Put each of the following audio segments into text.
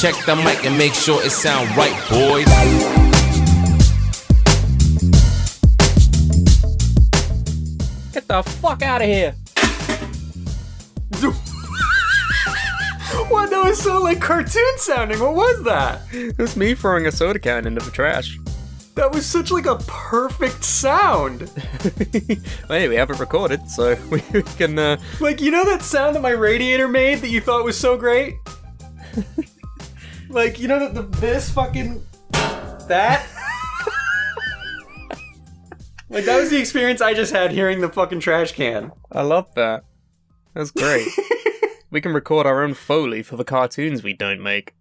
Check the mic and make sure it sound right, boys. Get the fuck out of here. What? That was so like cartoon sounding. What was that? It was me throwing a soda can into the trash. That was such like a perfect sound. Well, hey, we have it recorded, so we can, Like, you know that sound that my radiator made that you thought was so great? Like, you know that this fucking... That? Like, that was the experience I just had hearing the fucking trash can. I love that. That's great. We can record our own Foley for the cartoons we don't make.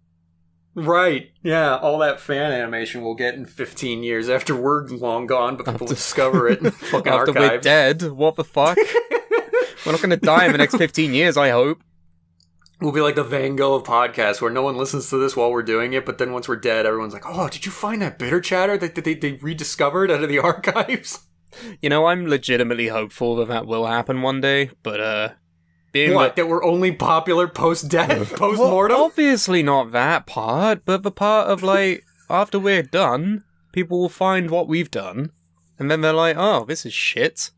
Right. Yeah, all that fan animation we'll get in 15 years after we're long gone, but people will discover it in the fucking After archives. we're dead, what the fuck? We're not gonna die in the next 15 years, I hope. We'll be like the Van Gogh of podcasts, where no one listens to this while we're doing it, but then once we're dead, everyone's like, oh, did you find that bitter chatter that they rediscovered out of the archives? You know, I'm legitimately hopeful that will happen one day, but, that we're only popular post-death, post-mortem? Well, obviously not that part, but the part of, like, after we're done, people will find what we've done, and then they're like, oh, this is shit.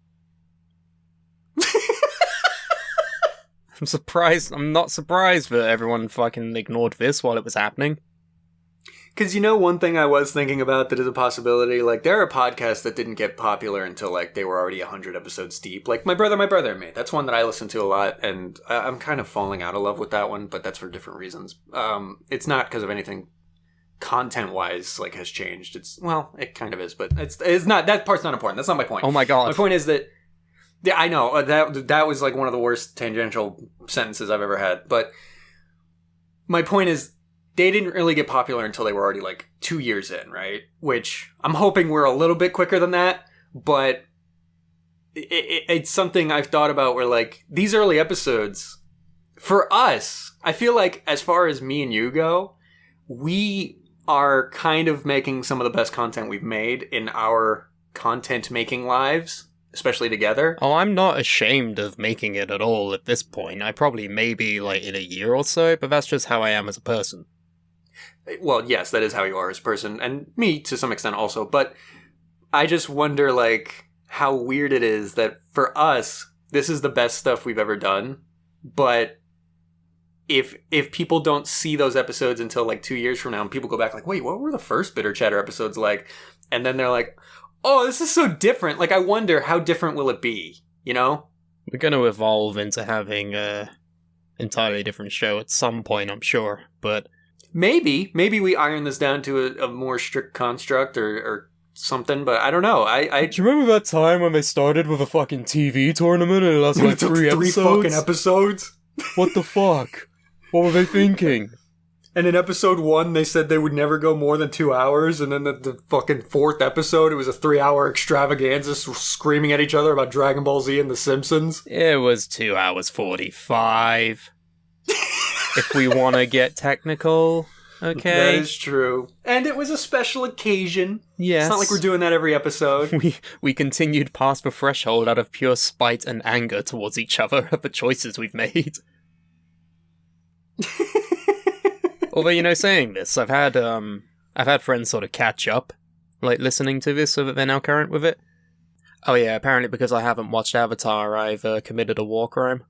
I'm not surprised that everyone fucking ignored this while it was happening. Because, you know, one thing I was thinking about that is a possibility, like, there are podcasts that didn't get popular until, like, they were already 100 episodes deep. Like, My Brother and Me. That's one that I listen to a lot, and I'm kind of falling out of love with that one, but that's for different reasons. It's not because of anything content-wise, like, has changed. Well, it kind of is, but it's not, that part's not important. That's not my point. Oh my god. My point is that, yeah, I know, that was, like, one of the worst tangential sentences I've ever had, but my point is, they didn't really get popular until they were already, like, 2 years in, right? Which, I'm hoping we're a little bit quicker than that, but it's something I've thought about where, like, these early episodes, for us, I feel like, as far as me and you go, we are kind of making some of the best content we've made in our content-making lives, especially together. Oh, I'm not ashamed of making it at all at this point. I probably maybe, like, in a year or so, but that's just how I am as a person. Well, yes, that is how you are as a person, and me to some extent also, but I just wonder, like, how weird it is that for us, this is the best stuff we've ever done, but if people don't see those episodes until, like, 2 years from now, and people go back like, wait, what were the first Bitter Chatter episodes like? And then they're like, oh, this is so different. Like, I wonder, how different will it be, you know? We're going to evolve into having a entirely different show at some point, I'm sure, but... Maybe we iron this down to a more strict construct or something, but I don't know. I Do you remember that time when they started with a fucking TV tournament and it lasted like three episodes? 3 fucking episodes? What the fuck? What were they thinking? And in episode 1, they said they would never go more than 2 hours, and then the fucking 4th episode, it was a 3-hour extravaganza screaming at each other about Dragon Ball Z and The Simpsons. It was 2 hours 45. If we want to get technical, okay. That is true. And it was a special occasion. Yes. It's not like we're doing that every episode. We continued past the threshold out of pure spite and anger towards each other at the choices we've made. Although, you know, saying this, I've had friends sort of catch up, like, listening to this so that they're now current with it. Oh yeah, apparently because I haven't watched Avatar, I've committed a war crime.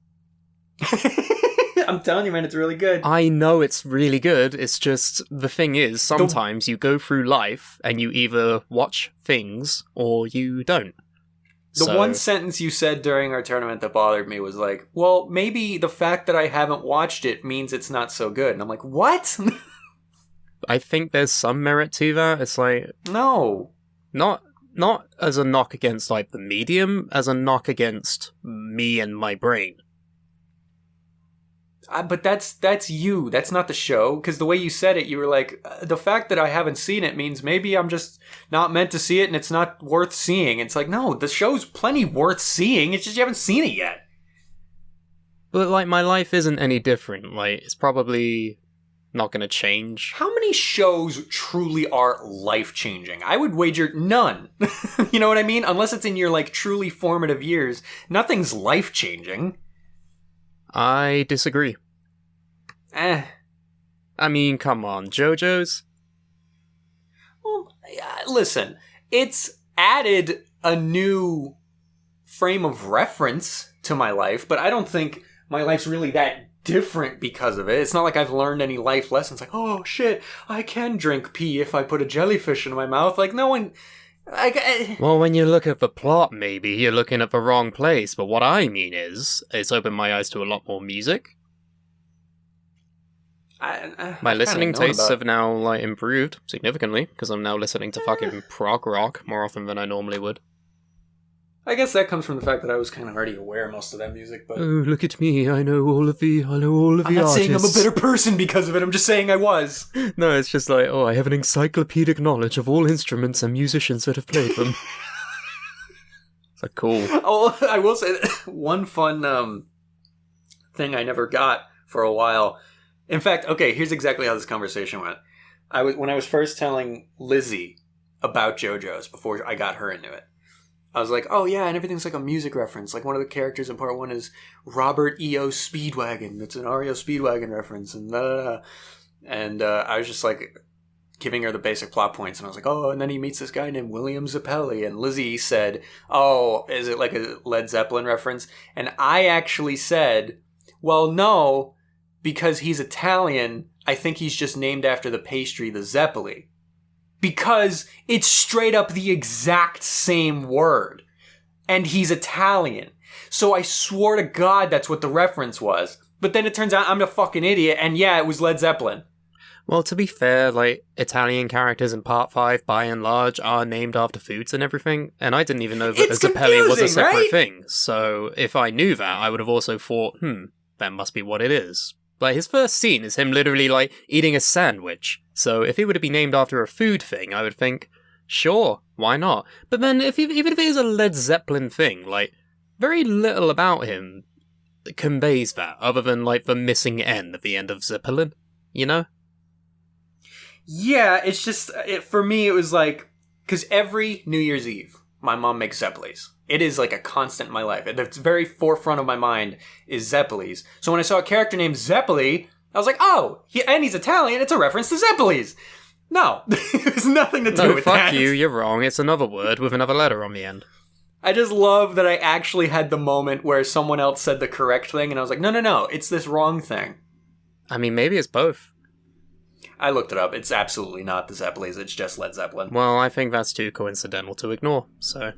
I'm telling you, man, it's really good. I know it's really good, it's just, the thing is, sometimes you go through life and you either watch things or you don't. The one sentence you said during our tournament that bothered me was like, well, maybe the fact that I haven't watched it means it's not so good. And I'm like, what? I think there's some merit to that. It's like... No. Not as a knock against, like, the medium, as a knock against me and my brain. But that's you. That's not the show. Because the way you said it, you were like, the fact that I haven't seen it means maybe I'm just not meant to see it and it's not worth seeing. It's like, no, the show's plenty worth seeing. It's just you haven't seen it yet. But, like, my life isn't any different. Like, it's probably not going to change. How many shows truly are life-changing? I would wager none. You know what I mean? Unless it's in your, like, truly formative years, nothing's life-changing. I disagree. I mean, come on, JoJo's? Well, listen, it's added a new frame of reference to my life, but I don't think my life's really that different because of it. It's not like I've learned any life lessons like, oh shit, I can drink pee if I put a jellyfish in my mouth. Like, no one... Well, when you look at the plot, maybe you're looking at the wrong place, but what I mean is, it's opened my eyes to a lot more music. My listening tastes have now, like, improved significantly, because I'm now listening to fucking prog rock more often than I normally would. I guess that comes from the fact that I was kind of already aware of most of that music, but... Oh, look at me, I know all of the artists. I'm not saying I'm a better person because of it, I'm just saying I was. No, it's just like, oh, I have an encyclopedic knowledge of all instruments and musicians that have played them. It's like, cool. Oh, I will say that one fun thing I never got for a while. In fact, okay, here's exactly how this conversation went. When I was first telling Lizzie about JoJo's, before I got her into it, I was like, oh yeah, and everything's like a music reference. Like one of the characters in part 1 is Robert E.O. Speedwagon. It's an REO Speedwagon reference, and And I was just like giving her the basic plot points, and I was like, oh, and then he meets this guy named William Zappelli, and Lizzie said, oh, is it like a Led Zeppelin reference? And I actually said, well, no, because he's Italian, I think he's just named after the pastry, the Zeppeli. Because it's straight up the exact same word. And he's Italian. So I swore to God that's what the reference was. But then it turns out I'm a fucking idiot, and yeah, it was Led Zeppelin. Well, to be fair, like, Italian characters in Part 5, by and large, are named after foods and everything, and I didn't even know that the Zappelli was a separate thing, so if I knew that, I would have also thought, that must be what it is. Like, his first scene is him literally, like, eating a sandwich, so if he were to be named after a food thing, I would think, sure, why not? But then, even if it is a Led Zeppelin thing, like, very little about him conveys that, other than, like, the missing N at the end of Zeppelin, you know? Yeah, it's just, for me, it was like, because every New Year's Eve, my mom makes Zeppelis. It is like a constant in my life. At the very forefront of my mind is Zeppelis. So when I saw a character named Zeppeli, I was like, oh, and he's Italian, it's a reference to Zeppelis. No, there's nothing to do with that. No, fuck you, you're wrong. It's another word with another letter on the end. I just love that I actually had the moment where someone else said the correct thing, and I was like, no, it's this wrong thing. I mean, maybe it's both. I looked it up. It's absolutely not the Zeppelis. It's just Led Zeppelin. Well, I think that's too coincidental to ignore, so...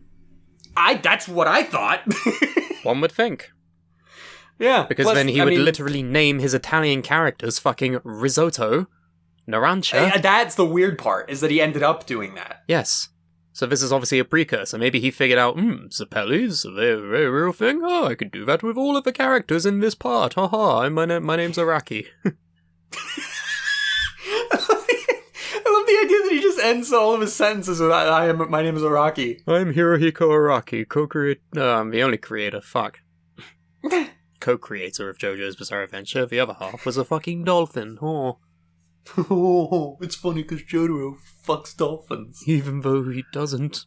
That's what I thought. One would think. Yeah. Because then he would literally name his Italian characters fucking risotto, Narancia. That's the weird part, is that he ended up doing that. Yes. So this is obviously a precursor. Maybe he figured out, Zappelli's a very, very real thing. Oh, I could do that with all of the characters in this part. Haha, my name's Araki. I love the idea that he just ends all of his sentences with my name is Araki. I'm Hirohiko Araki, I'm the only creator, fuck. Co-creator of JoJo's Bizarre Adventure, the other half was a fucking dolphin, Oh, it's funny because Jotaro fucks dolphins. Even though he doesn't.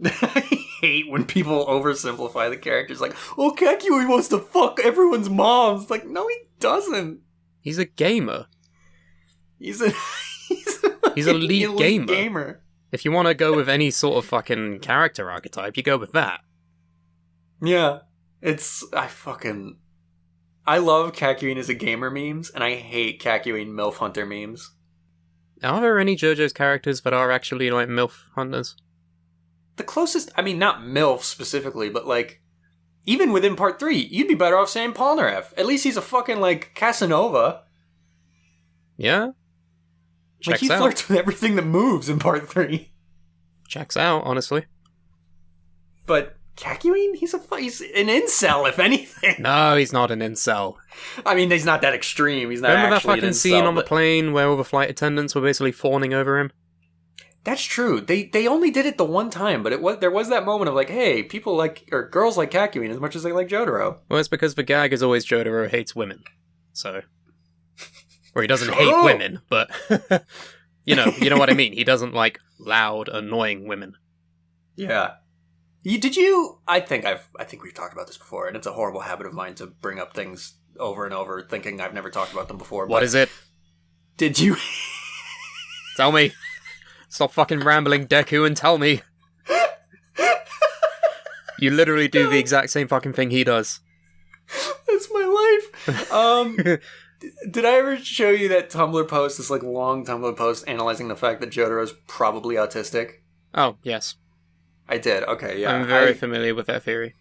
I hate when people oversimplify the characters, like, oh, Kakyoin wants to fuck everyone's moms. Like, no, he doesn't. He's a gamer. He's a elite gamer. If you want to go with any sort of fucking character archetype, you go with that. Yeah. I love Kakyoin as a gamer memes, and I hate Kakyoin MILF Hunter memes. Are there any JoJo's characters that are actually, like, MILF hunters? The closest, I mean, not MILF specifically, but, like, even within Part 3, you'd be better off saying Polnareff. At least he's a fucking, like, Casanova. Yeah? Like, he flirts with everything that moves in Part 3. Checks out, honestly. But Kakyoin? He's an incel, if anything. No, he's not an incel. I mean, he's not that extreme. He's not Remember actually that fucking an incel, scene on the plane where all the flight attendants were basically fawning over him? That's true. They only did it the one time, but there was that moment of like, hey, people like, or girls like Kakyoin as much as they like Jotaro. Well, it's because the gag is always Jotaro hates women. So... Or he doesn't hate women, but you know what I mean. He doesn't like loud, annoying women. Yeah. I think we've talked about this before, and it's a horrible habit of mine to bring up things over and over, thinking I've never talked about them before. What is it? Did you? Tell me. Stop fucking rambling, Deku, and tell me. You literally do the exact same fucking thing he does. That's my life. Did I ever show you that Tumblr post, this like long Tumblr post analyzing the fact that Jotaro's probably autistic? Oh, yes. I did. Okay, yeah. I'm very familiar with that theory.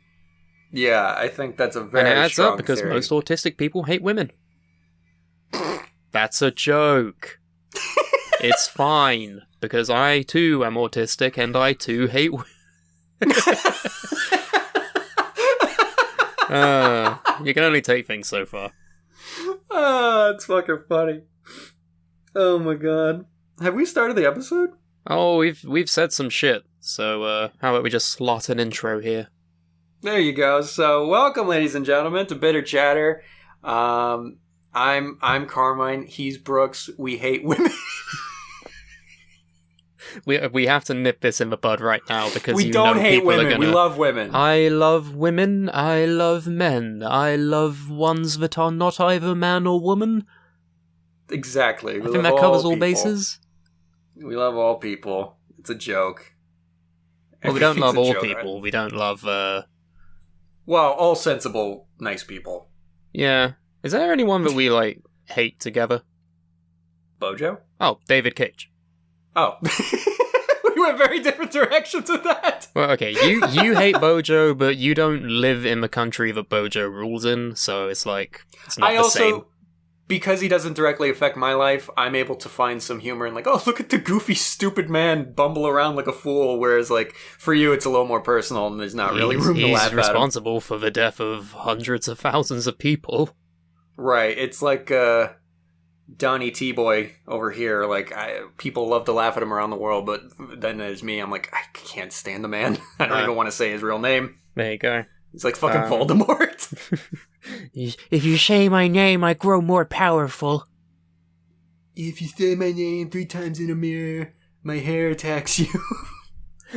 Yeah, I think that's a very And it adds strong up because theory. most autistic people hate women. That's a joke. It's fine, because I too am autistic and I too hate women. You can only take things so far. It's fucking funny. Oh my god. Have we started the episode? Oh, we've said some shit, so how about we just slot an intro here? There you go. So, welcome, ladies and gentlemen, to Bitter Chatter. I'm Carmine. He's Brooks. We hate women. We have to nip this in the bud right now because we don't hate women. We love women. I love women. I love men. I love ones that are not either man or woman. Exactly. I think that covers all bases. We love all people. It's a joke. Well, we don't love all people. We don't love. Well, all sensible, nice people. Yeah. Is there anyone that we like hate together? Bojo? Oh, David Cage. Oh. We went very different directions with that. Well, okay, you hate Bojo, but you don't live in the country that Bojo rules in, so it's like, it's not the same. Because he doesn't directly affect my life, I'm able to find some humor in like, oh, look at the goofy, stupid man bumble around like a fool, whereas like, for you, it's a little more personal and there's not really room to laugh at him. He's responsible for the death of hundreds of thousands of people. Right, it's like, Donnie T-Boy over here, like, people love to laugh at him around the world, but then there's me, I'm like, I can't stand the man. I don't even want to say his real name. There you go. He's like fucking Voldemort. If you say my name, I grow more powerful. If you say my name 3 times in a mirror, my hair attacks you.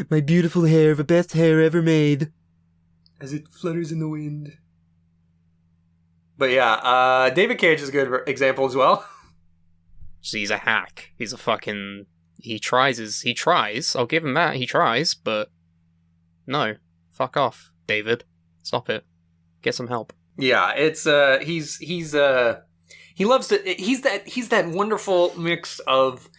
My beautiful hair, the best hair ever made. As it flutters in the wind. But yeah, David Cage is a good example as well. He's a hack. He's a fucking... He tries. I'll give him that. He tries, but... No. Fuck off, David. Stop it. Get some help. Yeah, it's, he loves to... He's that wonderful mix of...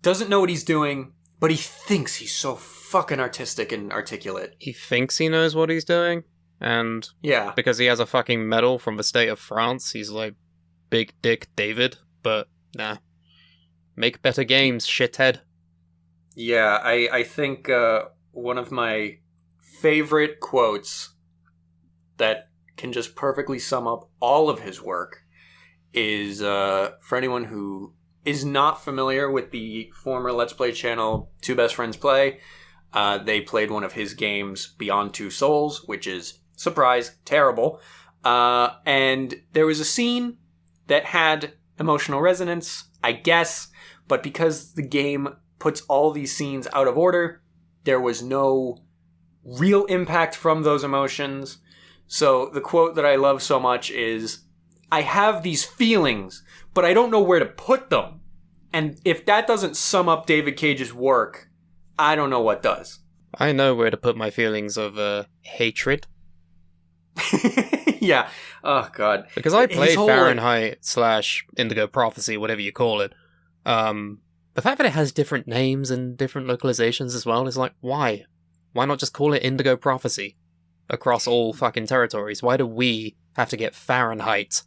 Doesn't know what he's doing, but he thinks he's so fucking artistic and articulate. He thinks he knows what he's doing, and... Yeah. Because he has a fucking medal from the state of France, he's like, Big Dick David, but nah. Make better games, shithead. Yeah, I think one of my favorite quotes that can just perfectly sum up all of his work is, for anyone who is not familiar with the former Let's Play channel Two Best Friends Play, they played one of his games, Beyond Two Souls, which is, surprise, terrible. And there was a scene that had emotional resonance, I guess, but because the game puts all these scenes out of order, there was no real impact from those emotions. So the quote that I love so much is, I have these feelings, but I don't know where to put them. And if that doesn't sum up David Cage's work, I don't know what does. I know where to put my feelings of hatred. Yeah. Oh, God. Because I played Fahrenheit / Indigo Prophecy, whatever you call it. The fact that it has different names and different localizations as well is like, why? Why not just call it Indigo Prophecy across all fucking territories? Why do we have to get Fahrenheit?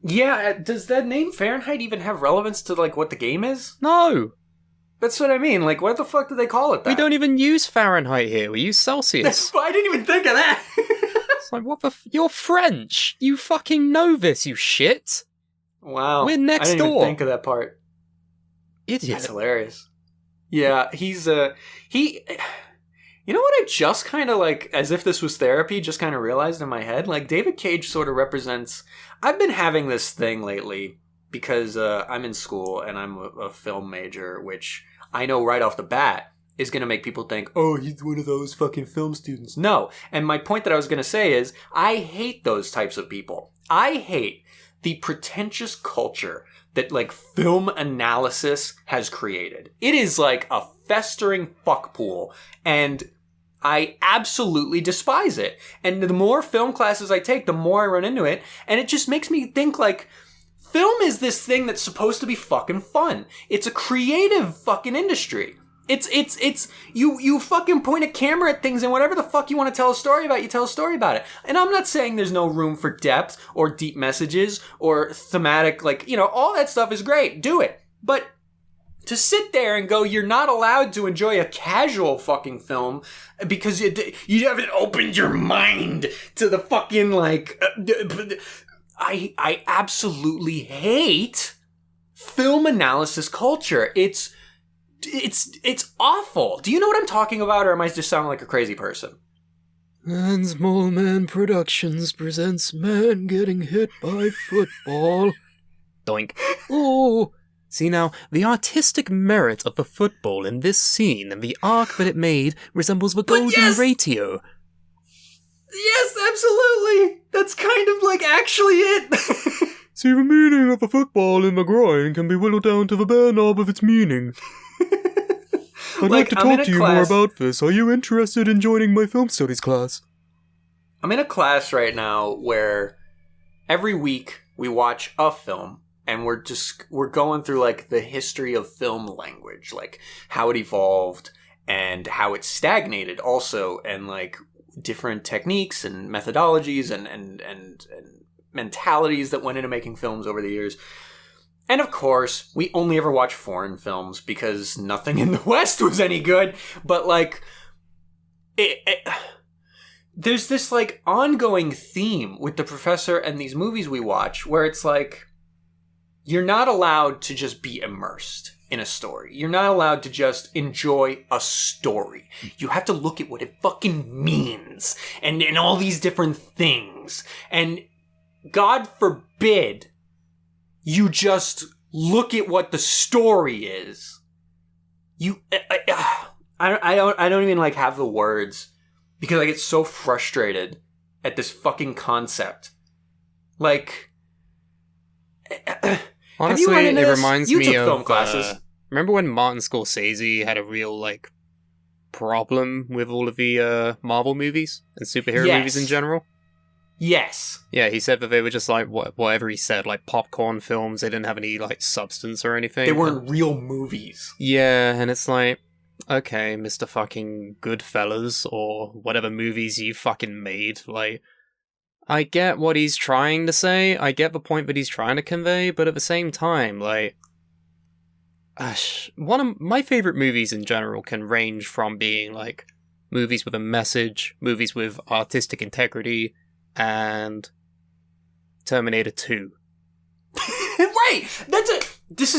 Yeah, does that name Fahrenheit even have relevance to, like, what the game is? No! That's what I mean. Like, what the fuck do they call it that? We don't even use Fahrenheit here. We use Celsius. I didn't even think of that! It's like, what the You're French! You fucking know this, you shit! Wow. We're next door. I didn't door. even think of that part. Idiot. That's hilarious. Yeah, he's, he... You know what I just kind of, like, as if this was therapy, just kind of realized in my head? Like, David Cage sort of represents... I've been having this thing lately because I'm in school and I'm a film major, which I know right off the bat is going to make people think, oh, he's one of those fucking film students. No. And my point that I was going to say is, I hate those types of people. I hate the pretentious culture that like film analysis has created. It is like a festering fuckpool, and I absolutely despise it. And the more film classes I take, the more I run into it, and it just makes me think like, film is this thing that's supposed to be fucking fun. It's a creative fucking industry. It's you fucking point a camera at things, and whatever the fuck you want to tell a story about, you tell a story about it. And I'm not saying there's no room for depth or deep messages or thematic, like, you know, all that stuff is great. Do it. But to sit there and go, you're not allowed to enjoy a casual fucking film because you haven't opened your mind to the fucking, like, I absolutely hate film analysis culture. It's awful. Do you know what I'm talking about, or am I just sounding like a crazy person? And Small Man Productions presents Man Getting Hit by Football. Doink. Oh, see now, the artistic merit of the football in this scene and the arc that it made resembles the golden ratio. Yes, absolutely. That's kind of like actually it. See, the meaning of a football in the groin can be whittled down to the bare knob of its meaning. I'd like to talk to you more about this. Are you interested in joining my film studies class? I'm in a class right now where every week we watch a film, and we're going through like the history of film language, like how it evolved and how it stagnated also, and like different techniques and methodologies and mentalities that went into making films over the years. And of course, we only ever watch foreign films because nothing in the West was any good. But like, there's this like ongoing theme with the professor and these movies we watch where it's like, you're not allowed to just be immersed in a story. You're not allowed to just enjoy a story. You have to look at what it fucking means and all these different things. And God forbid you just look at what the story is. I don't even like have the words because I get so frustrated at this fucking concept. Like, honestly, it reminds me of film classes. Remember when Martin Scorsese had a real like problem with all of the Marvel movies and superhero movies in general? Yes. Yeah, he said that they were just like, whatever he said, like popcorn films. They didn't have any like substance or anything. They weren't real movies. Yeah, and it's like, okay, Mr. fucking Goodfellas, or whatever movies you fucking made, like, I get what he's trying to say, I get the point that he's trying to convey, but at the same time, like, one of my favorite movies in general can range from being like movies with a message, movies with artistic integrity, and Terminator 2. Right! That's it. This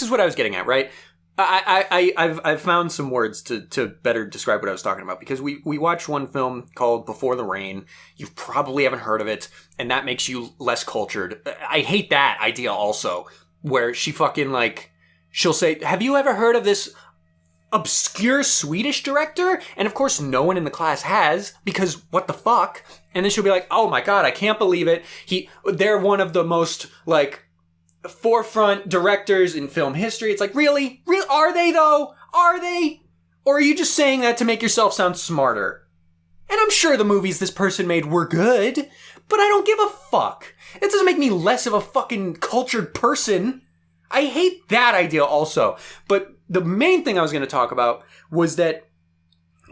is what I was getting at, right? I've found some words to better describe what I was talking about, because we watched one film called Before the Rain. You probably haven't heard of it, and that makes you less cultured. I hate that idea also, where she fucking like, she'll say, have you ever heard of this obscure Swedish director? And of course no one in the class has, because what the fuck? And then she'll be like, oh my god, I can't believe it. They're one of the most like forefront directors in film history. It's like, really? Are they though? Are they? Or are you just saying that to make yourself sound smarter? And I'm sure the movies this person made were good, but I don't give a fuck. It doesn't make me less of a fucking cultured person. I hate that idea also. But the main thing I was going to talk about was that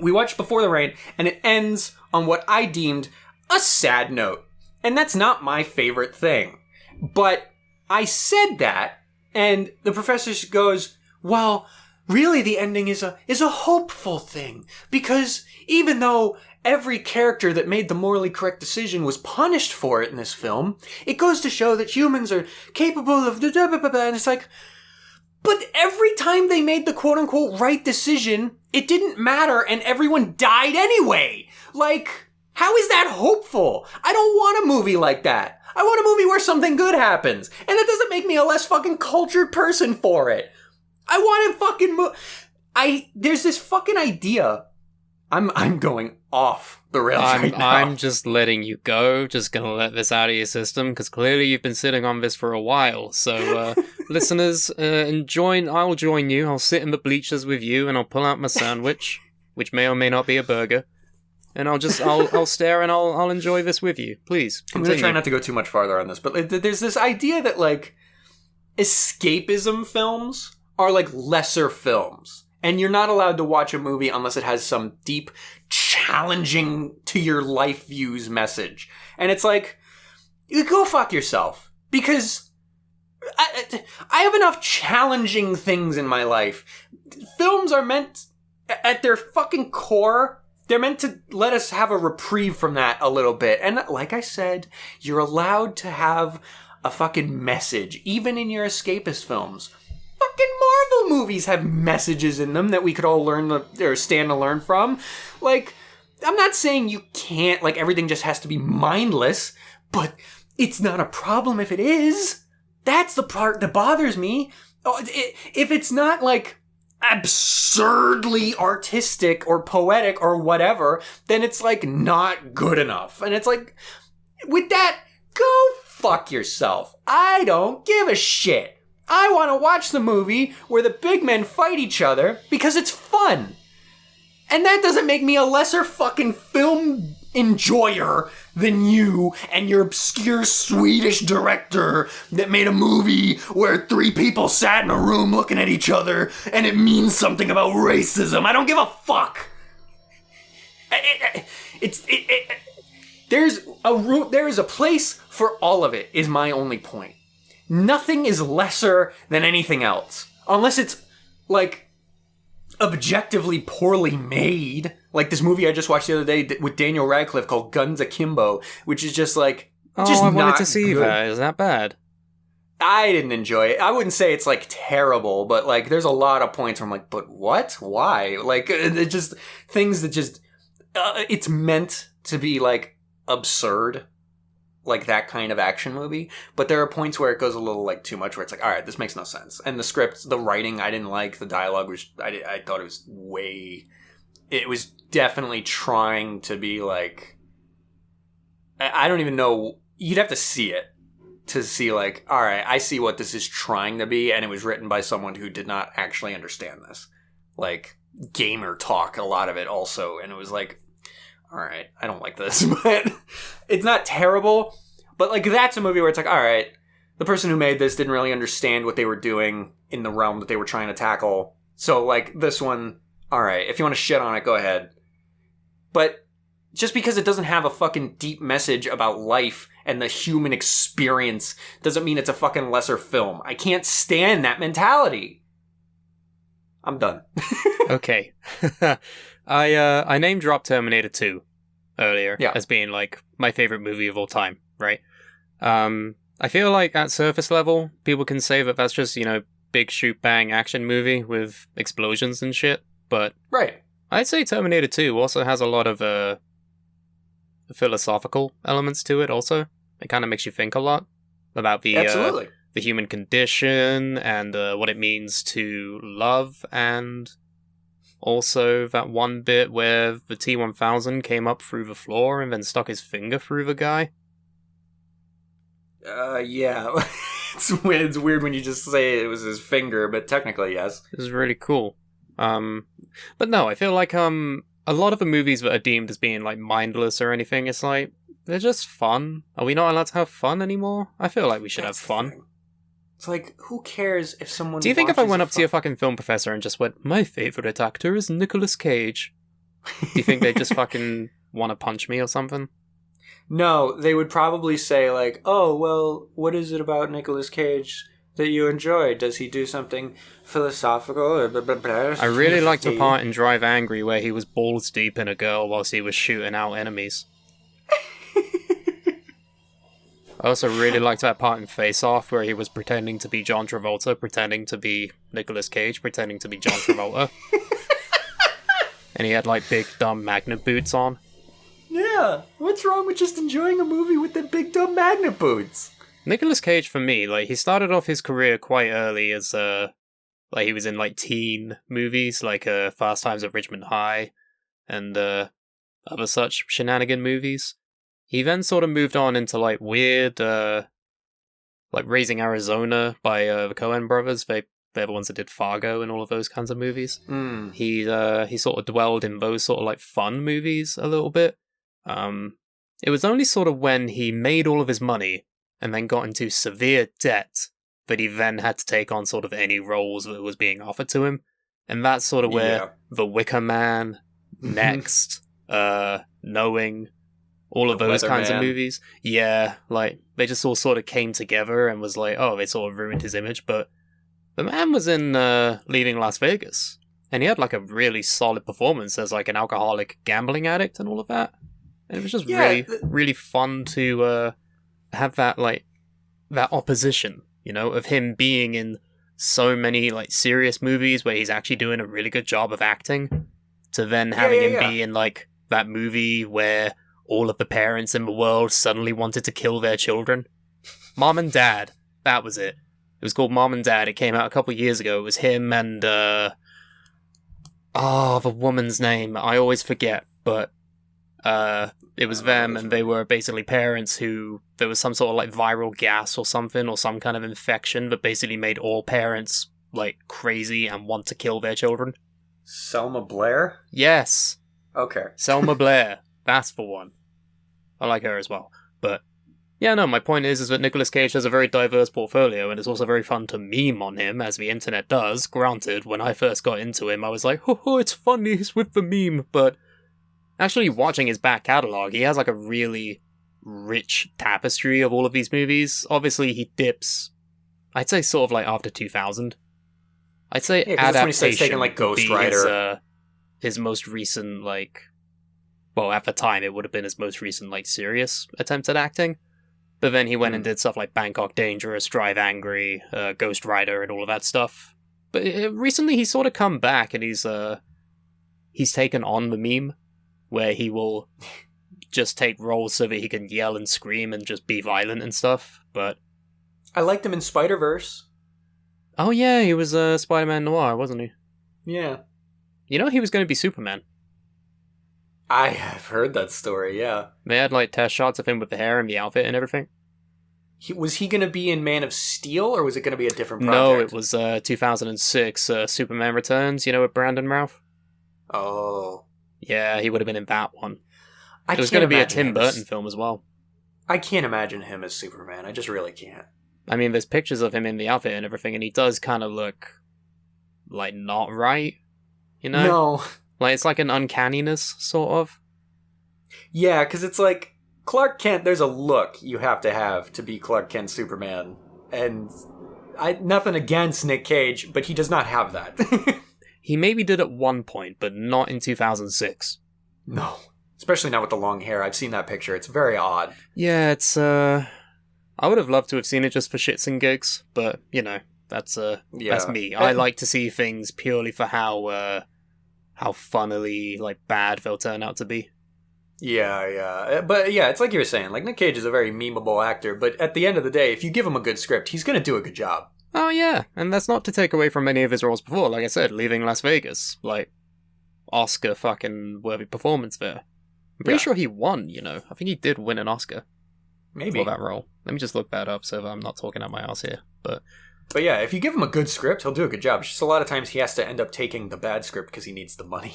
we watched Before the Rain, and it ends on what I deemed a sad note. And that's not my favorite thing. But I said that, and the professor goes, well, really the ending is a hopeful thing. Because even though every character that made the morally correct decision was punished for it in this film, it goes to show that humans are capable of... And it's like... But every time they made the quote-unquote right decision, it didn't matter and everyone died anyway. Like, how is that hopeful? I don't want a movie like that. I want a movie where something good happens. And that doesn't make me a less fucking cultured person for it. I want to fucking there's this fucking idea I'm going off the rails right now. I'm just letting you go. Just gonna let this out of your system because clearly you've been sitting on this for a while. So, listeners, I'll join you. I'll sit in the bleachers with you, and I'll pull out my sandwich, which may or may not be a burger, and I'll stare and I'll enjoy this with you. Please, continue. I'm gonna try not to go too much farther on this, but there's this idea that like escapism films are like lesser films. And you're not allowed to watch a movie unless it has some deep, challenging to your life views message. And it's like, you go fuck yourself. Because I have enough challenging things in my life. Films are meant, at their fucking core, they're meant to let us have a reprieve from that a little bit. And like I said, you're allowed to have a fucking message, even in your escapist films. Fucking Marvel movies have messages in them that we could all stand to learn from. Like, I'm not saying you can't, like, everything just has to be mindless, but it's not a problem if it is. That's the part that bothers me. If it's not, like, absurdly artistic or poetic or whatever, then it's, like, not good enough. And it's like, with that, go fuck yourself. I don't give a shit. I want to watch the movie where the big men fight each other because it's fun. And that doesn't make me a lesser fucking film enjoyer than you and your obscure Swedish director that made a movie where 3 people sat in a room looking at each other and it means something about racism. I don't give a fuck. There is a place for all of it, is my only point. Nothing is lesser than anything else. Unless it's, like, objectively poorly made. Like this movie I just watched the other day with Daniel Radcliffe called Guns Akimbo, which is just, like, just I not wanted to see good. that. Is that bad? I didn't enjoy it. I wouldn't say it's, like, terrible, but, like, there's a lot of points where I'm like, but what? Why? Like, it just, things that just, it's meant to be, like, absurd. Like that kind of action movie, but there are points where it goes a little like too much, where it's like, all right, this makes no sense. And the script, the writing, I didn't like. The dialogue was, I thought it was definitely trying to be like, I don't even know. You'd have to see it to see like, all right, I see what this is trying to be, and it was written by someone who did not actually understand this, like gamer talk, a lot of it also, and it was like, all right, I don't like this, but it's not terrible. But like that's a movie where it's like, all right, the person who made this didn't really understand what they were doing in the realm that they were trying to tackle. So like this one, all right, if you want to shit on it, go ahead. But just because it doesn't have a fucking deep message about life and the human experience doesn't mean it's a fucking lesser film. I can't stand that mentality. I'm done. Okay. I name dropped Terminator 2 earlier as being like my favorite movie of all time, right? I feel like at surface level, people can say that that's just, big shoot bang action movie with explosions and shit, but right. I'd say Terminator 2 also has a lot of philosophical elements to it also. It kind of makes you think a lot about the human condition and what it means to love, and also that one bit where the T-1000 came up through the floor and then stuck his finger through the guy. Yeah. It's weird when you just say it was his finger, but technically, yes. It was really cool. But no, I feel like, a lot of the movies that are deemed as being, like, mindless or anything, it's like, they're just fun. Are we not allowed to have fun anymore? I feel like we should have fun. It's like, who cares if someone Do you think if I went up to your fucking film professor and just went, my favorite actor is Nicolas Cage, do you think they'd just fucking want to punch me or something? No, they would probably say, like, oh, well, what is it about Nicolas Cage that you enjoy? Does he do something philosophical or blah, blah, blah? I really liked the part in Drive Angry where he was balls deep in a girl whilst he was shooting out enemies. I also really liked that part in Face Off where he was pretending to be John Travolta, pretending to be Nicolas Cage, pretending to be John Travolta. And he had, like, big, dumb magnet boots on. Yeah, what's wrong with just enjoying a movie with the big, dumb magnet boots? Nicolas Cage, for me, like, he started off his career quite early as, like, he was in, like, teen movies, like, Fast Times at Ridgemont High, and other such shenanigan movies. He then sort of moved on into like weird, like Raising Arizona by the Coen brothers. They're the ones that did Fargo and all of those kinds of movies. Mm. He sort of dwelled in those sort of like fun movies a little bit. It was only sort of when he made all of his money and then got into severe debt that he then had to take on sort of any roles that was being offered to him. And that's sort of where The Wicker Man, Next, Knowing, all of those kinds of movies. Yeah, like, they just all sort of came together and was like, oh, they sort of ruined his image. But the man was in Leaving Las Vegas, and he had like a really solid performance as like an alcoholic gambling addict and all of that. And it was just really fun to have that, like, that opposition, you know, of him being in so many like serious movies where he's actually doing a really good job of acting, to then having him be in like that movie where all of the parents in the world suddenly wanted to kill their children. Mom and Dad, that was it. It was called Mom and Dad. It came out a couple years ago. It was him and the woman's name I always forget, but it was them, and they were basically parents who, there was some sort of like viral gas or something, or some kind of infection that basically made all parents like crazy and want to kill their children. Selma Blair? Yes. Okay. Selma Blair. That's the one. I like her as well. But yeah, no, my point is that Nicolas Cage has a very diverse portfolio, and it's also very fun to meme on him, as the internet does. Granted, when I first got into him, I was like, oh, it's funny, he's with the meme, but actually watching his back catalogue, he has like a really rich tapestry of all of these movies. Obviously, he dips, I'd say sort of like after 2000. I'd say that's when he starts Adaptation taking like Ghost would be Rider. his most recent, like, well, at the time it would have been his most recent like serious attempt at acting. But then he went and did stuff like Bangkok Dangerous, Drive Angry, Ghost Rider, and all of that stuff. But recently he's sort of come back, and he's taken on the meme, where he will just take roles so that he can yell and scream and just be violent and stuff. But I liked him in Spider-Verse. oh yeah, he was Spider-Man Noir, wasn't he? Yeah. You know, he was going to be Superman. I have heard that story, yeah. They had like test shots of him with the hair and the outfit and everything. Was he going to be in Man of Steel, or was it going to be a different No, project? it was 2006, Superman Returns, you know, with Brandon Routh? Oh. Yeah, he would have been in that one. It was going to be a Tim Burton film as well. I can't imagine him as Superman. I just really can't. I mean, there's pictures of him in the outfit and everything, and he does kind of look like not right, you know? No. Like, it's like an uncanniness, sort of. Yeah, because it's like, Clark Kent, there's a look you have to be Clark Kent Superman. And nothing against Nick Cage, but he does not have that. He maybe did at one point, but not in 2006. No. Especially not with the long hair. I've seen that picture. It's very odd. Yeah, it's, I would have loved to have seen it just for shits and gigs, but, you know, that's me. I like to see things purely for how funnily, like, bad they'll turn out to be. Yeah. But yeah, it's like you were saying, like, Nick Cage is a very memeable actor, but at the end of the day, if you give him a good script, he's going to do a good job. Oh yeah, and that's not to take away from any of his roles before. Like I said, Leaving Las Vegas, like, Oscar fucking worthy performance there. I'm pretty sure he won, you know. I think he did win an Oscar. Maybe. For that role. Let me just look that up so that I'm not talking out my ass here. But yeah, if you give him a good script, he'll do a good job. It's just a lot of times he has to end up taking the bad script because he needs the money.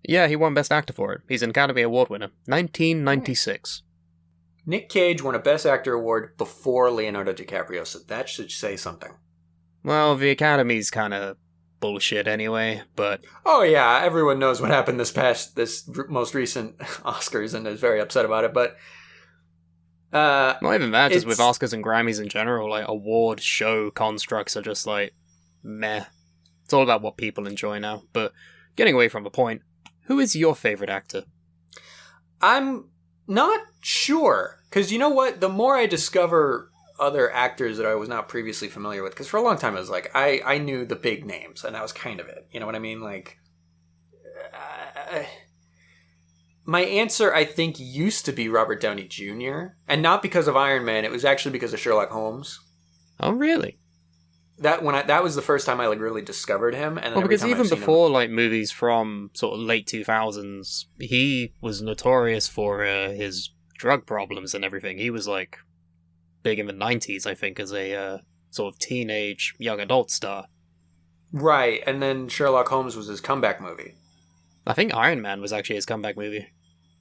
Yeah, he won Best Actor for it. He's an Academy Award winner. 1996. Nick Cage won a Best Actor award before Leonardo DiCaprio, so that should say something. Well, the Academy's kind of bullshit anyway, but... Oh yeah, everyone knows what happened this most recent Oscars and is very upset about it, but... not even that, just with Oscars and Grammys in general, like, award show constructs are just like, meh. It's all about what people enjoy now, but getting away from the point, who is your favorite actor? I'm not sure, because you know what? The more I discover other actors that I was not previously familiar with, because for a long time I was like, I knew the big names, and that was kind of it. You know what I mean? Like, my answer, I think, used to be Robert Downey Jr., and not because of Iron Man, it was actually because of Sherlock Holmes. Oh, really? that was the first time I like really discovered him. And then Well, every because time even I've seen before like movies from sort of late 2000s, he was notorious for his drug problems and everything. He was like big in the 90s, I think, as a sort of teenage young adult star. right, and then Sherlock Holmes was his comeback movie. I think Iron Man was actually his comeback movie.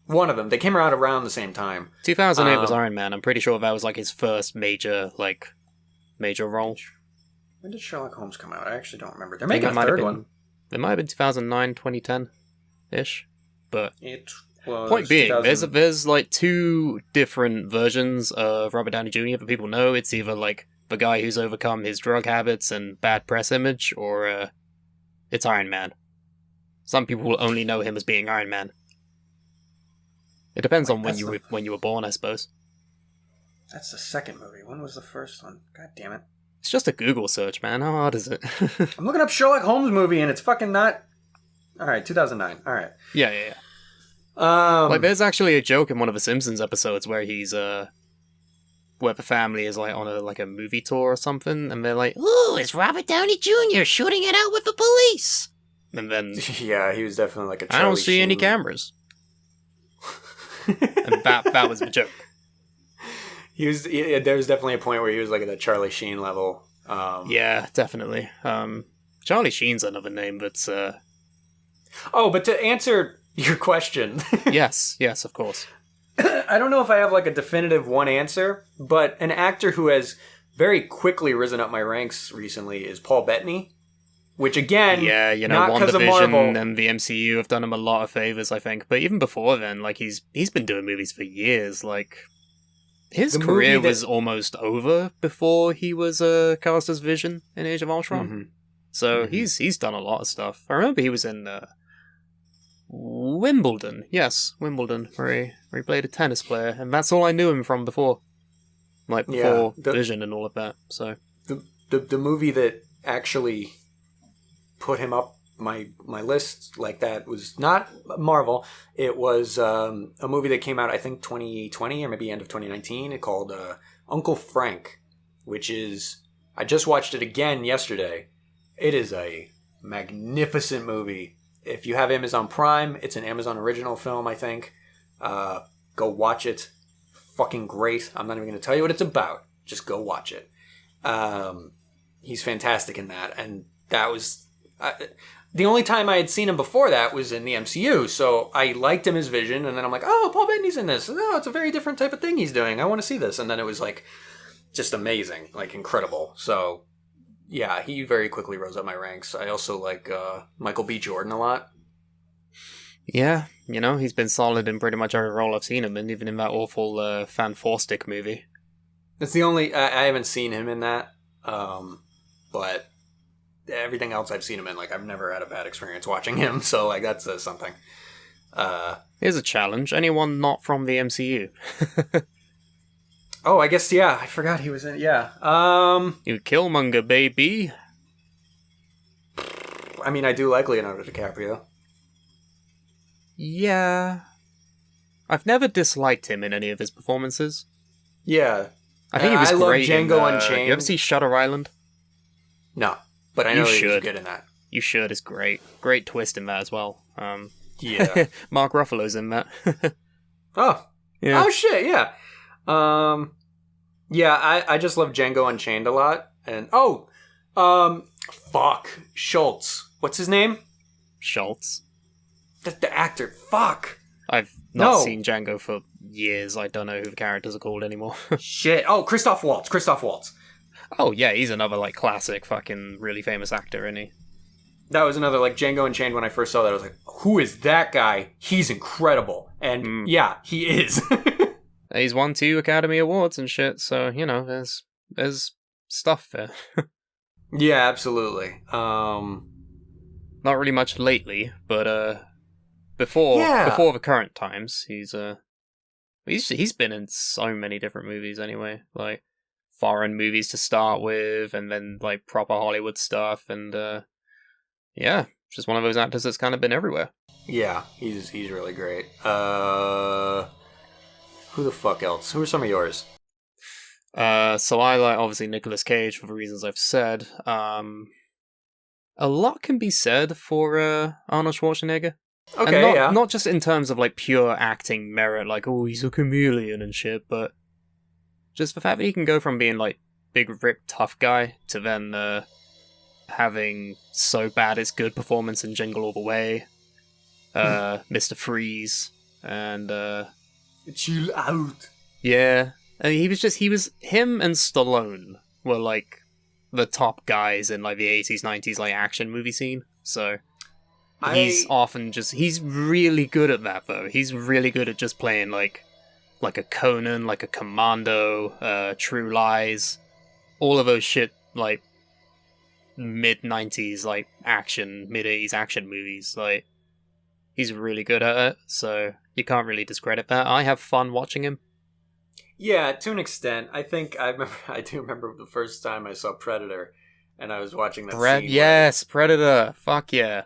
One of them. They came out around the same time. 2008 was Iron Man. I'm pretty sure that was like his first major role. When did Sherlock Holmes come out? I actually don't remember. They're I think making it a might have third been- one. It might have been 2009, 2010-ish. But It was point being, 2000 there's like two different versions of Robert Downey Jr. that people know. It's either like the guy who's overcome his drug habits and bad press image, or it's Iron Man. Some people will only know him as being Iron Man. It depends on when you were born, I suppose. That's the second movie. When was the first one? God damn it. It's just a Google search, man. How hard is it? I'm looking up Sherlock Holmes movie and it's fucking not... Alright, 2009. Alright. Yeah. Um, Like, there's actually a joke in one of the Simpsons episodes where he's, where the family is, like, on a movie tour or something, and they're like, "Ooh, it's Robert Downey Jr. shooting it out with the police!" And then, yeah, he was definitely like a I don't Charlie see any Sheen. cameras. And that was the joke. There was definitely a point where he was like at a Charlie Sheen level. Yeah, definitely. Charlie Sheen's another name that's, Oh, but to answer your question, yes, of course. I don't know if I have like a definitive one answer, but an actor who has very quickly risen up my ranks recently is Paul Bettany. Which again, Yeah, not because of Marvel. WandaVision and the MCU have done him a lot of favors, I think. But even before then, like, he's been doing movies for years. Like, his The career movie that- was almost over before he was cast as Vision in Age of Ultron. Mhm. So Mhm. he's done a lot of stuff. I remember he was in Wimbledon. Yes, Wimbledon, where he played a tennis player, and that's all I knew him from before. Like, before Vision and all of that. So The movie that actually put him up my list like that was not Marvel. It was a movie that came out, I think, 2020 or maybe end of 2019, called Uncle Frank, which is... I just watched it again yesterday. It is a magnificent movie. If you have Amazon Prime, it's an Amazon original film, I think. Go watch it. Fucking great. I'm not even going to tell you what it's about. Just go watch it. He's fantastic in that. And that was... the only time I had seen him before that was in the MCU, so I liked him as Vision, and then I'm like, oh, Paul Bettany's in this. Oh, it's a very different type of thing he's doing. I want to see this. And then it was like just amazing, like incredible. So yeah, he very quickly rose up my ranks. I also like Michael B. Jordan a lot. yeah, he's been solid in pretty much every role I've seen him in, even in that awful Fan Stick movie. That's the only... I haven't seen him in that, but everything else I've seen him in, like, I've never had a bad experience watching him, so, like, that says something. Here's a challenge. Anyone not from the MCU? Oh, I guess, yeah, I forgot he was in... Yeah. You Killmonger, baby. I mean, I do like Leonardo DiCaprio. Yeah. I've never disliked him in any of his performances. Yeah. I think he was I love great Django in, Unchained. You ever see Shutter Island? No, but I You know he was should. good in that. You should. It's great. Great twist in that as well. Yeah. Mark Ruffalo's in that. Oh. Yeah. Oh, shit, yeah. Yeah, I just love Django Unchained a lot. And, fuck. Schultz. What's his name? Schultz. The actor. Fuck. I've not No. seen Django for years. I don't know who the characters are called anymore. Shit. Oh, Christoph Waltz. Oh, yeah, he's another, like, classic fucking really famous actor, isn't he? That was another, like, Django Unchained. When I first saw that, I was like, who is that guy? He's incredible. And, yeah, he is. He's won 2 Academy Awards and shit, so, there's stuff there. Yeah, absolutely. Not really much lately, but, before the current times, he's been in so many different movies anyway, like foreign movies to start with, and then like proper Hollywood stuff, and yeah, just one of those actors that's kind of been everywhere. Yeah, he's really great. Who the fuck else? Who are some of yours? So I like, obviously, Nicolas Cage for the reasons I've said. A lot can be said for Arnold Schwarzenegger. Okay, and yeah. not just in terms of like pure acting merit, like, oh, he's a chameleon and shit, but just the fact that he can go from being like big, ripped, tough guy to then having So Bad It's Good performance in Jingle All the Way, Mr. Freeze, and Chill out. yeah, and him and Stallone were like the top guys in like the 80s, 90s like action movie scene. So he's really good at that though. He's really good at just playing like a Conan, like a Commando, True Lies, all of those shit like mid-90s like mid-80s action movies. Like he's really good at it, so you can't really discredit that. I have fun watching him. Yeah, to an extent. I do remember the first time I saw Predator, and I was watching that scene. Yes, Predator. Fuck yeah.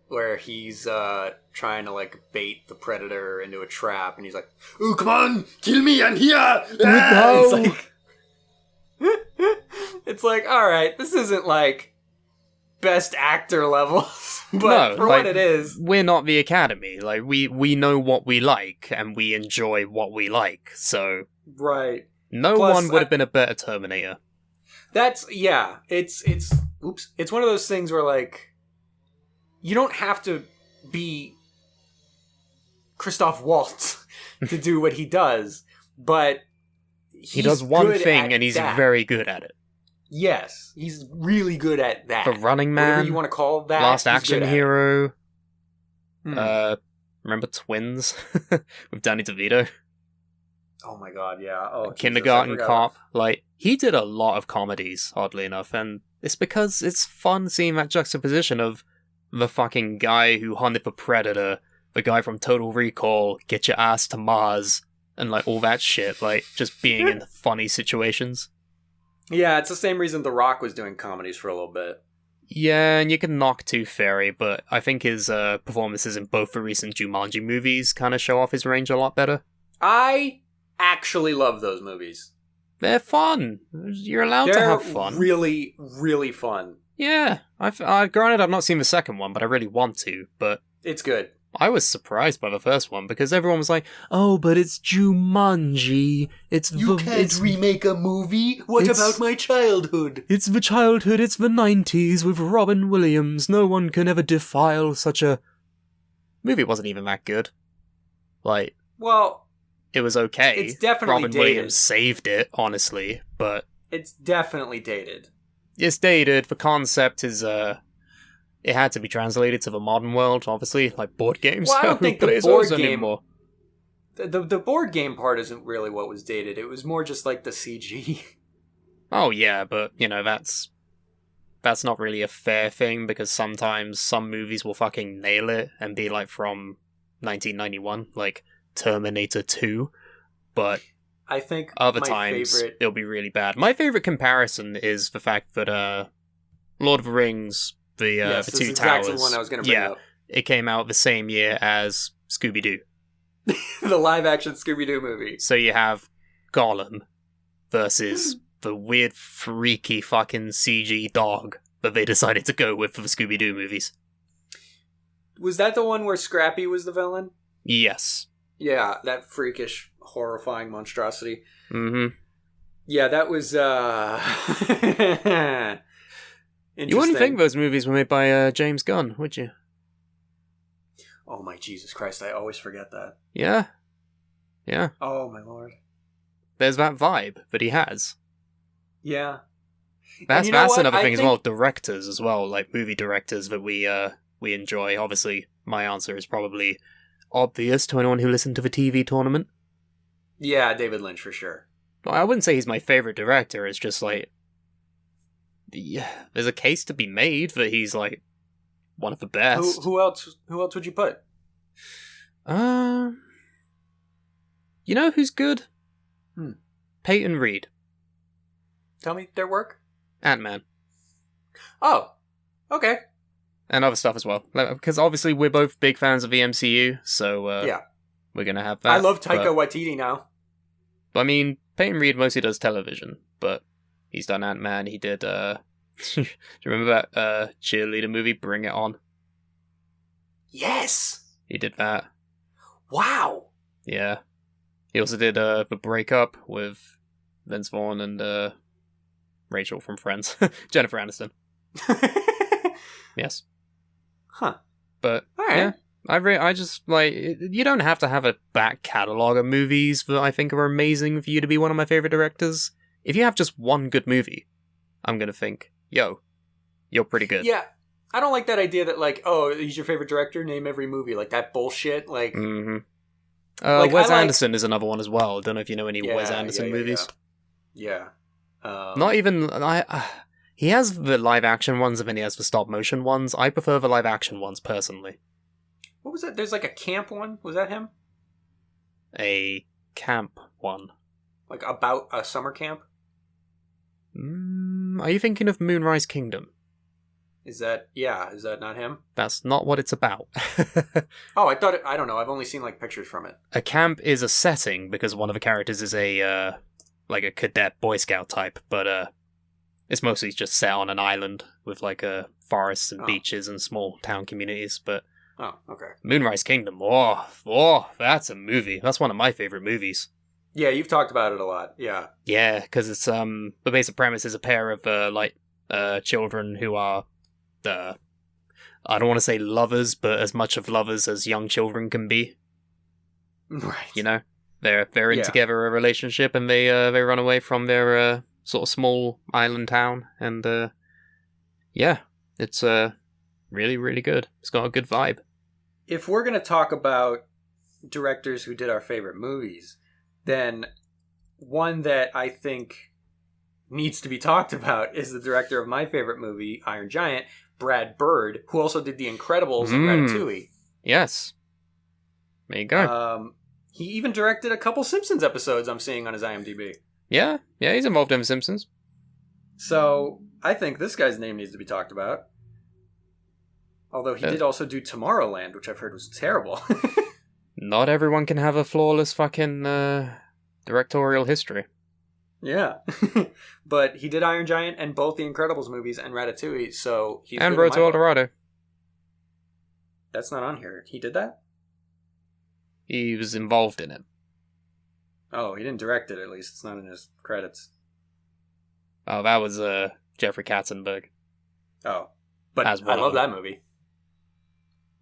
Where he's trying to like bait the Predator into a trap, and he's like, "Oh, come on, kill me! I'm here!" No. It's like, all right, this isn't like best actor levels, but No, for what it is, we're not the Academy. Like we know what we like, and we enjoy what we like. So right. No Plus, one would have been a better Terminator. It's one of those things where like you don't have to be Christoph Waltz to do what he does, but he does one good thing and he's very good at it. Yes, he's really good at that. The Running Man, whatever you want to call that, Last Action Hero. Remember Twins with Danny DeVito? Oh my god, yeah. Oh, Kindergarten Cop. Like, he did a lot of comedies, oddly enough, and it's because it's fun seeing that juxtaposition of the fucking guy who hunted for Predator, the guy from Total Recall, Get Your Ass to Mars, and like all that shit, like just being in funny situations. Yeah, it's the same reason The Rock was doing comedies for a little bit. Yeah, and you can knock Tooth Fairy, but I think his performances in both the recent Jumanji movies kind of show off his range a lot better. I actually love those movies. They're fun. You're allowed to have fun. Really, really fun. Yeah, granted I've not seen the second one, but I really want to. But it's good. I was surprised by the first one because everyone was like, "Oh, but it's Jumanji. You can't remake a movie. What about my childhood? It's the childhood. It's the 90s with Robin Williams. No one can ever defile such a movie. Wasn't even that good. Like, well, it was okay. It's definitely Robin dated. Williams saved it, honestly, but it's definitely dated. It's dated. The concept is it had to be translated to the modern world, obviously, like board games. Well, I don't think the plays board those game anymore. The board game part isn't really what was dated. It was more just like the CG. Oh yeah, but you know that's not really a fair thing because sometimes some movies will fucking nail it and be like from 1991, like Terminator 2, but I think other times it'll be really bad. My favorite comparison is the fact that Lord of the Rings, the Two Towers, exactly the one I was going to bring up. It came out the same year as Scooby-Doo. The live-action Scooby-Doo movie. So you have Gollum versus the weird, freaky fucking CG dog that they decided to go with for the Scooby-Doo movies. Was that the one where Scrappy was the villain? Yes. Yeah, that freakish, horrifying monstrosity. Mm-hmm. Yeah, that was, You wouldn't think those movies were made by James Gunn, would you? Oh my Jesus Christ, I always forget that. Yeah. Yeah. Oh my lord. There's that vibe that he has. Yeah. That's another thing as well, directors as well, like movie directors that we enjoy. Obviously, my answer is probably obvious to anyone who listened to the TV tournament. Yeah, David Lynch for sure. I wouldn't say he's my favorite director, it's just like there's a case to be made that he's like one of the best. Who else would you put? You know who's good? Peyton Reed. Tell me their work. Ant-Man. Oh, okay. And other stuff as well. Because obviously we're both big fans of the MCU, so yeah, we're going to have that. I love Taika Waititi now. I mean, Peyton Reed mostly does television, but he's done Ant-Man. He did, do you remember that cheerleader movie, Bring It On? Yes! He did that. Wow! Yeah. He also did The Breakup with Vince Vaughn and Rachel from Friends. Jennifer Aniston. Yes. Huh. But, Alright. yeah. I just, like, you don't have to have a back catalogue of movies that I think are amazing for you to be one of my favourite directors. If you have just one good movie, I'm gonna think, yo, you're pretty good. Yeah. I don't like that idea that, like, oh, he's your favorite director, name every movie. Like, that bullshit, like... Mm-hmm. Like, Wes Anderson is another one as well. Don't know if you know any Yeah, Wes Anderson movies. Yeah. Not even... he has the live-action ones and then he has the stop-motion ones. I prefer the live-action ones, personally. What was that? There's like a camp one. Was that him? A camp one. Like about a summer camp? Are you thinking of Moonrise Kingdom? Is that not him? That's not what it's about. Oh, I don't know. I've only seen like pictures from it. A camp is a setting because one of the characters is a like a cadet Boy Scout type, but it's mostly just set on an island with like forests and beaches and small town communities. But oh, okay. Moonrise Kingdom, oh, that's a movie. That's one of my favorite movies. Yeah, you've talked about it a lot. Yeah. Yeah, because it's the basic premise is a pair of children who are I don't want to say lovers, but as much of lovers as young children can be. Right. You know, they're in together a relationship, and they run away from their sort of small island town, and yeah, it's really, really good. It's got a good vibe. If we're gonna talk about directors who did our favorite movies, then one that I think needs to be talked about is the director of my favorite movie, Iron Giant, Brad Bird, who also did The Incredibles and Ratatouille. Yes. There you go. He even directed a couple Simpsons episodes I'm seeing on his IMDb. Yeah, he's involved in The Simpsons. So, I think this guy's name needs to be talked about. Although he did also do Tomorrowland, which I've heard was terrible. Not everyone can have a flawless fucking directorial history. Yeah. But he did Iron Giant and both the Incredibles movies and Ratatouille, so he's and Road to El Dorado. That's not on here. He did that? He was involved in it. Oh, he didn't direct it, at least. It's not in his credits. Oh, that was Jeffrey Katzenberg. Oh. But I love that movie.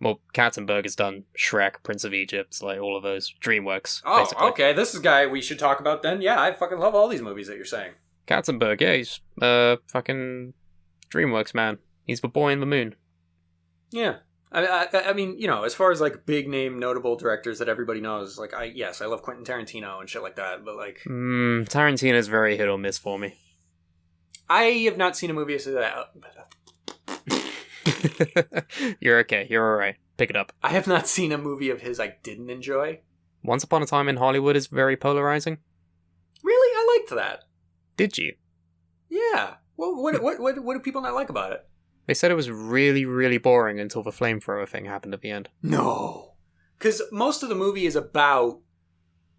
Well, Katzenberg has done Shrek, Prince of Egypt, like all of those. DreamWorks, Oh, basically. Okay, this is a guy we should talk about then. Yeah, I fucking love all these movies that you're saying. Katzenberg, yeah, he's fucking DreamWorks, man. He's the boy in the moon. Yeah. I mean, you know, as far as like big name notable directors that everybody knows, like I love Quentin Tarantino and shit like that, but like Tarantino's very hit or miss for me. I have not seen a movie of that. You're okay. You're alright. Pick it up. I have not seen a movie of his I didn't enjoy. Once Upon a Time in Hollywood is very polarizing. Really? I liked that. Did you? Yeah. Well, what do people not like about it? They said it was really, really boring until the flamethrower thing happened at the end. No. Because most of the movie is about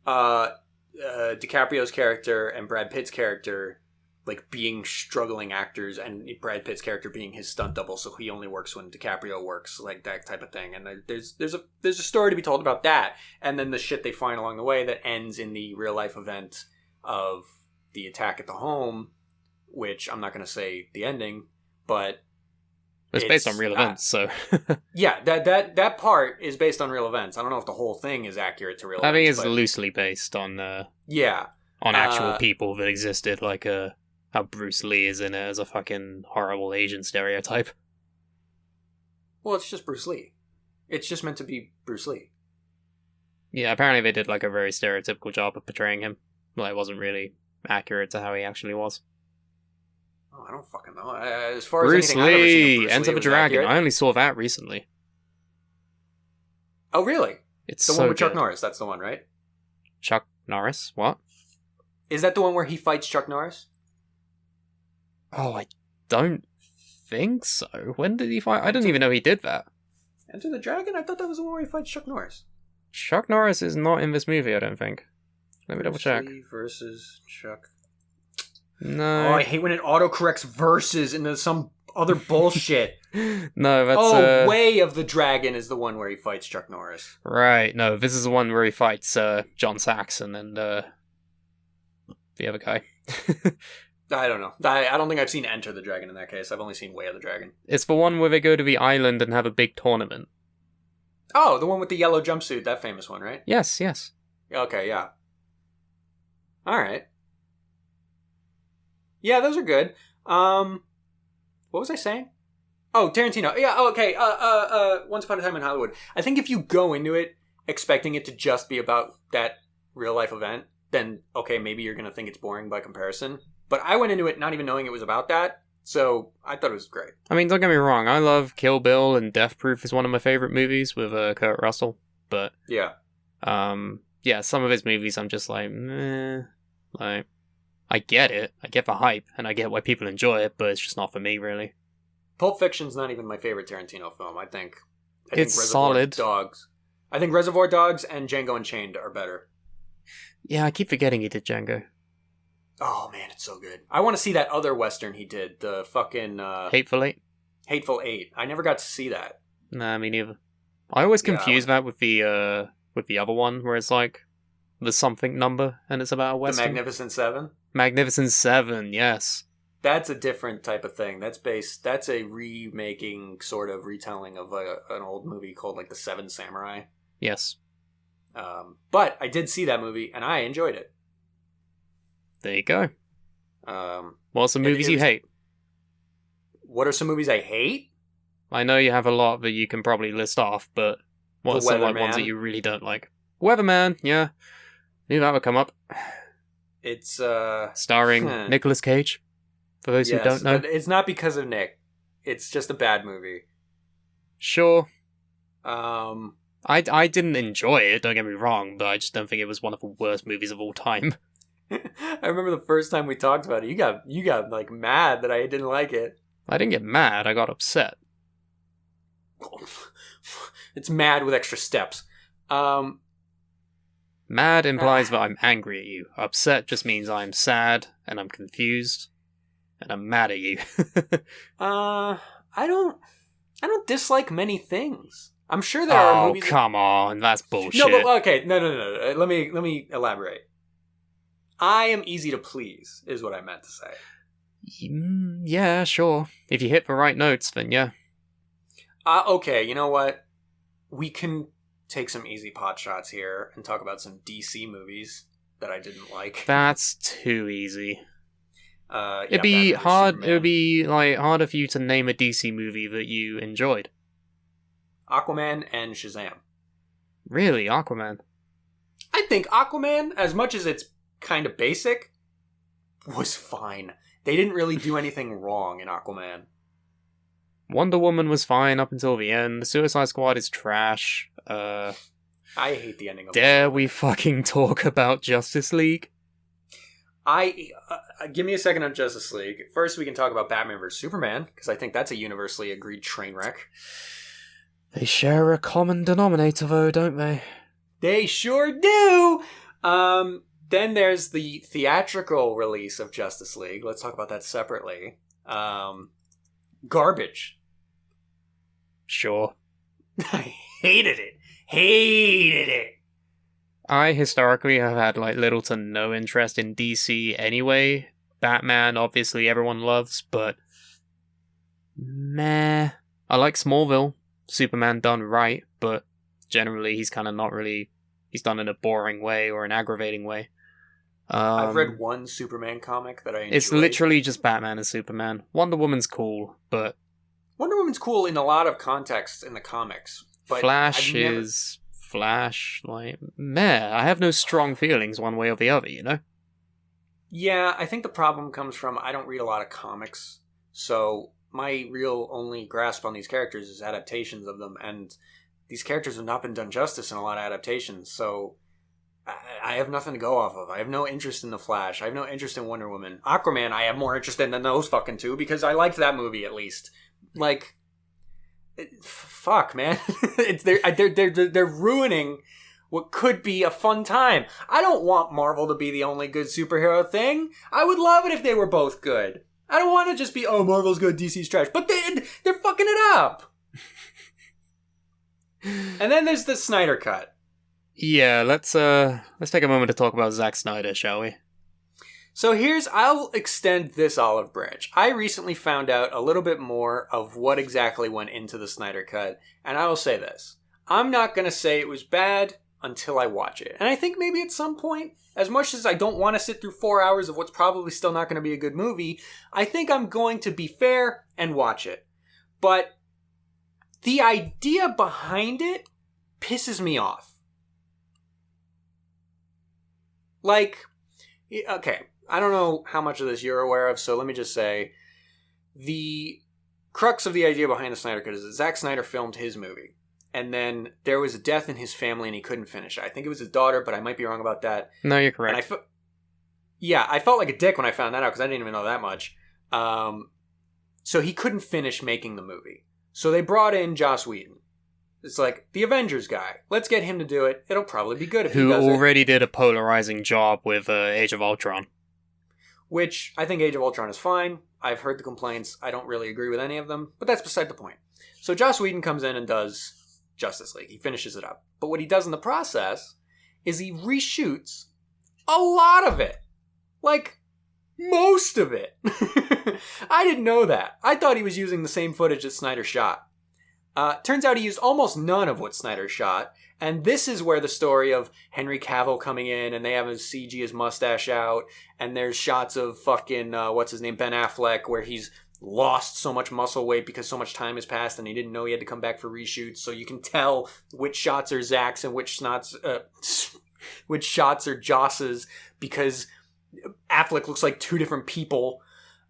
DiCaprio's character and Brad Pitt's character like being struggling actors, and Brad Pitt's character being his stunt double, so he only works when DiCaprio works, like that type of thing. And there's a story to be told about that, and then the shit they find along the way that ends in the real life event of the attack at the home, which I'm not going to say the ending, but it's based on real events, so yeah, that part is based on real events. I don't know if the whole thing is accurate to real events. I think it's loosely based on on actual people that existed, like how Bruce Lee is in it as a fucking horrible Asian stereotype. Well, it's just Bruce Lee. It's just meant to be Bruce Lee. Yeah, apparently they did like a very stereotypical job of portraying him. Well, it wasn't really accurate to how he actually was. Oh, I don't fucking know. As far Bruce as anything I've ever seen of Lee, Bruce Ends Lee of a was Dragon. accurate. I only saw that recently. Oh, really? It's the so one with Chuck good. Norris. That's the one, right? Chuck Norris? What? Is that the one where he fights Chuck Norris? Oh, I don't think so. When did he fight? I didn't even know he did that. Enter the Dragon? I thought that was the one where he fights Chuck Norris. Chuck Norris is not in this movie, I don't think. Let me double check. Versus Chuck. No. Oh, I hate when it autocorrects verses into some other bullshit. No, that's... Way of the Dragon is the one where he fights Chuck Norris. Right, no, this is the one where he fights John Saxon and the other guy. I don't know. I don't think I've seen Enter the Dragon in that case. I've only seen Way of the Dragon. It's the one where they go to the island and have a big tournament. Oh, the one with the yellow jumpsuit. That famous one, right? Yes. Okay, yeah. Alright. Yeah, those are good. What was I saying? Oh, Tarantino. Yeah, okay. Once Upon a Time in Hollywood. I think if you go into it expecting it to just be about that real-life event, then, okay, maybe you're going to think it's boring by comparison. But I went into it not even knowing it was about that, so I thought it was great. I mean, don't get me wrong, I love Kill Bill, and Death Proof is one of my favorite movies with Kurt Russell, but... Yeah. Yeah, some of his movies I'm just like, meh. Like, I get it, I get the hype, and I get why people enjoy it, but it's just not for me, really. Pulp Fiction's not even my favorite Tarantino film, I think it's Reservoir solid. Dogs. I think Reservoir Dogs and Django Unchained are better. Yeah, I keep forgetting he did Django. Oh man, it's so good. I want to see that other Western he did, the fucking... Hateful Eight? Hateful Eight. I never got to see that. Nah, me neither. I always confuse that with the other one, where it's like, the something number, and it's about a Western. The Magnificent Seven? Magnificent Seven, yes. That's a different type of thing. That's a remaking, sort of retelling of an old movie called like The Seven Samurai. Yes. But I did see that movie, and I enjoyed it. There you go. What are some movies you hate? What are some movies I hate? I know you have a lot that you can probably list off, but what are some ones that you really don't like? Weatherman, yeah. Knew that would come up. It's starring Nicolas Cage, for those who don't know. But it's not because of Nick. It's just a bad movie. Sure. I didn't enjoy it, don't get me wrong, but I just don't think it was one of the worst movies of all time. I remember the first time we talked about it, you got like mad that I didn't like it. I didn't get mad, I got upset. It's mad with extra steps. Mad implies that I'm angry at you. Upset just means I'm sad and I'm confused and I'm mad at you. I don't dislike many things. I'm sure there are movies. Oh, come on, that's bullshit. No, but okay, no. Let me elaborate. I am easy to please, is what I meant to say. Yeah, sure. If you hit the right notes, then yeah. Okay, you know what? We can take some easy pot shots here and talk about some DC movies that I didn't like. That's too easy. It'd be hard. Superman. It would be like harder for you to name a DC movie that you enjoyed. Aquaman and Shazam. Really, Aquaman? I think Aquaman, as much as it's kind of basic, was fine. They didn't really do anything wrong in Aquaman. Wonder Woman was fine up until the end. The Suicide Squad is trash. I hate the ending of Dare we fucking talk about Justice League? Give me a second on Justice League. First, we can talk about Batman vs. Superman, because I think that's a universally agreed train wreck. They share a common denominator, though, don't they? They sure do! Then there's the theatrical release of Justice League. Let's talk about that separately. Garbage. Sure. I hated it. I historically have had like little to no interest in DC anyway. Batman, obviously, everyone loves, but meh. I like Smallville. Superman done right, but generally he's kind of not really... He's done in a boring way or an aggravating way. I've read one Superman comic that I enjoyed. It's literally just Batman and Superman. Wonder Woman's cool, but... Wonder Woman's cool in a lot of contexts in the comics. But Flash is... Flash, like, meh. I have no strong feelings one way or the other, you know? Yeah, I think the problem comes from I don't read a lot of comics, so my real only grasp on these characters is adaptations of them, and these characters have not been done justice in a lot of adaptations, so I have nothing to go off of. I have no interest in The Flash. I have no interest in Wonder Woman. Aquaman, I have more interest in than those fucking two, because I liked that movie at least. Like, fuck, man. They're ruining what could be a fun time. I don't want Marvel to be the only good superhero thing. I would love it if they were both good. I don't want to just be, oh, Marvel's good, DC's trash. But they're fucking it up. And then there's the Snyder Cut. Yeah, let's take a moment to talk about Zack Snyder, shall we? So I'll extend this olive branch. I recently found out a little bit more of what exactly went into the Snyder Cut, and I will say this. I'm not going to say it was bad until I watch it. And I think maybe at some point, as much as I don't want to sit through 4 hours of what's probably still not going to be a good movie, I think I'm going to be fair and watch it. But the idea behind it pisses me off. Like, okay, I don't know how much of this you're aware of, so let me just say, the crux of the idea behind the Snyder Cut is that Zack Snyder filmed his movie, and then there was a death in his family and he couldn't finish it. I think it was his daughter, but I might be wrong about that. No, you're correct. And I felt like a dick when I found that out, because I didn't even know that much. So he couldn't finish making the movie. So they brought in Joss Whedon. It's like, the Avengers guy. Let's get him to do it. It'll probably be good if he does it. Who already did a polarizing job with Age of Ultron. Which, I think Age of Ultron is fine. I've heard the complaints. I don't really agree with any of them. But that's beside the point. So Joss Whedon comes in and does Justice League. He finishes it up. But what he does in the process is he reshoots a lot of it. Like, most of it. I didn't know that. I thought he was using the same footage that Snyder shot. Turns out he used almost none of what Snyder shot, and this is where the story of Henry Cavill coming in, and they have his CG his mustache out, and there's shots of fucking, what's his name, Ben Affleck, where he's lost so much muscle weight because so much time has passed, and he didn't know he had to come back for reshoots, so you can tell which shots are Zach's and which shots are Joss's, because Affleck looks like two different people.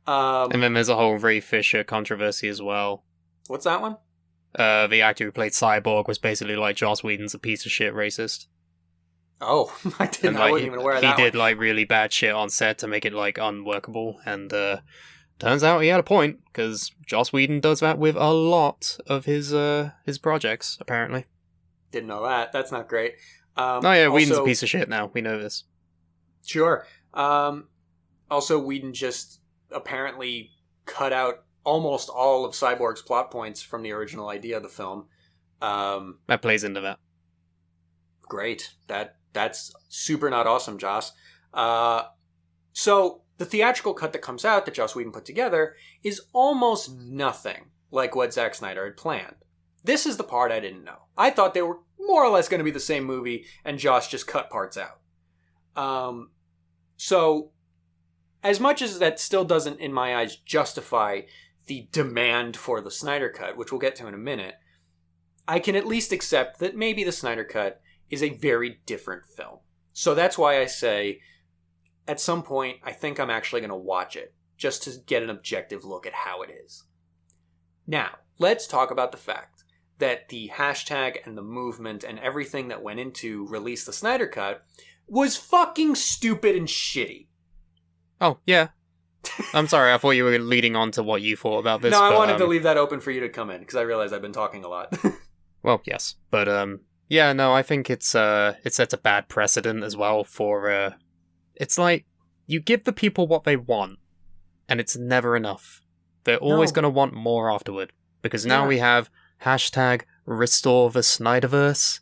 And then there's a whole Ray Fisher controversy as well. What's that one? The actor who played Cyborg was basically like, Joss Whedon's a piece of shit racist. Oh, I didn't. And, like, I wasn't even aware of that. He did like really bad shit on set to make it like unworkable, and turns out he had a point, because Joss Whedon does that with a lot of his projects, apparently. Didn't know that. That's not great. Whedon's a piece of shit now. We know this. Sure. Also, Whedon just apparently cut out almost all of Cyborg's plot points from the original idea of the film. That plays into that. Great. That's super not awesome, Joss. So the theatrical cut that comes out that Joss Whedon put together is almost nothing like what Zack Snyder had planned. This is the part I didn't know. I thought they were more or less going to be the same movie, and Joss just cut parts out. So as much as that still doesn't, in my eyes, justify the demand for the Snyder Cut, which we'll get to in a minute, I can at least accept that maybe the Snyder Cut is a very different film. So that's why I say, at some point, I think I'm actually going to watch it, just to get an objective look at how it is. Now, let's talk about the fact that the hashtag and the movement and everything that went into release the Snyder Cut was fucking stupid and shitty. Oh, yeah. I'm sorry, I thought you were leading on to what you thought about this. No, I wanted to leave that open for you to come in, because I realize I've been talking a lot. Well, yes. But, yeah, no, I think it sets a bad precedent as well for, it's like, you give the people what they want, and it's never enough. They're always going to want more afterward, because now we have hashtag restore the Snyderverse,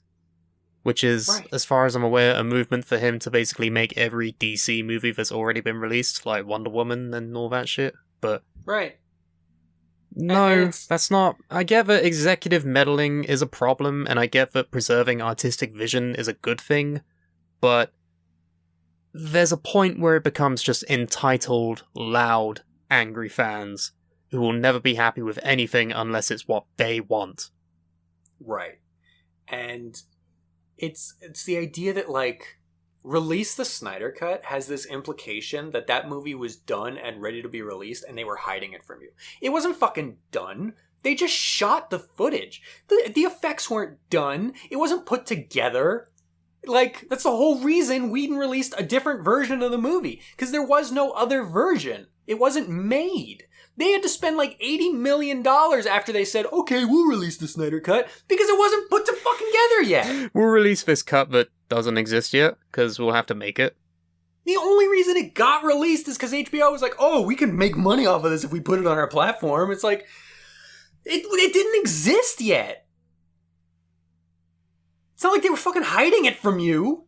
which is, right, as far as I'm aware, a movement for him to basically make every DC movie that's already been released, like Wonder Woman and all that shit. But right. No, that's not... I get that executive meddling is a problem, and I get that preserving artistic vision is a good thing, but there's a point where it becomes just entitled, loud, angry fans who will never be happy with anything unless it's what they want. Right. And it's the idea that, like, release the Snyder Cut has this implication that that movie was done and ready to be released, and they were hiding it from you. It wasn't fucking done. They just shot the footage. The effects weren't done. It wasn't put together. Like, that's the whole reason Whedon released a different version of the movie, because there was no other version. It wasn't made. They had to spend like $80 million after they said, okay, we'll release the Snyder Cut, because it wasn't put fucking together yet. We'll release this cut that doesn't exist yet, because we'll have to make it. The only reason it got released is because HBO was like, oh, we can make money off of this if we put it on our platform. It's like, it didn't exist yet. It's not like they were fucking hiding it from you.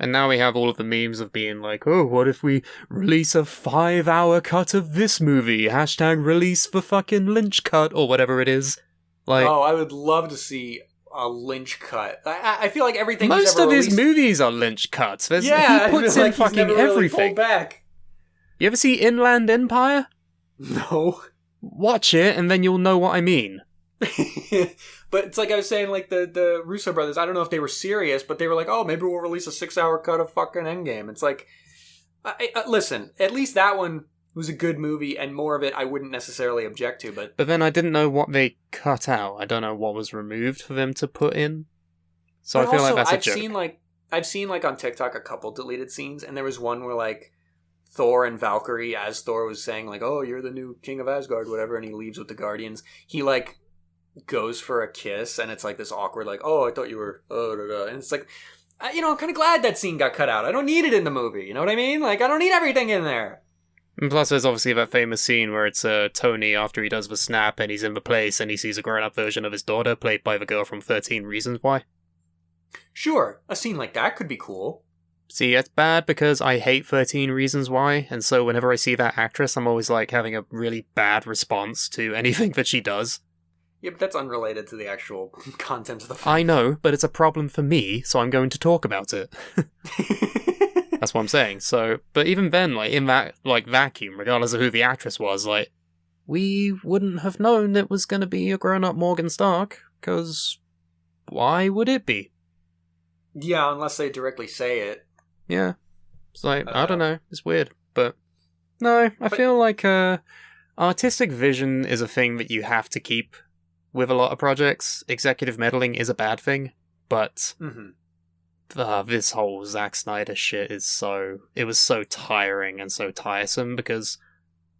And now we have all of the memes of being like, oh, what if we release a 5-hour cut of this movie? Hashtag release the fucking Lynch cut, or whatever it is. Like, oh, I would love to see a Lynch cut. I feel like everything most he's ever of his released... movies are Lynch cuts. He puts I feel in like fucking he's never really everything. pulled back. You ever see Inland Empire? No. Watch it, and then you'll know what I mean. But it's like I was saying, like the Russo brothers, I don't know if they were serious, but they were like, oh, maybe we'll release a 6-hour cut of fucking Endgame. It's like, listen, at least that one was a good movie, and more of it I wouldn't necessarily object to, but then I didn't know what they cut out. I don't know what was removed for them to put in. So but I feel also, like that's a joke. I've seen like on TikTok a couple deleted scenes, and there was one where like Thor and Valkyrie, as Thor was saying like, oh, you're the new king of Asgard, whatever, and he leaves with the Guardians. He like goes for a kiss, and it's like this awkward like, oh, I thought you were and it's like, I'm kind of glad that scene got cut out. I don't need it in the movie, you know what I mean? Like, I don't need everything in there. And plus there's obviously that famous scene where it's Tony after he does the snap and he's in the place and he sees a grown-up version of his daughter played by the girl from 13 Reasons Why. Sure, a scene like that could be cool. See, it's bad because I hate 13 Reasons Why, and so whenever I see that actress, I'm always like having a really bad response to anything that she does. Yeah, but that's unrelated to the actual content of the film. I know, but it's a problem for me, so I'm going to talk about it. That's what I'm saying. So, but even then, like, in that, like, vacuum, regardless of who the actress was, like, we wouldn't have known it was going to be a grown-up Morgan Stark, because why would it be? Yeah, unless they directly say it. Yeah. It's like, I don't know. It's weird. But, no, I feel like artistic vision is a thing that you have to keep with a lot of projects. Executive meddling is a bad thing, but this whole Zack Snyder shit is it was so tiring and so tiresome, because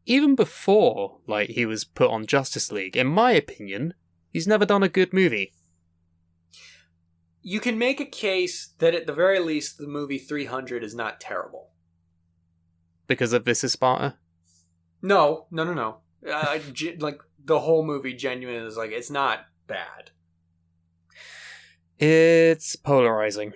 even before, like, he was put on Justice League, in my opinion, he's never done a good movie. You can make a case that at the very least the movie 300 is not terrible. Because of This Is Sparta? No. Like, the whole movie genuinely is like, it's not bad. It's polarizing.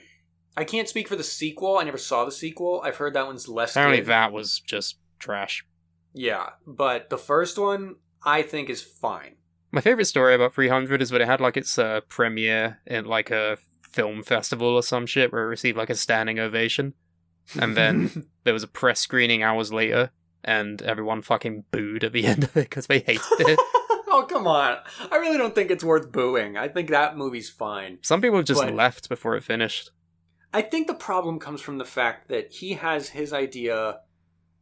I can't speak for the sequel. I never saw the sequel. I've heard that one's less Apparently good. that was just trash. Yeah, but the first one, I think, is fine. My favorite story about 300 is that it had, like, its premiere in, like, a film festival or some shit where it received, like, a standing ovation. And then there was a press screening hours later, and everyone fucking booed at the end of it because they hated it. Oh, come on. I really don't think it's worth booing. I think that movie's fine. Some people just left before it finished. I think the problem comes from the fact that he has his idea,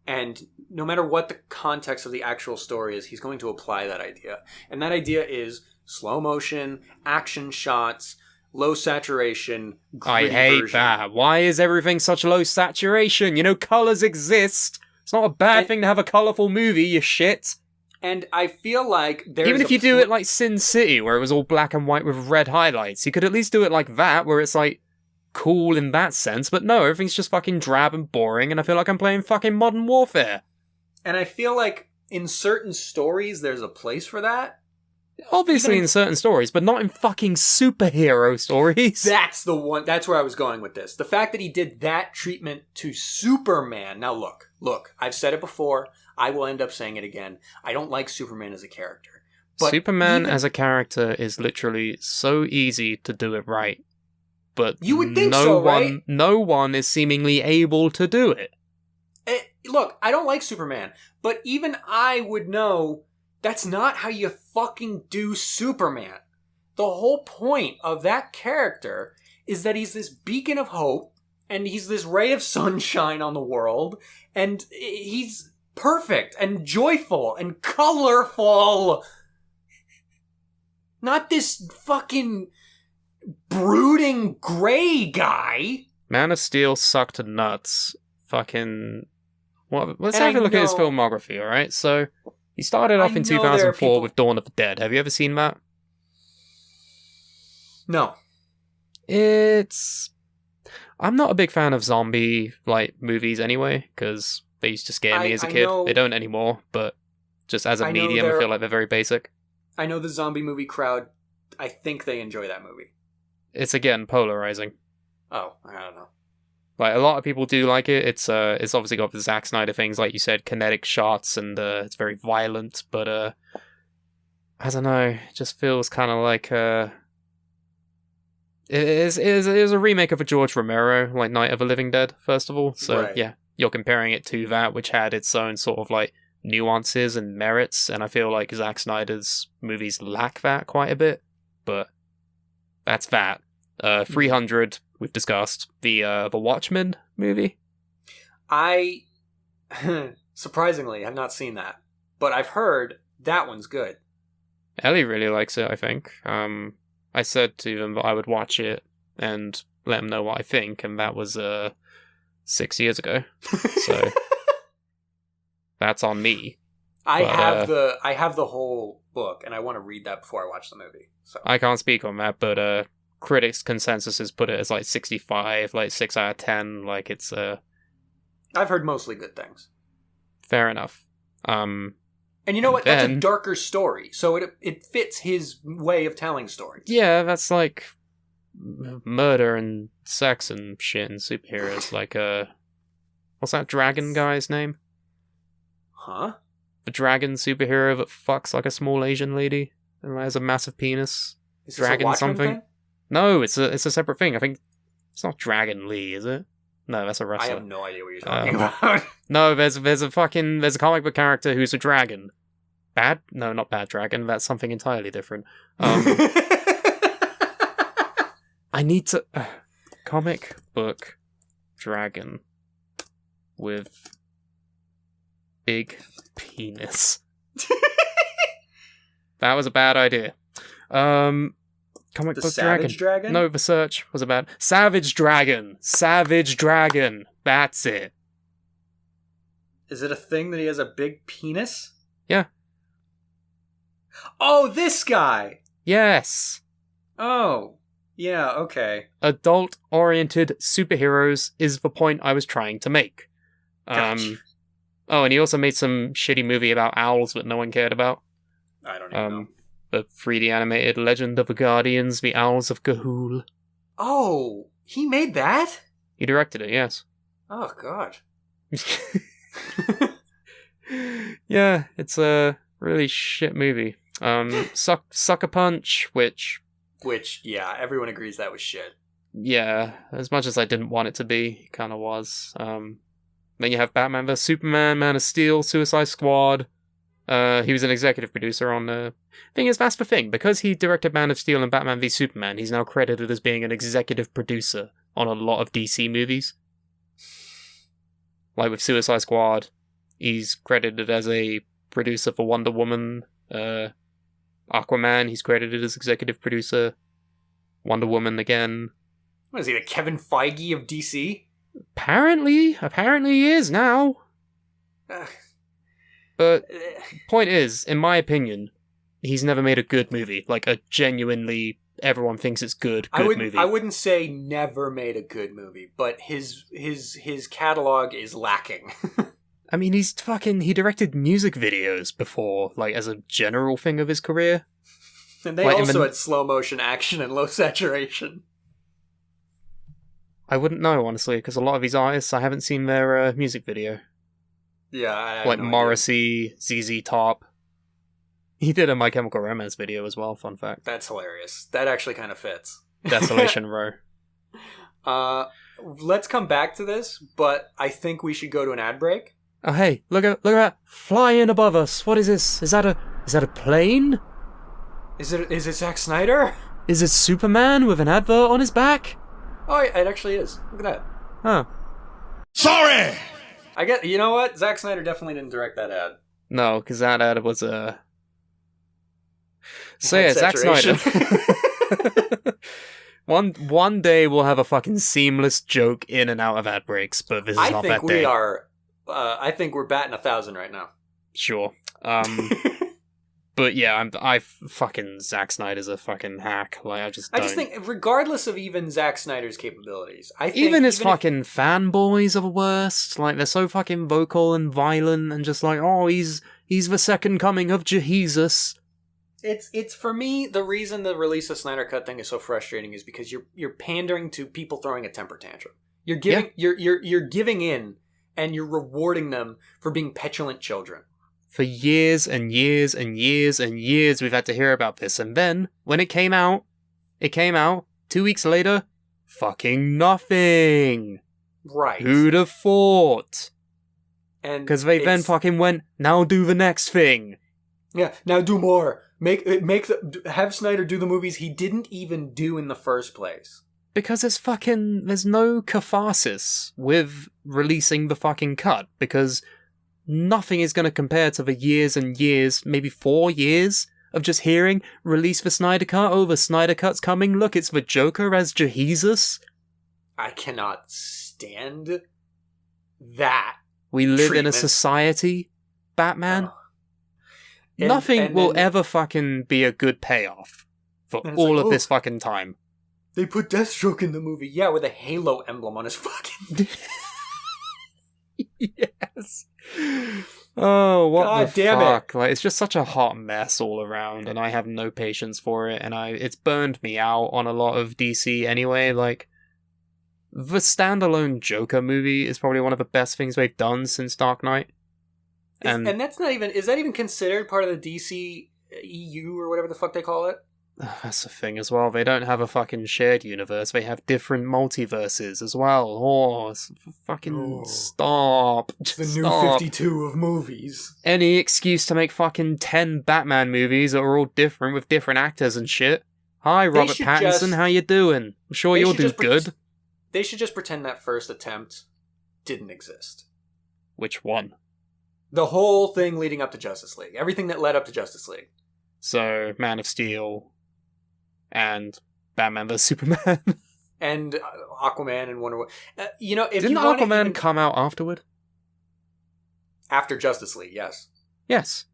and no matter what the context of the actual story is, he's going to apply that idea. And that idea is slow motion, action shots, low saturation, I hate version. that. Why is everything such low saturation? You know, colors exist. It's not a bad thing to have a colorful movie, you shit. And I feel like there's even if you do it like Sin City, where it was all black and white with red highlights, you could at least do it like that, where it's like cool in that sense. But no, everything's just fucking drab and boring, and I feel like I'm playing fucking Modern Warfare. And I feel like in certain stories, there's a place for that. Obviously in certain stories, but not in fucking superhero stories. That's the one. That's where I was going with this. The fact that he did that treatment to Superman. Now look, I've said it before. I will end up saying it again. I don't like Superman as a character. But Superman as a character is literally so easy to do it right. But you would think so, right? No one is seemingly able to do it. Look, I don't like Superman, but even I would know that's not how you fucking do Superman. The whole point of that character is that he's this beacon of hope, and he's this ray of sunshine on the world, and he's perfect and joyful and colorful. Not this fucking brooding gray guy. Man of Steel sucked nuts. Fucking Well, let's And have a I look at his know- filmography, alright? So, he started off I in know there are 2004 people- with Dawn of the Dead. Have you ever seen that? No. I'm not a big fan of zombie, movies anyway, because they used to scare me as a I kid. know- They don't anymore, but just as a I know medium, I there- feel like they're very basic. I know the zombie movie crowd, I think they enjoy that movie. It's, again, polarizing. Oh, I don't know. Like, a lot of people do like it. It's obviously got the Zack Snyder things, like you said, kinetic shots, and it's very violent, but I don't know, it just feels kind of like it is a remake of a George Romero, like Night of the Living Dead, first of all. So, Right. yeah, you're comparing it to that, which had its own sort of, nuances and merits, and I feel like Zack Snyder's movies lack that quite a bit, but that's that. 300, we've discussed. The Watchmen movie. I, surprisingly, have not seen that, but I've heard that one's good. Ellie really likes it, I think. I said to them that I would watch it and let them know what I think, and that was 6 years ago. So that's on me. I But, have the whole book, and I want to read that before I watch the movie. So I can't speak on that, but critics' consensus has put it as 65, 6 out of 10. It's I've heard mostly good things. fair enough. And you know what? That's a then- darker story, so it fits his way of telling stories. Yeah, that's murder and sex and shit and superheroes. What's that dragon guy's name? Huh? The dragon superhero that fucks like a small Asian lady and has a massive penis. Is this Dragon a Watchmen something? thing? No, it's a separate thing. I think it's not Dragon Lee, is it? No, that's a I wrestler. have no idea what you're talking about. No, there's a comic book character who's a dragon. No, not Bad Dragon. That's something entirely different. I need to comic book dragon with big penis. That was a bad idea. Comic The book Savage Dragon? No, the search was about Savage Dragon. Savage Dragon. That's it. Is it a thing that he has a big penis? Yeah. Oh, this guy! Yes. Oh. Yeah, okay. Adult-oriented superheroes is the point I was trying to make. Gotcha. Oh, and he also made some shitty movie about owls that no one cared about. I don't even know. The 3D animated Legend of the Guardians, the Owls of Ga'Hoole. Oh, he made that? He directed it, yes. Oh, God. Yeah, it's a really shit movie. Sucker Punch, which, Yeah, everyone agrees that was shit. yeah, as much as I didn't want it to be, it kind of was. Then you have Batman vs Superman, Man of Steel, Suicide Squad. He was an executive producer on the... Thing is, that's the thing. Because he directed Man of Steel and Batman v Superman, he's now credited as being an executive producer on a lot of DC movies. Like with Suicide Squad, he's credited as a producer for Wonder Woman. Aquaman, he's credited as executive producer. Wonder Woman again. What is he, the Kevin Feige of DC? Apparently he is now. Ugh. But point is, in my opinion, he's never made a good movie. Like a genuinely everyone thinks it's good movie. I wouldn't say never made a good movie, but his catalog is lacking. I mean, he directed music videos before, as a general thing of his career. And they also had slow motion action and low saturation. I wouldn't know, honestly, because a lot of these artists, I haven't seen their music video. Yeah, I have Like no idea. Morrissey, ZZ Top. He did a My Chemical Romance video as well, fun fact. That's hilarious. That actually kind of fits. Desolation Row. Let's come back to this, but I think we should go to an ad break. Oh hey, look at that flying above us. What is this? Is that a plane? Is it Zack Snyder? Is it Superman with an advert on his back? Oh, it actually is. Look at that. Huh. Sorry! You know what? Zack Snyder definitely didn't direct that ad. No, because that ad was So yeah, Zack Saturation. Snyder. One day we'll have a fucking seamless joke in and out of ad breaks, but this is I not think that day. we are I think we're batting 1,000 right now. Sure. But yeah, I fucking Zack Snyder's a fucking hack. Like, I just think, regardless of even Zack Snyder's capabilities, I think even his fucking fanboys are the worst. Like, they're so fucking vocal and violent and just like, oh, he's the second coming of Jesus. It's for me, the reason the release of Snyder Cut thing is so frustrating is because you're pandering to people throwing a temper tantrum. You're giving in, and you're rewarding them for being petulant children. For years and years and years and years we've had to hear about this, and then, when it came out 2 weeks later, fucking nothing. Right. Who'd have thought? And because they then fucking went, now do the next thing. Yeah, now do more. Have Snyder do the movies he didn't even do in the first place. Because there's no catharsis with releasing the fucking cut, because nothing is going to compare to the years and years, maybe 4 years, of just hearing, release the Snyder Cut, oh, the Snyder Cut's coming, look, it's the Joker as Jesus. I cannot stand that. We live treatment. in a society, Batman. Nothing will ever fucking be a good payoff for all of this fucking time. They put Deathstroke in the movie. Yeah, with a Halo emblem on his fucking... Yes. Oh, what God the damn fuck? Like, it's just such a hot mess all around, and I have no patience for it, and it's burned me out on a lot of DC anyway. Like, the standalone Joker movie is probably one of the best things they've done since Dark Knight. And that's not even... Is that even considered part of the DC EU or whatever the fuck they call it? That's the thing as well. They don't have a fucking shared universe. They have different multiverses as well. Oh, stop. It's the new 52 of movies. Any excuse to make fucking 10 Batman movies that are all different with different actors and shit. Hi, Robert Pattinson, how you doing? I'm sure you'll do good. They should just pretend that first attempt didn't exist. Which one? The whole thing leading up to Justice League. Everything that led up to Justice League. So, Man of Steel... and Batman vs Superman, and Aquaman and Wonder Woman. If didn't Aquaman come out afterward? After Justice League, yes. Yes,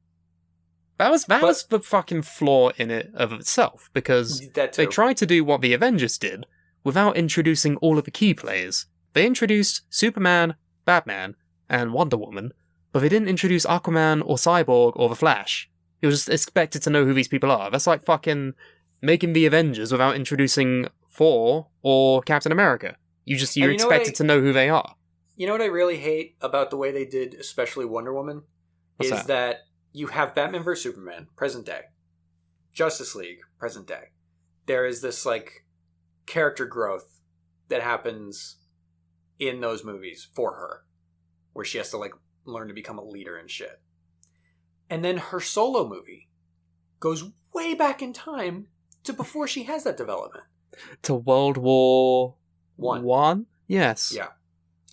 that was the fucking flaw in it of itself, because they tried to do what the Avengers did without introducing all of the key players. They introduced Superman, Batman, and Wonder Woman, but they didn't introduce Aquaman or Cyborg or the Flash. You were just expected to know who these people are. That's like fucking making the Avengers without introducing Thor or Captain America. You're expected to know who they are. You know what I really hate about the way they did, especially Wonder Woman? Is that you have Batman vs Superman, present day. Justice League, present day. There is this, like, character growth that happens in those movies for her, where she has to, like, learn to become a leader and shit. And then her solo movie goes way back in time to before she has that development. To World War One? Yes. Yeah.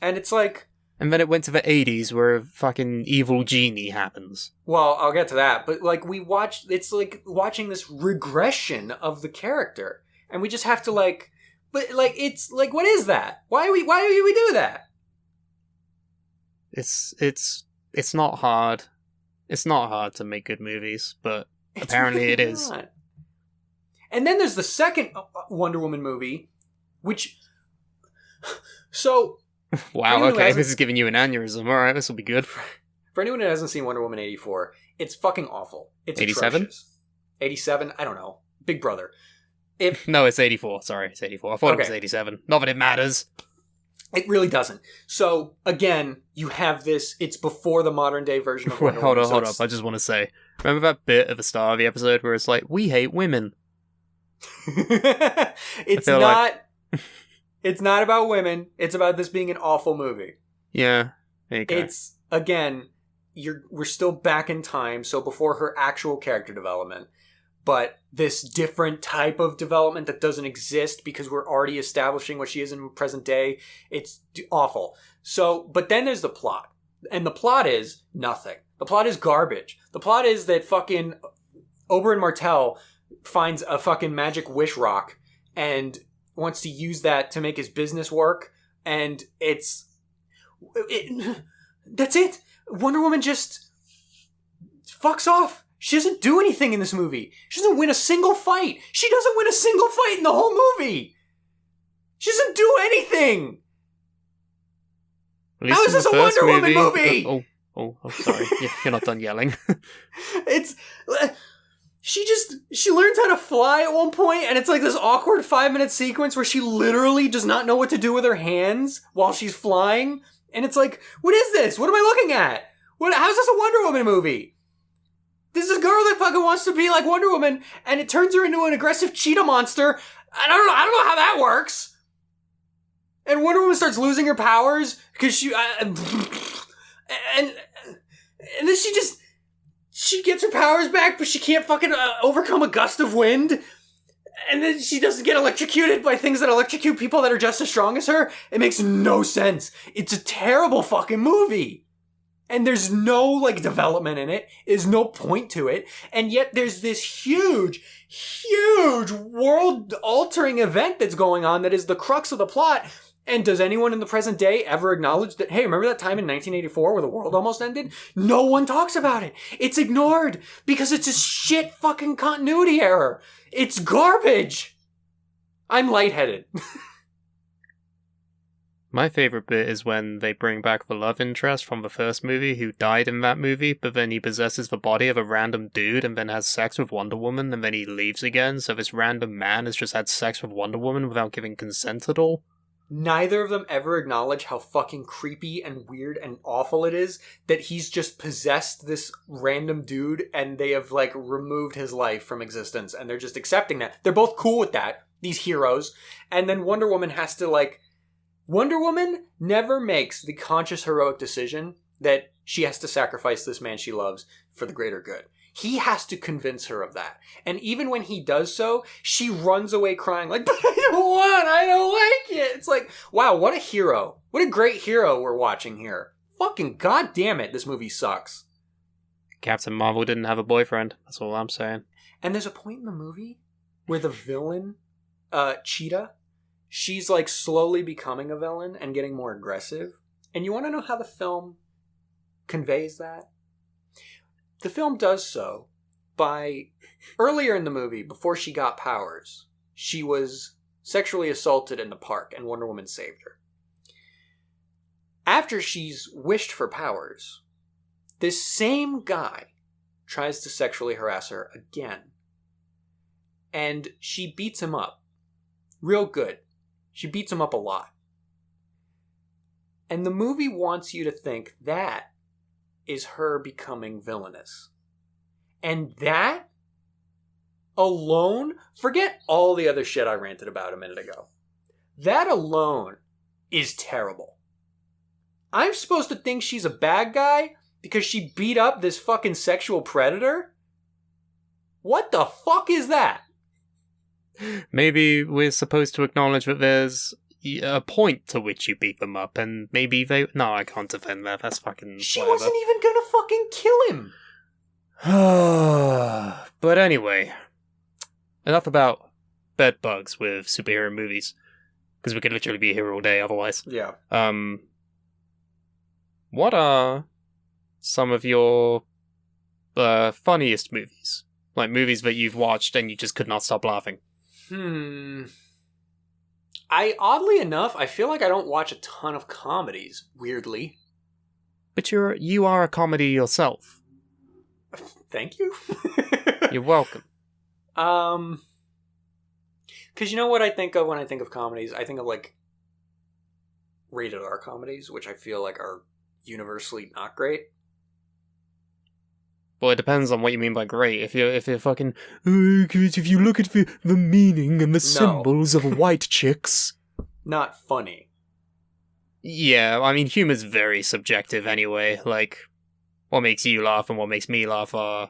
And it's like... And then it went to the 80s where a fucking evil genie happens. Well, I'll get to that. But, like, it's like watching this regression of the character. And we just have to, like... But, like, it's, like, what is that? Why do we do that? It's not hard. It's not hard to make good movies, but apparently really it is. Not. And then there's the second Wonder Woman movie, which... So... Wow, okay, this is giving you an aneurysm. Alright, this will be good. For anyone who hasn't seen Wonder Woman 84, it's fucking awful. It's 87? Atrocious. 87? I don't know. Big Brother. No, it's 84. Sorry, it's 84. I thought it was 87. Not that it matters. It really doesn't. So, again, you have this, it's before the modern day version of Wonder Woman. Hold up. I just want to say, remember that bit at the start of the episode where it's like, we hate women? It's not... It's not about women. It's about this being an awful movie. Yeah. There you go. It's, again, we're still back in time, so before her actual character development. But this different type of development that doesn't exist because we're already establishing what she is in present day. It's awful. So, but then there's the plot. And the plot is nothing. The plot is garbage. The plot is that fucking Oberyn Martell finds a fucking magic wish rock and wants to use that to make his business work, and That's it. Wonder Woman just fucks off. She doesn't do anything in this movie. She doesn't win a single fight. She doesn't win a single fight in the whole movie. She doesn't do anything. How is this a Wonder Woman movie? Oh, sorry. You're not done yelling. She learns how to fly at one point, and it's like this awkward 5-minute sequence where she literally does not know what to do with her hands while she's flying. And it's like, what is this? What am I looking at? How's this a Wonder Woman movie? This is a girl that fucking wants to be like Wonder Woman, and it turns her into an aggressive cheetah monster. I don't know how that works. And Wonder Woman starts losing her powers because and then she gets her powers back, but she can't fucking overcome a gust of wind. And then she doesn't get electrocuted by things that electrocute people that are just as strong as her. It makes no sense. It's a terrible fucking movie. And there's no, like, development in it. There's no point to it. And yet there's this huge world-altering event that's going on that is the crux of the plot. And does anyone in the present day ever acknowledge that, hey, remember that time in 1984 where the world almost ended? No one talks about it. It's ignored because it's a shit fucking continuity error. It's garbage. I'm lightheaded. My favorite bit is when they bring back the love interest from the first movie who died in that movie, but then he possesses the body of a random dude and then has sex with Wonder Woman and then he leaves again, so this random man has just had sex with Wonder Woman without giving consent at all. Neither of them ever acknowledge how fucking creepy and weird and awful it is that he's just possessed this random dude and they have, like, removed his life from existence and they're just accepting that. They're both cool with that, these heroes. And then Wonder Woman has to, like... Wonder Woman never makes the conscious heroic decision that she has to sacrifice this man she loves for the greater good. He has to convince her of that. And even when he does so, she runs away crying like, but I don't like it. It's like, wow, what a hero. What a great hero we're watching here. Fucking goddamn it, this movie sucks. Captain Marvel didn't have a boyfriend. That's all I'm saying. And there's a point in the movie where the villain, Cheetah, she's like slowly becoming a villain and getting more aggressive. And you want to know how the film conveys that? The film does so by, earlier in the movie, before she got powers, she was sexually assaulted in the park and Wonder Woman saved her. After she's wished for powers, this same guy tries to sexually harass her again. And she beats him up. Real good. She beats him up a lot. And the movie wants you to think that is her becoming villainous. And that alone, forget all the other shit I ranted about a minute ago. That alone is terrible. I'm supposed to think she's a bad guy because she beat up this fucking sexual predator? What the fuck is that? Maybe we're supposed to acknowledge that there's a point to which you beat them up, and maybe they... No, I can't defend that. That's fucking... She wasn't even gonna fucking kill him. But anyway, enough about bed bugs with superhero movies, because we could literally be here all day otherwise. Yeah. What are some of your funniest movies? Like movies that you've watched and you just could not stop laughing? Oddly enough, I feel like I don't watch a ton of comedies, weirdly. But you are a comedy yourself. Thank you. You're welcome. Because you know what I think of when I think of comedies? I think of, like, rated R comedies, which I feel like are universally not great. Well, it depends on what you mean by great. If you're fucking, if you look at the meaning and the symbols of white chicks, not funny. Yeah, I mean, humor's very subjective anyway. Like, what makes you laugh and what makes me laugh are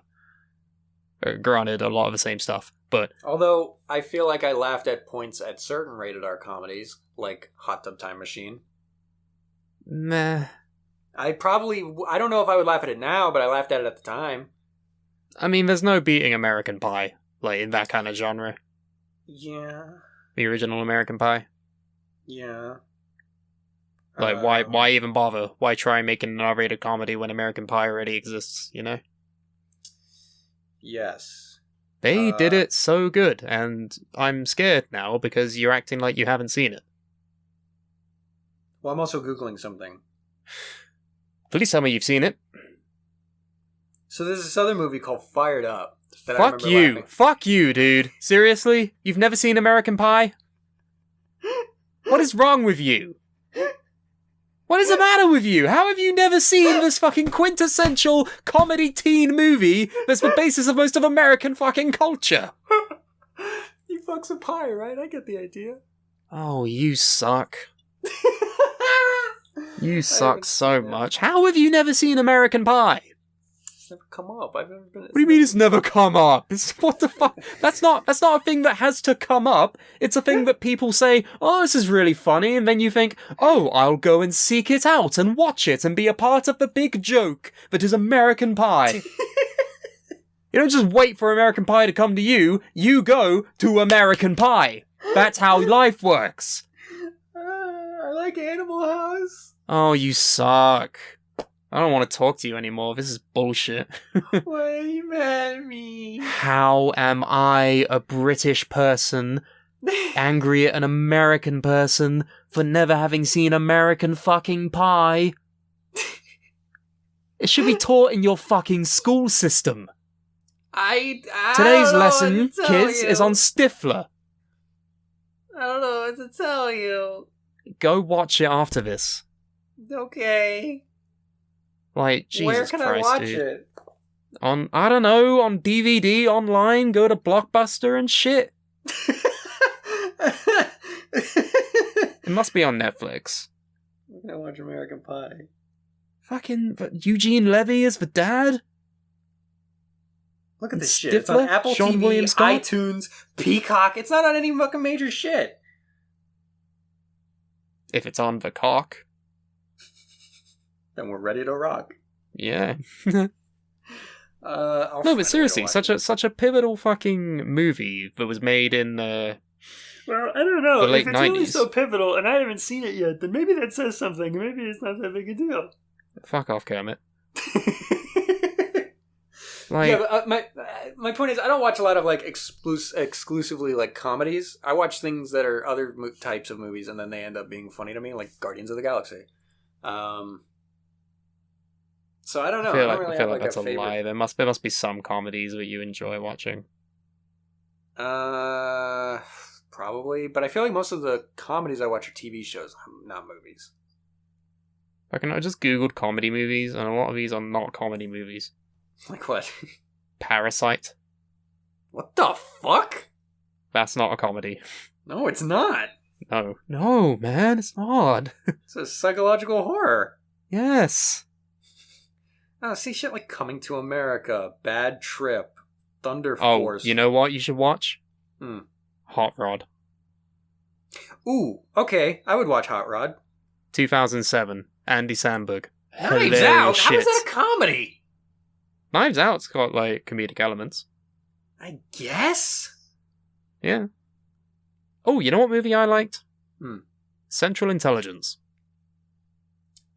granted a lot of the same stuff. But although I feel like I laughed at points at certain rated R comedies, like Hot Tub Time Machine. Meh. I don't know if I would laugh at it now, but I laughed at it at the time. I mean, there's no beating American Pie, like, in that kind of genre. Yeah. The original American Pie. Yeah. Like, why even bother? Why try making an R-rated comedy when American Pie already exists, you know? Yes. They did it so good, and I'm scared now because you're acting like you haven't seen it. Well, I'm also Googling something. Please tell me you've seen it. So there's this other movie called Fired Up. That Fuck you. Fuck you, dude. Seriously? You've never seen American Pie? What is wrong with you? What is the matter with you? How have you never seen this fucking quintessential comedy teen movie that's the basis of most of American fucking culture? He fucks a pie, right? I get the idea. Oh, you suck. You suck so much. How have you never seen American Pie? It's never come up. I've never been. What do you mean it's never come up? What the fuck? That's not a thing that has to come up. It's a thing that people say, oh, this is really funny, and then you think, oh, I'll go and seek it out and watch it and be a part of the big joke that is American Pie. You don't just wait for American Pie to come to you. You go to American Pie. That's how life works. I like Animal House. Oh, you suck. I don't want to talk to you anymore. This is bullshit. Why are you mad at me? How am I, a British person, angry at an American person for never having seen American fucking Pie? It should be taught in your fucking school system. Today's lesson, kids, is on Stifler. I don't know what to tell you. Go watch it after this. Okay. Like, Jesus Where can Christ, I watch dude. it? I don't know, on DVD, online, go to Blockbuster and shit. It must be on Netflix. I'm gonna watch American Pie. Fucking Eugene Levy is the dad? Look at this Stifler? shit. It's on Apple Sean TV, William Scott? iTunes, Peacock. It's not on any fucking major shit. If it's on the cock. Then we're ready to rock. Yeah. No, but seriously, such a pivotal fucking movie that was made in Well, I don't know. the late If it's really 90s. so pivotal and I haven't seen it yet, then maybe that says something. Maybe it's not that big a deal. Fuck off, Kermit. Like, Yeah, but my point is, I don't watch a lot of like exclusively like comedies. I watch things that are other types of movies, and then they end up being funny to me, like Guardians of the Galaxy. So I don't know. I feel like that's a lie. There must be some comedies that you enjoy watching. Probably, but I feel like most of the comedies I watch are TV shows, not movies. I just googled comedy movies, and a lot of these are not comedy movies. Like what? Parasite. What the fuck? That's not a comedy. No, it's not. No, man, it's not. It's a psychological horror. Yes. Oh, see shit like Coming to America, Bad Trip, Thunder Oh, Force. you know what you should watch? Hmm. Hot Rod. Ooh, okay, I would watch Hot Rod. 2007. Andy Samberg. Knives Hilarious Out? shit. How is that a comedy? Knives Out's got, like, comedic elements. I guess? Yeah. Oh, you know what movie I liked? Hmm. Central Intelligence.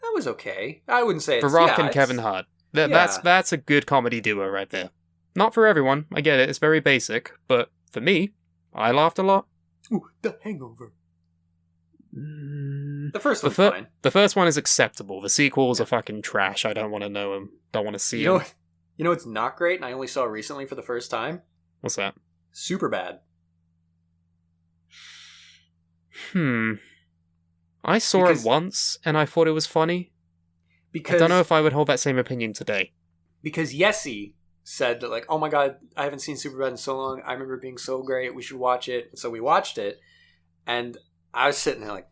That was okay. I wouldn't say it's... The Rock yeah, and it's- Kevin Hart. yeah. That's a good comedy duo right there. Not for everyone, I get it, it's very basic, but for me, I laughed a lot. Ooh, The Hangover. The The first one's fine. The first one is acceptable. The sequels are fucking trash. I don't want to know them. Don't want to see them. You know what's not great, and I only saw recently for the first time? What's that? Superbad. I saw Because- it once, and I thought it was funny. Because I don't know if I would hold that same opinion today. Because Yessie said that, like, oh my god, I haven't seen Superbad in so long. I remember it being so great. We should watch it. So we watched it, and I was sitting there like,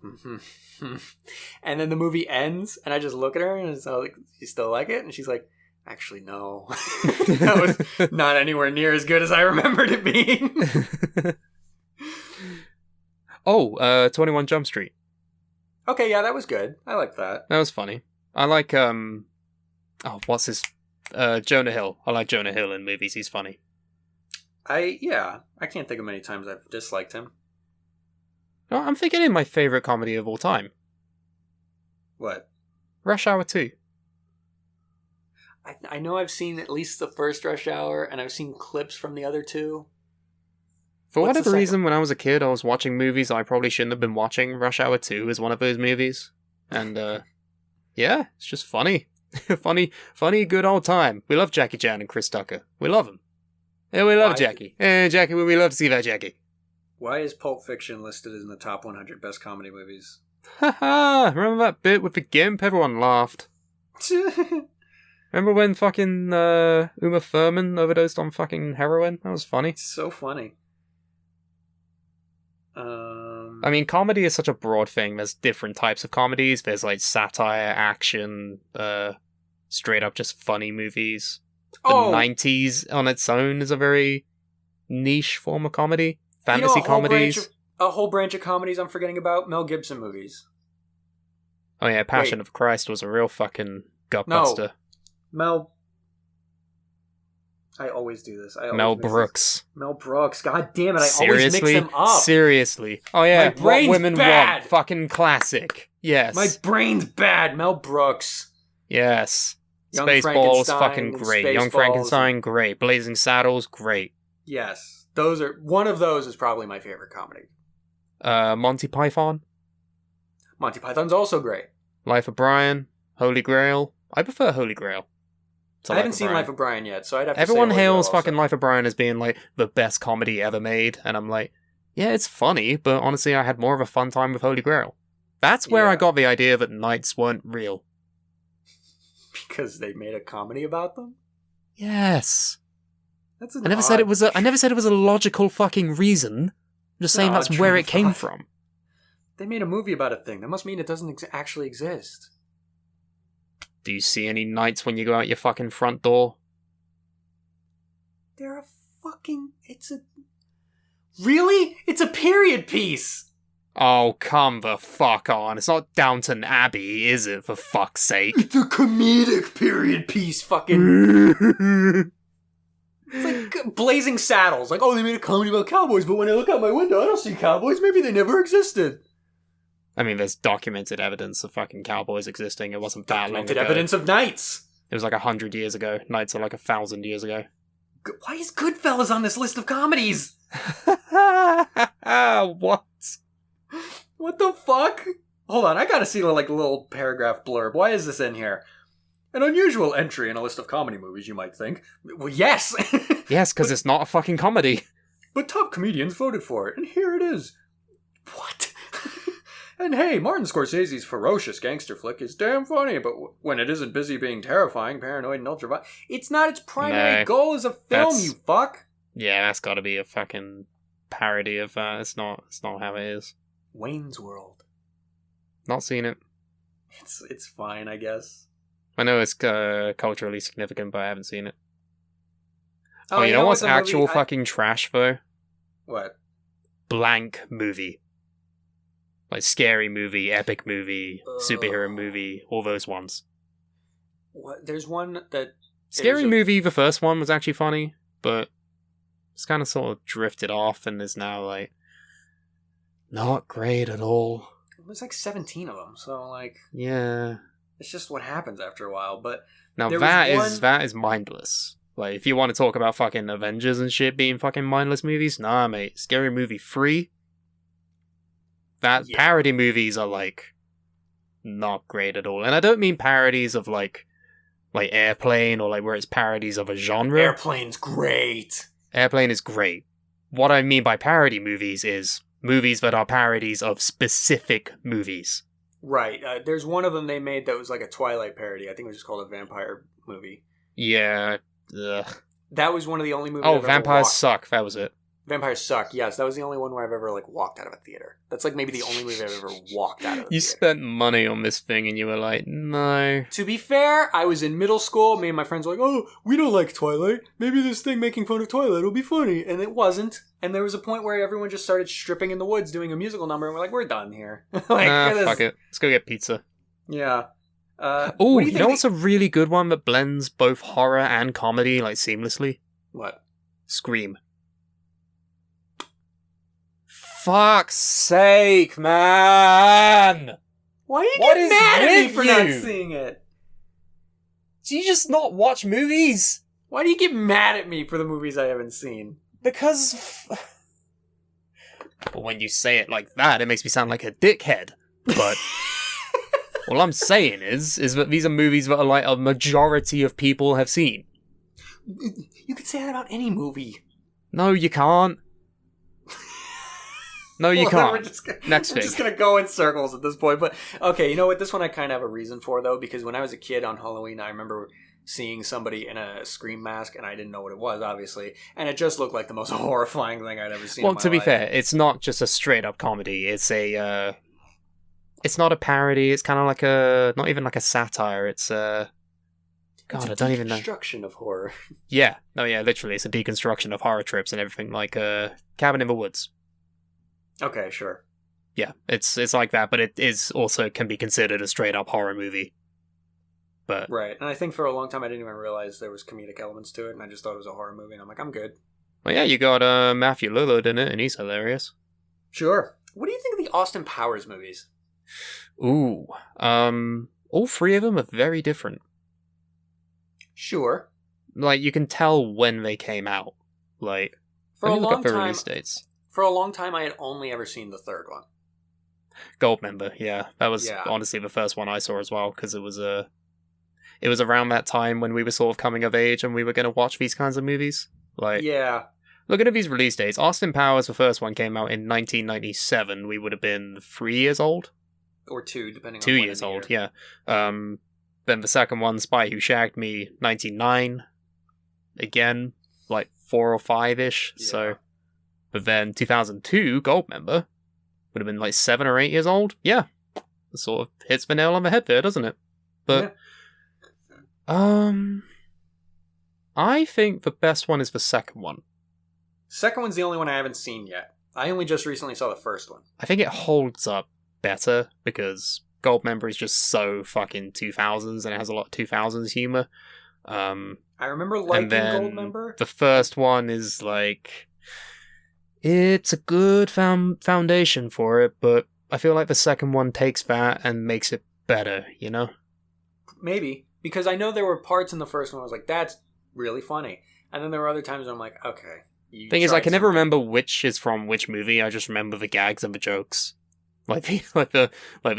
and then the movie ends, and I just look at her, and it's like, you still like it? And she's like, actually, no. That was not anywhere near as good as I remembered it being. 21 Jump Street. Okay, yeah, that was good. I like that. That was funny. I like, what's his... Jonah Hill. I like Jonah Hill in movies. He's funny. I can't think of many times I've disliked him. Oh, I'm thinking in my favourite comedy of all time. What? Rush Hour 2. I know I've seen at least the first Rush Hour, and I've seen clips from the other two. For What's the whatever second? reason, when I was a kid, I was watching movies I probably shouldn't have been watching. Rush Hour 2 is one of those movies. And, yeah, it's just funny. funny, good old time. We love Jackie Chan and Chris Tucker. We love them. Yeah, we love Jackie. Jackie, we love to see that Jackie. Why is Pulp Fiction listed in the top 100 best comedy movies? Haha, remember that bit with the gimp? Everyone laughed. Remember when fucking Uma Thurman overdosed on fucking heroin? That was funny. It's so funny. I mean, comedy is such a broad thing. There's different types of comedies. There's like satire, action, straight up just funny movies. The 90s on its own is a very niche form of comedy. Fantasy comedies. A whole branch of comedies I'm forgetting about. Mel Gibson movies. Oh yeah, Passion of Christ was a real fucking gutbuster. Mel... I always do this. Mel Brooks. Mel Brooks. God damn it, I always mix them up. Seriously. Oh yeah, my brain's What Women bad. Want. Fucking classic. Yes. My brain's bad. Mel Brooks. Yes. Young Spaceballs, Frankenstein fucking great. Young Spaceballs. Frankenstein, great. Blazing Saddles, great. Yes. Those are... One of those is probably my favorite comedy. Monty Python. Monty Python's also great. Life of Brian. Holy Grail. I prefer Holy Grail. I haven't seen Life of Brian yet, so I'd have to Everyone say hails also. fucking Life of Brian as being like the best comedy ever made, and I'm like, yeah, it's funny, but honestly I had more of a fun time with Holy Grail. That's where I got the idea that knights weren't real. Because they made a comedy about them? Yes. That's I never said it was a logical fucking reason. I'm just saying that's where it came from. They made a movie about a thing. That must mean it doesn't actually exist. Do you see any knights when you go out your fucking front door? They're a fucking... Really? It's a period piece! Oh, come the fuck on. It's not Downton Abbey, is it, for fuck's sake? It's a comedic period piece, fucking... It's like Blazing Saddles. Like, oh, they made a comedy about cowboys, but when I look out my window, I don't see cowboys. Maybe they never existed. I mean, there's documented evidence of fucking cowboys existing. It wasn't that long ago. Documented evidence of knights. It was like 100 years ago. Knights are like 1,000 years ago. Why is Goodfellas on this list of comedies? What? What the fuck? Hold on, I gotta see the little paragraph blurb. Why is this in here? An unusual entry in a list of comedy movies, you might think. Well, yes! Yes, because it's not a fucking comedy. But top comedians voted for it, and here it is. What? And hey, Martin Scorsese's ferocious gangster flick is damn funny, but when it isn't busy being terrifying, paranoid, and ultra it's not its primary goal as a film, you fuck! Yeah, that's gotta be a fucking parody of that. It's not how it is. Wayne's World. Not seen it. It's fine, I guess. I know it's culturally significant, but I haven't seen it. Oh, you know what's actual fucking trash, though? What? Blank movie. Like scary movie, epic movie, superhero movie, all those ones. What? There's one that... Scary movie, the first one was actually funny, but it's kind of sort of drifted off and is now like not great at all. There's like 17 of them, so like... Yeah. It's just what happens after a while, but... Now that is mindless. Like, if you want to talk about fucking Avengers and shit being fucking mindless movies, nah, mate. Scary Movie 3... Parody movies are, like, not great at all. And I don't mean parodies of, like Airplane, or, like, where it's parodies of a genre. Airplane's great! Airplane is great. What I mean by parody movies is movies that are parodies of specific movies. Right. There's one of them they made that was, like, a Twilight parody. I think it was just called a vampire movie. Yeah. Ugh. That was one of the only movies Oh, Vampires Suck. That was it. Vampires Suck, yes. That was the only one where I've ever, like, walked out of a theater. That's, like, maybe the only movie I've ever walked out of a You theater. spent money on this thing and you were like, no. To be fair, I was in middle school. Me and my friends were like, oh, we don't like Twilight. Maybe this thing making fun of Twilight will be funny. And it wasn't. And there was a point where everyone just started stripping in the woods doing a musical number. And we're like, we're done here. Fuck it. Let's go get pizza. Yeah. Oh, you know what's a really good one that blends both horror and comedy, like, seamlessly? What? Scream. Fuck's sake, man! Why are you What getting is mad at me with for not you? seeing it? Do you just not watch movies? Why do you get mad at me for the movies I haven't seen? Because... Well, when you say it like that, it makes me sound like a dickhead. But all I'm saying is that these are movies that are like a majority of people have seen. You could say that about any movie. No, you can't. No, you can't. We're just gonna, Next we're thing. just gonna go in circles at this point. But okay, you know what? This one I kind of have a reason for though, because when I was a kid on Halloween, I remember seeing somebody in a scream mask, and I didn't know what it was, obviously, and it just looked like the most horrifying thing I'd ever seen. Well, in my to be life. fair, it's not just a straight up comedy. It's a. It's not a parody. It's kind of like a, not even like a satire. It's a. God, It's a I don't even know. Deconstruction of horror. Yeah, no, yeah, literally, it's a deconstruction of horror tropes and everything, like Cabin in the Woods. Okay, sure. Yeah, it's like that, but it is also can be considered a straight up horror movie. But Right, and I think for a long time I didn't even realize there was comedic elements to it, and I just thought it was a horror movie, and I'm like, I'm good. well, yeah, you got Matthew Lillard in it, and he's hilarious. Sure. What do you think of the Austin Powers movies? Ooh, all three of them are very different. Sure. Like you can tell when they came out. Like For let a me look long up the time, release dates. for a long time, I had only ever seen the third one. Goldmember, yeah, that was Yeah. honestly the first one I saw as well because it was around that time when we were sort of coming of age and we were going to watch these kinds of movies. Like, Yeah. looking at these release dates, Austin Powers, the first one came out in 1997. We would have been 3 years old, Or two, depending on 2 when in years the old, year. yeah. Then the second one, Spy Who Shagged Me, 99. Again, like 4 or 5-ish. Yeah. So, but then 2002, Goldmember would have been like 7 or 8 years old. Yeah, it sort of hits the nail on the head there, doesn't it? But I think the best one is the second one. Second one's the only one I haven't seen yet. I only just recently saw the first one. I think it holds up better because Goldmember is just so fucking 2000s and it has a lot of 2000s humor. I remember liking and then Goldmember. the first one is like, it's a good foundation for it, but I feel like the second one takes that and makes it better, you know? Maybe. Because I know there were parts in the first one I was like, that's really funny. And then there were other times where I'm like, okay. Thing is, I can never remember which is from which movie. I just remember the gags and the jokes. Like the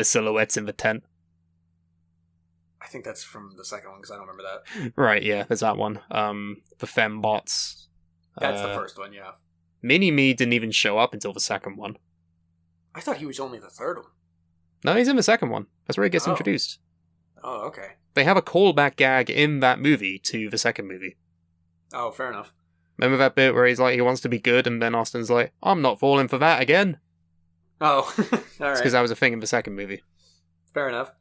silhouettes in the tent. I think that's from the second one because I don't remember that. Right, yeah, there's that one. The fembots. That's the first one, yeah. Mini-Me didn't even show up until the second one. I thought he was only the third one. No, he's in the second one. That's where he gets Oh. introduced. Oh, okay. They have a callback gag in that movie to the second movie. Oh, fair enough. Remember that bit where he's like, he wants to be good, and then Austin's like, I'm not falling for that again. Oh, all It's right. because that was a thing in the second movie. Fair enough.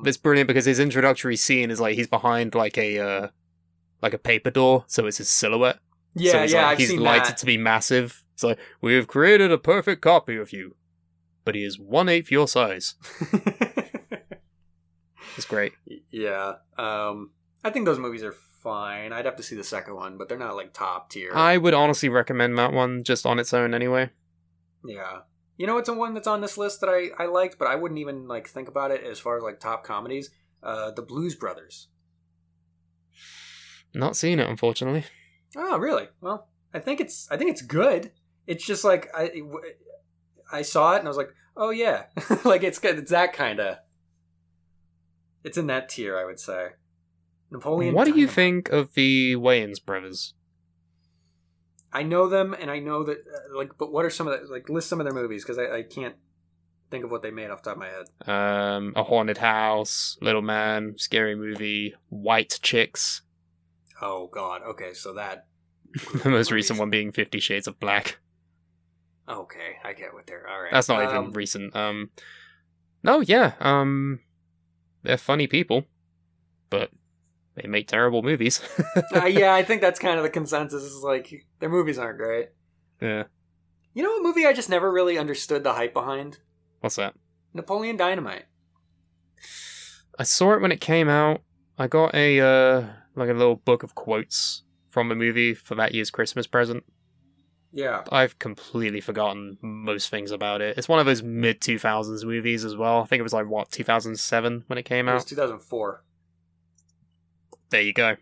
It's brilliant because his introductory scene is like, he's behind like a paper door, so it's his silhouette. Yeah, So he's yeah, like, I've he's seen lighted that. to be massive. It's like, we have created a perfect copy of you, but he is 1/8 your size. It's great. Yeah. I think those movies are fine. I'd have to see the second one, but they're not like top tier. I would honestly recommend that one just on its own anyway. Yeah. You know what's one that's on this list that I liked, but I wouldn't even like think about it as far as like top comedies? The Blues Brothers. Not seen it, unfortunately. Oh, really? Well, I think it's good. It's just like I saw it and I was like, oh yeah, like it's good. It's that kind of. It's in that tier, I would say. Napoleon. What do you Dynamite. think of the Wayans brothers? I know them, and I know that but what are some of the list some of their movies because I can't think of what they made off the top of my head. A Haunted House, Little Man, Scary Movie, White Chicks. Oh God. Okay, so that. The most recent one being 50 Shades of Black. Okay, I get what they're. All right. That's not even recent. No, yeah. They're funny people, but they make terrible movies. Yeah, I think that's kind of the consensus. Is like their movies aren't great. Yeah. You know what movie I just never really understood the hype behind? What's that? Napoleon Dynamite. I saw it when it came out. I got a little book of quotes from the movie for that year's Christmas present. Yeah. I've completely forgotten most things about it. It's one of those mid-2000s movies as well. I think it was 2007 when it came It was out? 2004. There you go.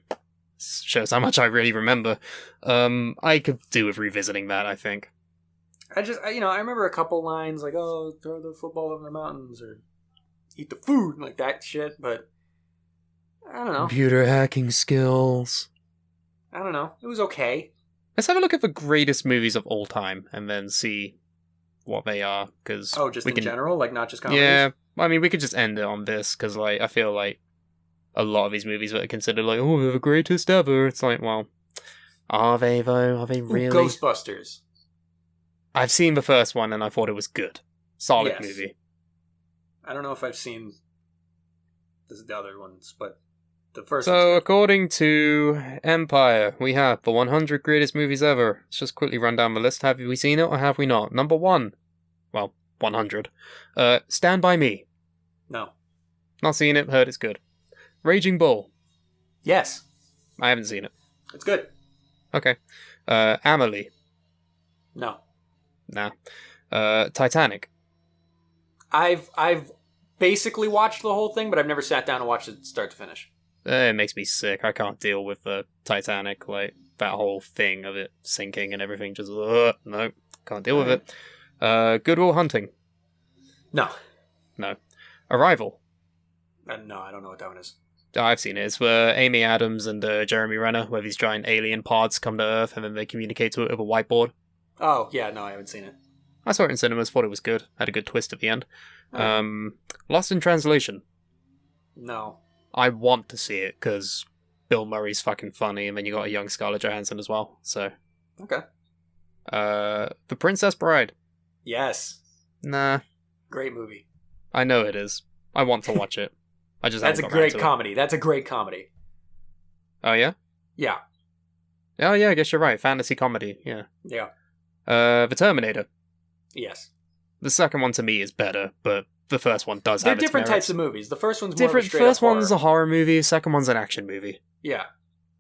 Shows how much I really remember. I could do with revisiting that, I think. I remember a couple lines like, "Oh, throw the football over the mountains," or "Eat the food," like that shit. But I don't know. Computer hacking skills. I don't know. It was okay. Let's have a look at the greatest movies of all time and then see what they are. Cause Just in general, like not just comedies. Yeah, I mean, we could just end it on this because, I feel like a lot of these movies that are considered they're the greatest ever. It's like, well, are they though? Are they really? Ghostbusters. I've seen the first one and I thought it was good. Solid Yes. movie. I don't know if I've seen the other ones, but the first. So, one's according to Empire, we have the 100 greatest movies ever. Let's just quickly run down the list. Have we seen it or have we not? Number 1. Well, 100. Stand By Me. No. Not seen it, heard it's good. Raging Bull. Yes. I haven't seen it. It's good. Okay. Amelie. No. Nah. Titanic. I've basically watched the whole thing, but I've never sat down and watched it start to finish. It makes me sick. I can't deal with the Titanic, that whole thing of it sinking and everything. Just, no, can't deal with it. Good Will Hunting. No. Arrival. No, I don't know what that one is. I've seen it. It's where Amy Adams and Jeremy Renner, where these giant alien pods come to Earth and then they communicate to it over a whiteboard. Oh, yeah, no, I haven't seen it. I saw it in cinemas, thought it was good. Had a good twist at the end. Lost in Translation. No. I want to see it because Bill Murray's fucking funny, and then you got a young Scarlett Johansson as well. So, Okay. The Princess Bride. Yes. Nah, Great movie. I know it is. I want to watch it. I just That's a haven't got round great to it. comedy. That's a great comedy. Oh yeah. Yeah. Oh yeah, I guess you're right. Fantasy comedy. Yeah. Yeah. The Terminator. Yes. The second one to me is better, but the first one does They're have its different merits. types of movies. The first one's more Different. of a straight First up one's a horror. horror movie. Second one's an action movie. Yeah.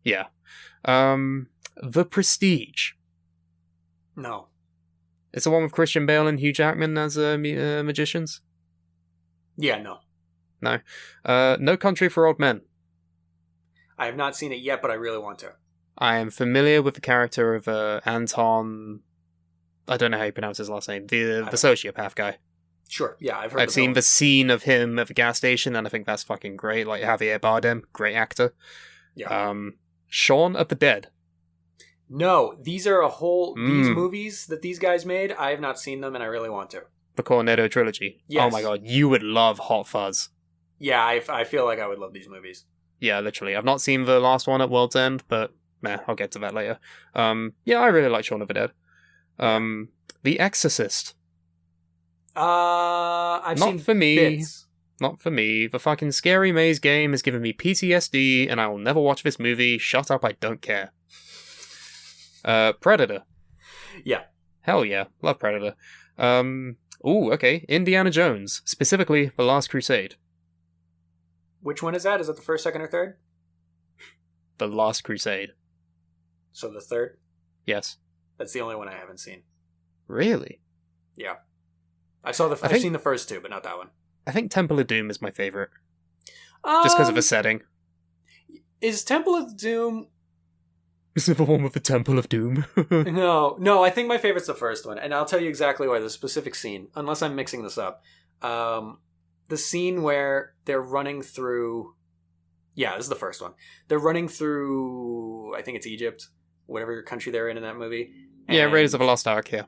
Yeah. The Prestige. No. It's the one with Christian Bale and Hugh Jackman as magicians. Yeah, no. No. No Country for Old Men. I have not seen it yet, but I really want to. I am familiar with the character of Anton. I don't know how you pronounce his last name. The sociopath guy. Sure. Yeah, I've heard I've seen the scene of him at the gas station, and I think that's fucking great. Like Javier Bardem, great actor. Yeah. Shaun of the Dead. No, these are these movies that these guys made. I have not seen them, and I really want to. The Cornetto trilogy. Yes. Oh my god, you would love Hot Fuzz. Yeah, I feel like I would love these movies. Yeah, literally. I've not seen the last one at World's End, but I'll get to that later. Yeah, I really like Shaun of the Dead. The Exorcist. I've Not seen for me. bits. Not for me. The fucking Scary Maze game has given me PTSD, and I will never watch this movie. Shut up, I don't care. Predator. Yeah. Hell yeah, love Predator. Ooh, okay. Indiana Jones, specifically The Last Crusade. Which one is that? Is that the first, second, or third? The Last Crusade. So the third? Yes. That's the only one I haven't seen. Really? Yeah. I've seen the first two, but not that one. I think Temple of Doom is my favorite. Just because of the setting. Is Temple of Doom... Is it the one with the Temple of Doom? No, I think my favorite's the first one, and I'll tell you exactly why. The specific scene, unless I'm mixing this up. The scene where they're running through... Yeah, this is the first one. They're running through, I think it's Egypt, whatever country they're in that movie. Yeah, Raiders of the Lost Ark, yeah.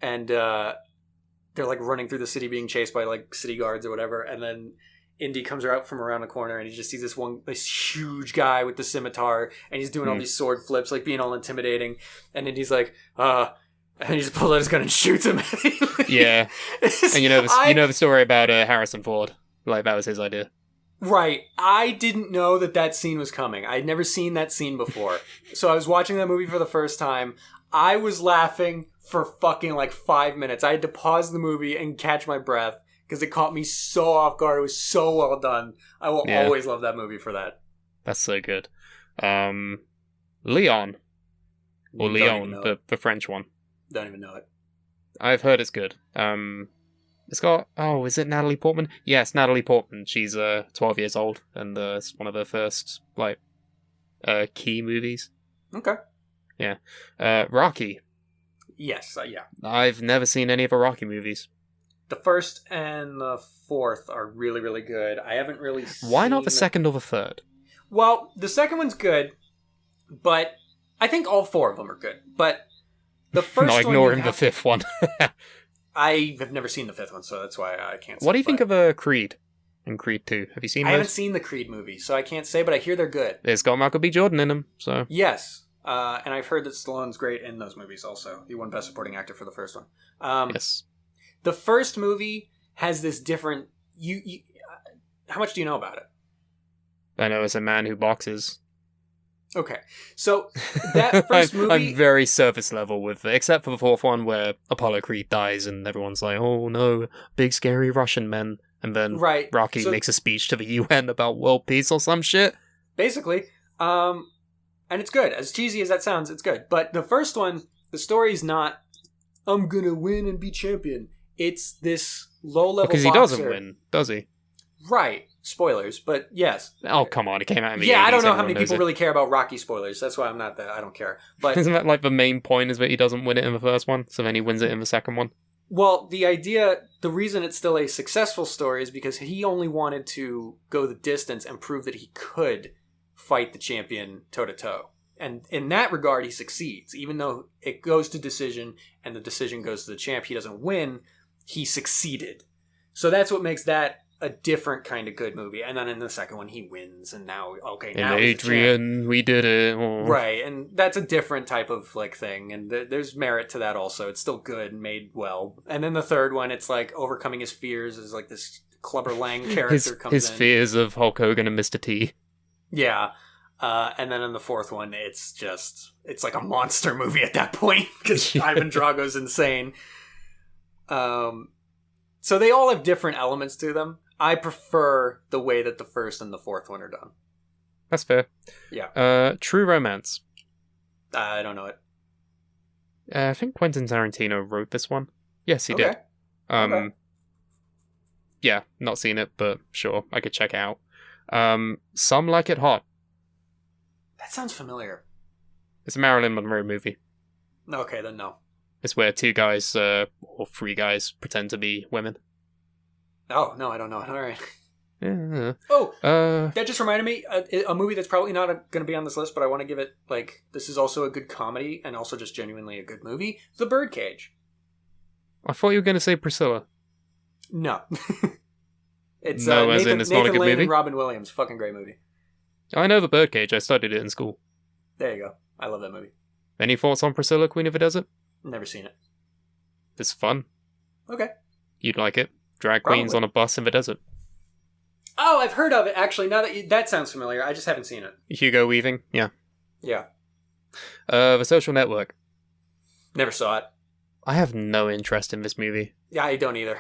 And they're like running through the city being chased by like city guards or whatever, and then Indy comes out from around the corner and he just sees this huge guy with the scimitar, and he's doing all these sword flips, like being all intimidating, and Indy's like, and he just pulls out his gun and shoots him. Yeah. And you know the story about Harrison Ford. Like, that was his idea. Right. I didn't know that scene was coming. I'd never seen that scene before. So I was watching that movie for the first time. I was laughing for fucking like 5 minutes. I had to pause the movie and catch my breath because it caught me so off guard. It was so well done. I will always love that movie for that. That's so good. Leon. Or Leon, the French one. Don't even know it. I've heard it's good. It's got, is it Natalie Portman? Yes, Natalie Portman. She's 12 years old, and it's one of her first, key movies. Okay. Yeah. Rocky. Yes, yeah. I've never seen any of her Rocky movies. The first and the fourth are really, really good. I haven't really seen... Why not the second or the third? Well, the second one's good, but I think all four of them are good. But the first no, one... ignoring the fifth one. I have never seen the fifth one, so that's why I can't say. What do you think of Creed and Creed 2? Have you seen those? I haven't seen the Creed movies, so I can't say, but I hear they're good. It's got Michael B. Jordan in them, so... Yes, and I've heard that Stallone's great in those movies also. He won Best Supporting Actor for the first one. Yes. The first movie has this different... how much do you know about it? I know as a man who boxes. Okay, so that first movie... I'm very surface level with it, except for the fourth one where Apollo Creed dies and everyone's like, oh no, big scary Russian men. And then Rocky makes a speech to the UN about world peace or some shit. Basically. And it's good. As cheesy as that sounds, it's good. But the first one, the story's not, I'm gonna win and be champion. It's this low-level boxer. Because he doesn't win, does he? Right. Spoilers, but yes. Oh, come on. It came out in the 80s. Yeah, I don't know how many people really care about Rocky spoilers. That's why I don't care. But isn't that like the main point is that he doesn't win it in the first one, so then he wins it in the second one? Well, the reason it's still a successful story is because he only wanted to go the distance and prove that he could fight the champion toe-to-toe. And in that regard, he succeeds. Even though it goes to decision and the decision goes to the champ, he doesn't win, he succeeded. So that's what makes that a different kind of good movie. And then in the second one, he wins, and now he's the champ. Adrian, we did it. Oh. Right, and that's a different type of thing, and there's merit to that also. It's still good and made well. And then the third one, it's like overcoming his fears is like this Clubber Lang character comes in. His fears of Hulk Hogan and Mr. T. Yeah. And then in the fourth one, it's like a monster movie at that point, because Ivan Drago's insane. So they all have different elements to them. I prefer the way that the first and the fourth one are done. That's fair. Yeah. True Romance. I don't know it. I think Quentin Tarantino wrote this one. Yes, he did. Okay. Yeah, not seen it, but sure, I could check it out. Some Like It Hot. That sounds familiar. It's a Marilyn Monroe movie. Okay, then no. It's where two guys, or three guys, pretend to be women. Oh, no, I don't know it. All right. Yeah. Oh, that just reminded me, a movie that's probably not going to be on this list, but I want to give it, this is also a good comedy and also just genuinely a good movie. The Birdcage. I thought you were going to say Priscilla. No. It's no, as Nathan, in it's Nathan not a good Lane movie? and Robin Williams. Fucking great movie. I know The Birdcage. I studied it in school. There you go. I love that movie. Any thoughts on Priscilla, Queen of the Desert? Never seen it. It's fun. Okay. You'd like it. Drag queens on a bus in the desert. Oh, I've heard of it, actually. Now that sounds familiar. I just haven't seen it. Hugo Weaving? Yeah. Yeah. The Social Network. Never saw it. I have no interest in this movie. Yeah, I don't either.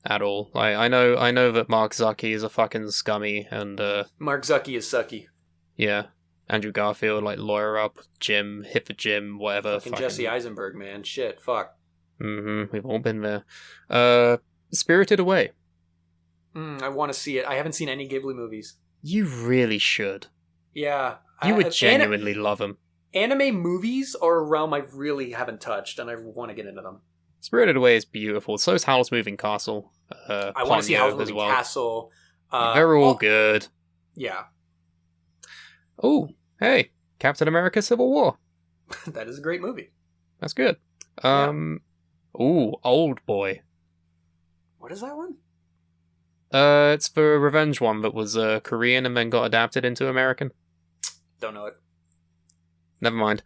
At all. I know that Mark Zucki is a fucking scummy, and Mark Zucki is sucky. Yeah. Andrew Garfield, lawyer up, Jim, hit the gym, whatever. Fucking Jesse Eisenberg, man. Shit, fuck. Mm-hmm, we've all been there. Spirited Away. I want to see it. I haven't seen any Ghibli movies. You really should. Yeah. You would genuinely love them. Anime movies are a realm I really haven't touched, and I want to get into them. Spirited Away is beautiful. So is Howl's Moving Castle. I want to see Howl's Moving Castle. They're all good. Yeah. Oh, hey. Captain America Civil War. That is a great movie. That's good. Ooh, Old Boy. What is that one? It's the revenge one that was Korean and then got adapted into American. Don't know it. Never mind.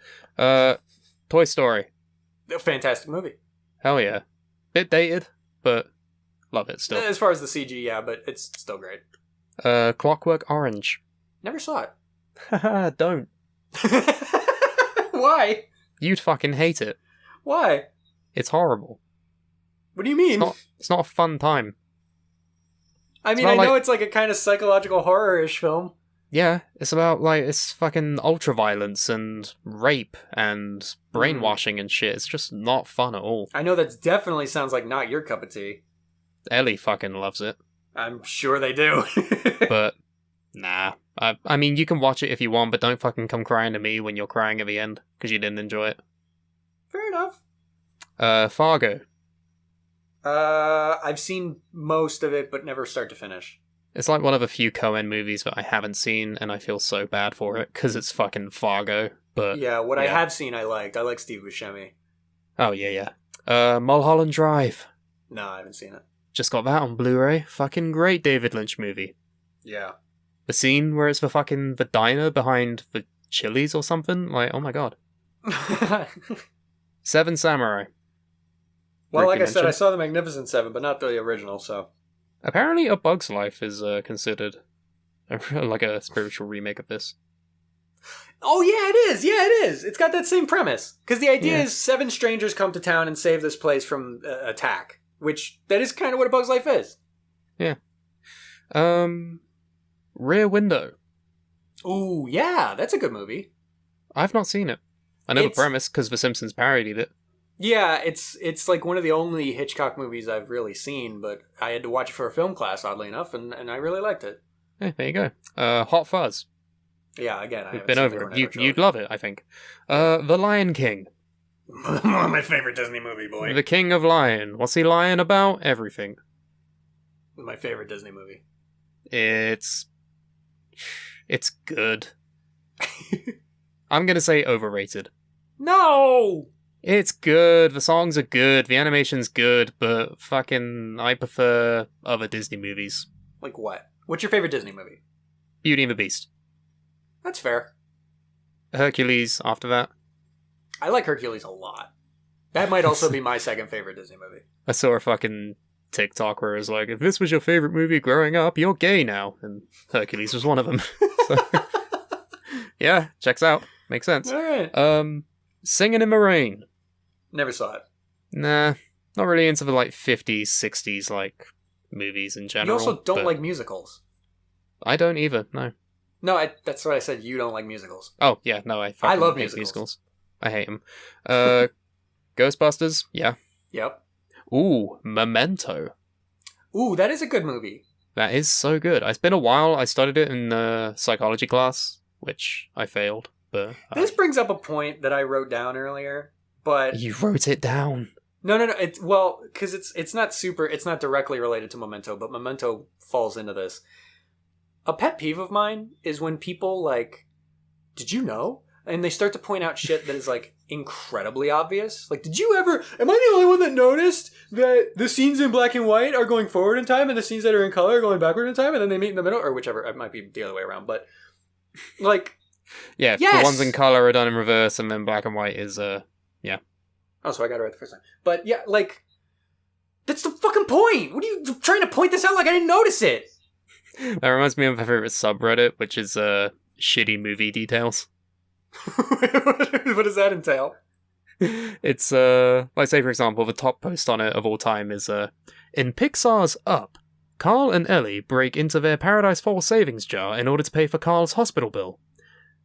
Toy Story. A fantastic movie. Hell yeah. Bit dated, but love it still. As far as the CG, yeah, but it's still great. Clockwork Orange. Never saw it. Haha, don't. Why? You'd fucking hate it. Why? It's horrible. What do you mean? It's not a fun time. I mean, I know it's like a kind of psychological horror-ish film. Yeah, it's about, like, it's fucking ultra-violence and rape and brainwashing and shit. It's just not fun at all. I know that definitely sounds like not your cup of tea. Ellie fucking loves it. I'm sure they do. But, nah. I mean, you can watch it if you want, but don't fucking come crying to me when you're crying at the end, because you didn't enjoy it. Fair enough. Fargo. I've seen most of it, but never start to finish. It's like one of a few Coen movies that I haven't seen, and I feel so bad for it, because it's fucking Fargo. But Yeah, what I have seen I liked. I like Steve Buscemi. Oh, yeah. Mulholland Drive. No, I haven't seen it. Just got that on Blu-ray. Fucking great David Lynch movie. Yeah. The scene where it's the diner behind the Chili's or something? Like, oh my god. Seven Samurai. Well, like I mentioned. said, I saw The Magnificent Seven, but not the original, so... Apparently A Bug's Life is considered like a spiritual remake of this. Oh, yeah, it is! Yeah, it is! It's got that same premise. Because the idea is 7 strangers come to town and save this place from attack. Which, that is kind of what A Bug's Life is. Yeah. Rear Window. Ooh, yeah, that's a good movie. I've not seen it. I know the premise, because The Simpsons parodied it. Yeah, it's like one of the only Hitchcock movies I've really seen, but I had to watch it for a film class, oddly enough, and I really liked it. Yeah, there you go. Hot Fuzz. Yeah, again, We've been over it. You'd love it, I think. The Lion King. My favorite Disney movie, boy. The King of Lion. What's he lying about? Everything. My favorite Disney movie. It's good. I'm gonna say overrated. No! It's good, the songs are good, the animation's good, but fucking I prefer other Disney movies. Like what? What's your favorite Disney movie? Beauty and the Beast. That's fair. Hercules after that. I like Hercules a lot. That might also be my second favorite Disney movie. I saw a fucking TikTok where it was like, if this was your favorite movie growing up, you're gay now. And Hercules was one of them. So, yeah, checks out. Makes sense. Alright. Singing in the Rain. Never saw it. Nah, not really into the 50s, 60s movies in general. You also don't like musicals. I don't either, no. No, that's what I said. You don't like musicals. Oh, yeah, no, I love hate musicals. I hate them. Ghostbusters, yeah. Yep. Ooh, Memento. Ooh, that is a good movie. That is so good. It's been a while. I studied it in psychology class, which I failed. But this brings up a point that I wrote down earlier, but you wrote it down. No. It's because it's not directly related to Memento, but Memento falls into this. A pet peeve of mine is when people did you know? And they start to point out shit that is incredibly obvious. Like, did you ever? Am I the only one that noticed that the scenes in black and white are going forward in time, and the scenes that are in color are going backward in time, and then they meet in the middle, or whichever? It might be the other way around, but yeah, yes! The ones in color are done in reverse, and then black and white is yeah. Oh, so I got it right the first time. But yeah, that's the fucking point. What are you trying to point this out like I didn't notice it? That reminds me of my favorite subreddit, which is shitty movie details. What does that entail? It's say for example, the top post on it of all time is in Pixar's Up, Carl and Ellie break into their Paradise Falls savings jar in order to pay for Carl's hospital bill.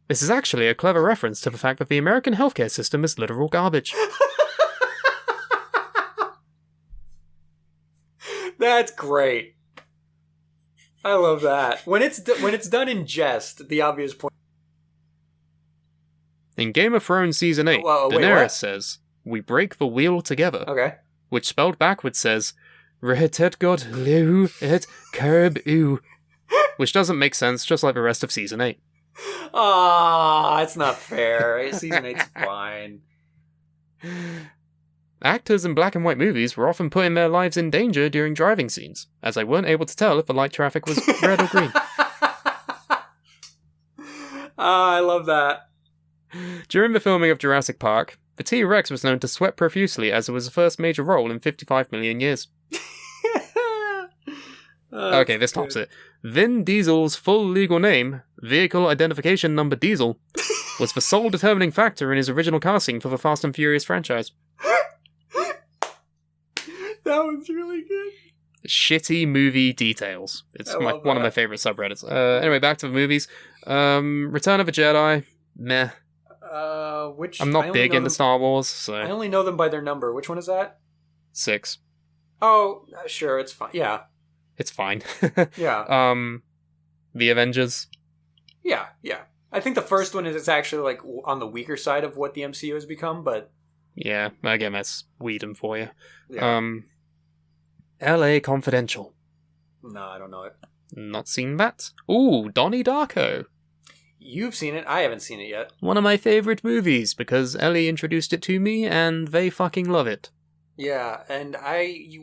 This is actually a clever reference to the fact that the American healthcare system is literal garbage. That's great. I love that. When it's done in jest, the obvious point. In Game of Thrones Season 8, Daenerys says, "We break the wheel together." Okay. Which spelled backwards says, "Rehetet God Leu et Kerb U," which doesn't make sense, just like the rest of Season 8. Ah, it's not fair. Season 8's fine. Actors in black and white movies were often putting their lives in danger during driving scenes, as they weren't able to tell if the light traffic was red or green. I love that. During the filming of Jurassic Park, the T-Rex was known to sweat profusely as it was the first major role in 55 million years. Okay, this tops it. Vin Diesel's full legal name, Vehicle Identification Number Diesel, was the sole determining factor in his original casting for the Fast and Furious franchise. That one's really good. Shitty movie details. It's I love one of my that. favorite subreddits. Anyway, back to the movies. Return of a Jedi. Meh. Which I'm I not only big know into them- Star Wars, I so only know them by their number. Which one is that? 6. Oh, sure, it's fine. Yeah, It's fine. yeah, The Avengers. yeah. I think the first one is actually like on the weaker side of what the MCU has become, but Yeah, again, that's Whedon for you. yeah. L.A. Confidential. No, I don't know it. Not seen that. Ooh, Donnie Darko. You've seen it. I haven't seen it yet. One of my favorite movies because Ellie introduced it to me and they fucking love it. Yeah, and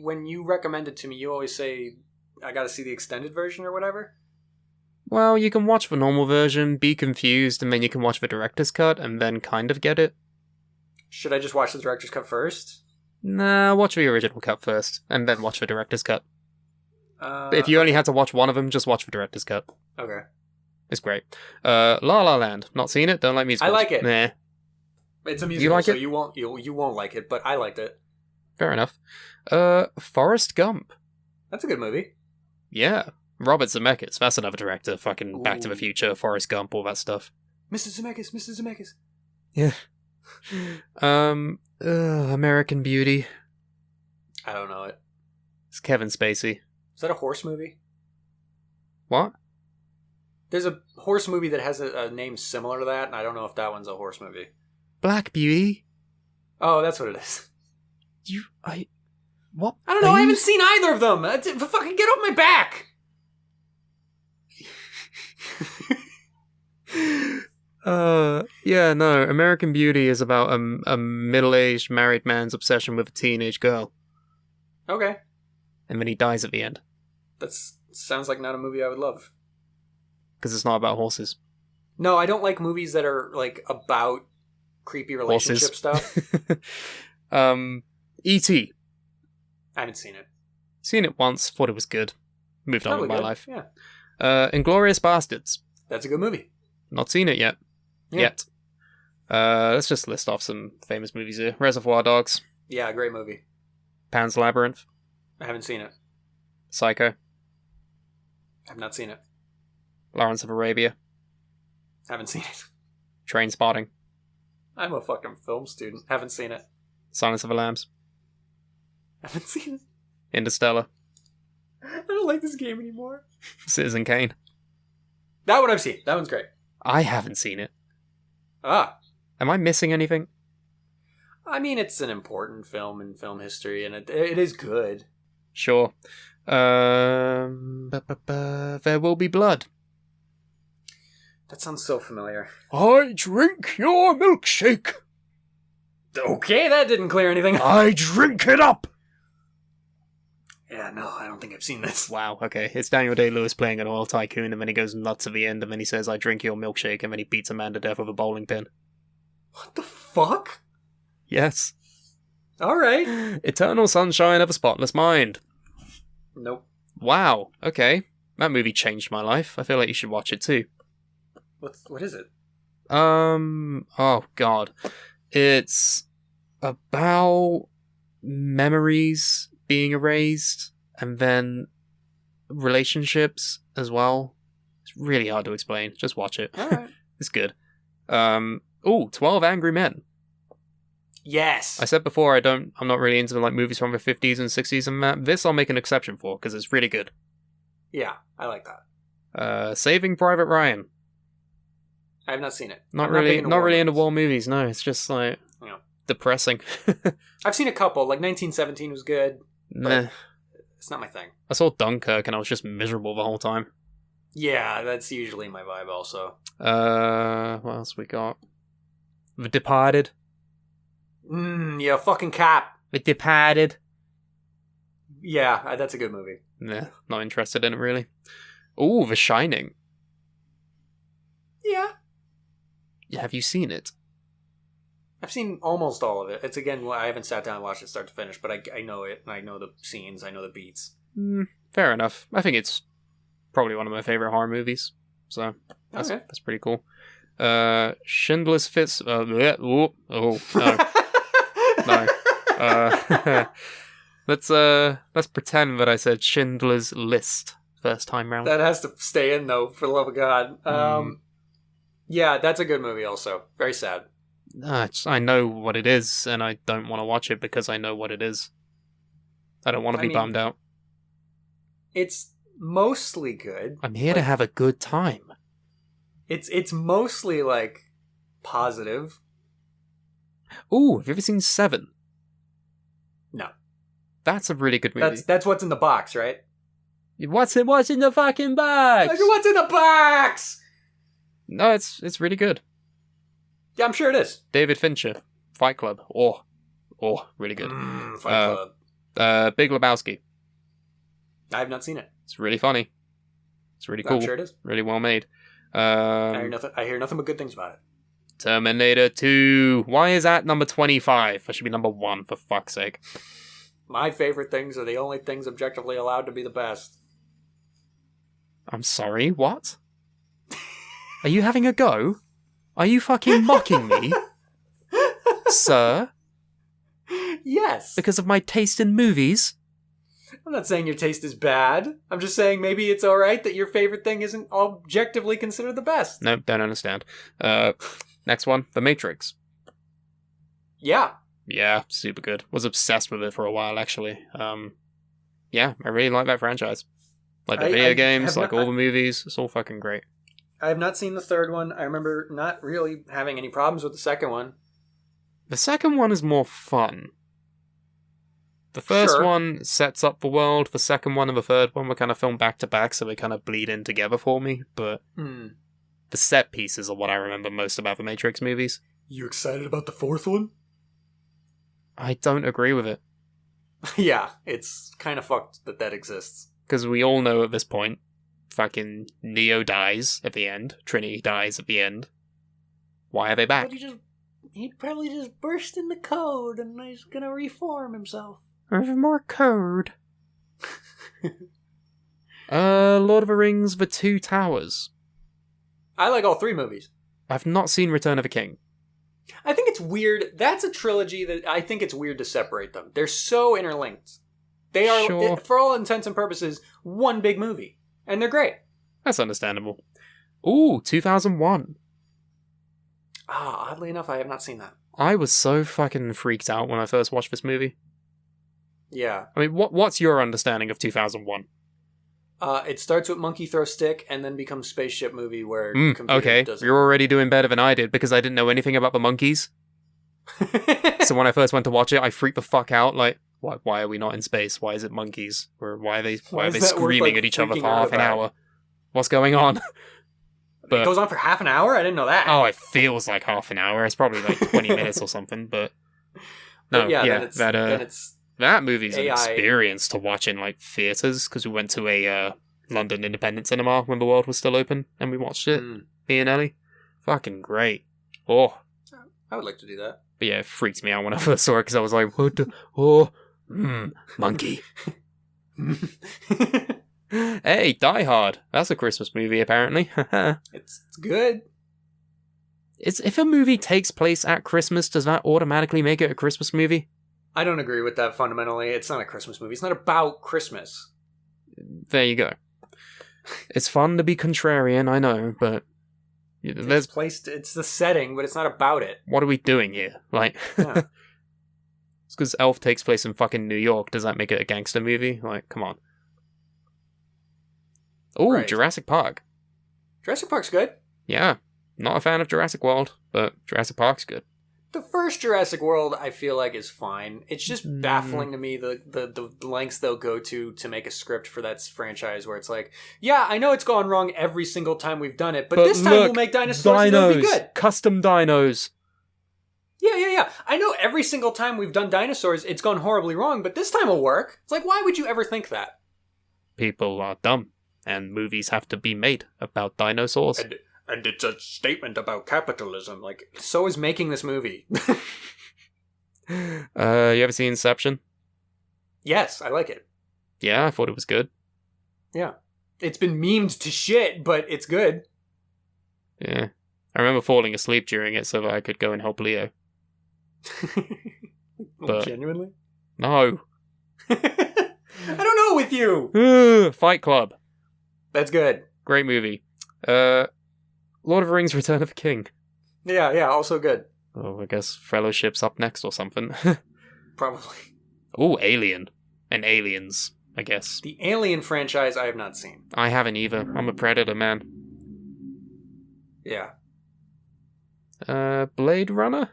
when you recommend it to me, you always say I got to see the extended version or whatever. Well, you can watch the normal version, be confused, and then you can watch the director's cut and then kind of get it. Should I just watch the director's cut first? Nah, watch the original cut first, and then watch the director's cut. But if you only had to watch one of them, just watch the director's cut. Okay. It's great. La La Land. Not seen it, don't like musicals. I like it. Nah, It's a musical, like so it? you won't like it, but I liked it. fair enough. Forrest Gump. That's a good movie. Yeah. Robert Zemeckis. That's another director. Fucking Back to the Ooh. Future, Forrest Gump, all that stuff. Mr. Zemeckis. Yeah. American Beauty. I don't know it. It's Kevin Spacey. Is that a horse movie? What? There's a horse movie that has a name similar to that, and I don't know if that one's a horse movie. Black Beauty? Oh, that's what it is. What? I don't know. I haven't seen either of them. Fucking get off my back. Yeah, no. American Beauty is about a middle-aged married man's obsession with a teenage girl, Okay. and then he dies at the end That sounds like not a movie I would love. because it's not about horses. No, I don't like movies that are like about creepy relationship Horses. stuff. E.T. I haven't seen it. Seen it once, thought it was good. Moved on with Probably my good. life. Yeah, Inglourious Bastards. that's a good movie. Not seen it yet. Yeah. Yet. Let's just list off some famous movies here. Reservoir Dogs. Yeah, great movie. Pan's Labyrinth. I haven't seen it. Psycho. I've not seen it. Lawrence of Arabia. Haven't seen it. Train Spotting. I'm a fucking film student. Haven't seen it. Silence of the Lambs. Haven't seen it. Interstellar. I don't like this game anymore. Citizen Kane. That one I've seen. That one's great. I haven't seen it. Ah. Am I missing anything? I mean, it's an important film in film history, and it is good. Sure. There Will Be Blood. That sounds so familiar. I drink your milkshake. Okay, that didn't clear anything. I drink it up. Yeah, no, I don't think I've seen this. Wow, okay. It's Daniel Day-Lewis playing an oil tycoon, and then he goes nuts at the end, and then he says, I drink your milkshake, and then he beats a man to death with a bowling pin. What the fuck? Yes. Alright. Eternal Sunshine of a Spotless Mind. Nope. Wow, okay. That movie changed my life. I feel like you should watch it too. What is it? Oh god. It's about memories being erased and then relationships as well. It's really hard to explain. Just watch it. Alright. It's good. 12 Angry Men. Yes. I said before I'm not really into like movies from the 50s and 60s and that. This I'll make an exception for because it's really good. Yeah, I like that. Saving Private Ryan. I have not seen it. Not I'm really big into not really into movies. war movies, no. It's just like Yeah. depressing. I've seen a couple. Like 1917 was good. Meh. It's not my thing. I saw Dunkirk and I was just miserable the whole time. Yeah, that's usually my vibe also. What else we got? The Departed. Yeah, fucking Cap. The Departed. Yeah, that's a good movie. Nah, not interested in it really. Ooh, The Shining. Yeah. Have you seen it? I've seen almost all of it. It's again, I haven't sat down and watched it start to finish, but I know it, and I know the scenes, I know the beats. Fair enough. I think it's probably one of my favorite horror movies. So that's Okay. that's pretty cool. Schindler's Fist. No. No. let's pretend that I said Schindler's List first time round. That has to stay in, though, for the love of God. Yeah, that's a good movie also. Very sad. I know what it is, and I don't want to watch it because I know what it is. I don't want to be bummed out. It's mostly good. I'm here to have a good time. It's mostly, like, positive. Ooh, have you ever seen Seven? No. That's a really good movie. That's what's in the box, right? What's in the fucking box? What's in the box? No, it's really good. Yeah, I'm sure it is. David Fincher, Fight Club. Oh, really good. Fight Club. Big Lebowski. I have not seen it. It's really funny. It's really cool. I'm sure it is. Really well made. I hear nothing but good things about it. Terminator 2. Why is that number 25? That should be number 1, for fuck's sake. My favorite things are the only things objectively allowed to be the best. I'm sorry, what? Are you having a go? Are you fucking mocking me? Sir? Yes. Because of my taste in movies? I'm not saying your taste is bad. I'm just saying maybe it's alright that your favorite thing isn't objectively considered the best. Nope, don't understand. Next one, The Matrix. Yeah. Yeah, super good. Was obsessed with it for a while, actually. Yeah, I really like that franchise. Like the video games, like all the movies. It's all fucking great. I have not seen the third one. I remember not really having any problems with the second one. The second one is more fun. The first one sets up the world. The second one and the third one were kind of filmed back to back, so they kind of bleed in together for me. But the set pieces are what I remember most about the Matrix movies. You excited about the fourth one? I don't agree with it. Yeah, it's kind of fucked that exists. Because we all know at this point, fucking Neo dies at the end. Trinity dies at the end. Why are they back? He probably just burst in the code and he's gonna reform himself. There's more code. Lord of the Rings, The Two Towers. I like all three movies. I've not seen Return of the King. I think it's weird. That's a trilogy that I think it's weird to separate them. They're so interlinked. They are, for all intents and purposes, one big movie. And they're great. That's understandable. Ooh, 2001. Oddly enough, I have not seen that. I was so fucking freaked out when I first watched this movie. Yeah. I mean, what's your understanding of 2001? It starts with monkey throw stick and then becomes spaceship movie where okay, you're already doing better than I did because I didn't know anything about the monkeys. So when I first went to watch it, I freaked the fuck out. Like, why are we not in space? Why is it monkeys? Or why are they screaming at each other for half an hour? What's going on? But, it goes on for half an hour? I didn't know that. Oh, it feels like half an hour. It's probably like 20 minutes or something. But no, that movie's an experience to watch in like theaters because we went to a London independent cinema when the world was still open and we watched it. Me and Ellie, fucking great. Oh, I would like to do that. But yeah, it freaked me out when I first saw it because I was like, what the? Monkey. Hey, Die Hard. That's a Christmas movie, apparently. It's good. If a movie takes place at Christmas, does that automatically make it a Christmas movie? I don't agree with that fundamentally. It's not a Christmas movie. It's not about Christmas. There you go. It's fun to be contrarian, I know, but it's the setting, but it's not about it. What are we doing here? Like, yeah. It's because Elf takes place in fucking New York. Does that make it a gangster movie? Like, come on. Oh, right. Jurassic Park. Jurassic Park's good. Yeah. Not a fan of Jurassic World, but Jurassic Park's good. The first Jurassic World, I feel like, is fine. It's just baffling to me the lengths they'll go to make a script for that franchise where it's like, yeah, I know it's gone wrong every single time we've done it, but this time we'll make dinosaurs and it'll be good. Custom dinos. Yeah. I know every single time we've done dinosaurs, it's gone horribly wrong, but this time will work. It's like, why would you ever think that? People are dumb, and movies have to be made about dinosaurs. And it's a statement about capitalism. Like, so is making this movie. You ever seen Inception? Yes, I like it. Yeah, I thought it was good. Yeah. It's been memed to shit, but it's good. Yeah. I remember falling asleep during it so that I could go and help Leo. But, genuinely? No. I don't know with you. Fight Club. That's good. Great movie. Lord of the Rings: Return of the King. Yeah, also good. Oh, I guess Fellowship's up next or something. Probably. Oh, Alien. And Aliens, I guess. The Alien franchise I have not seen. I haven't either. I'm a Predator man. Yeah. Blade Runner?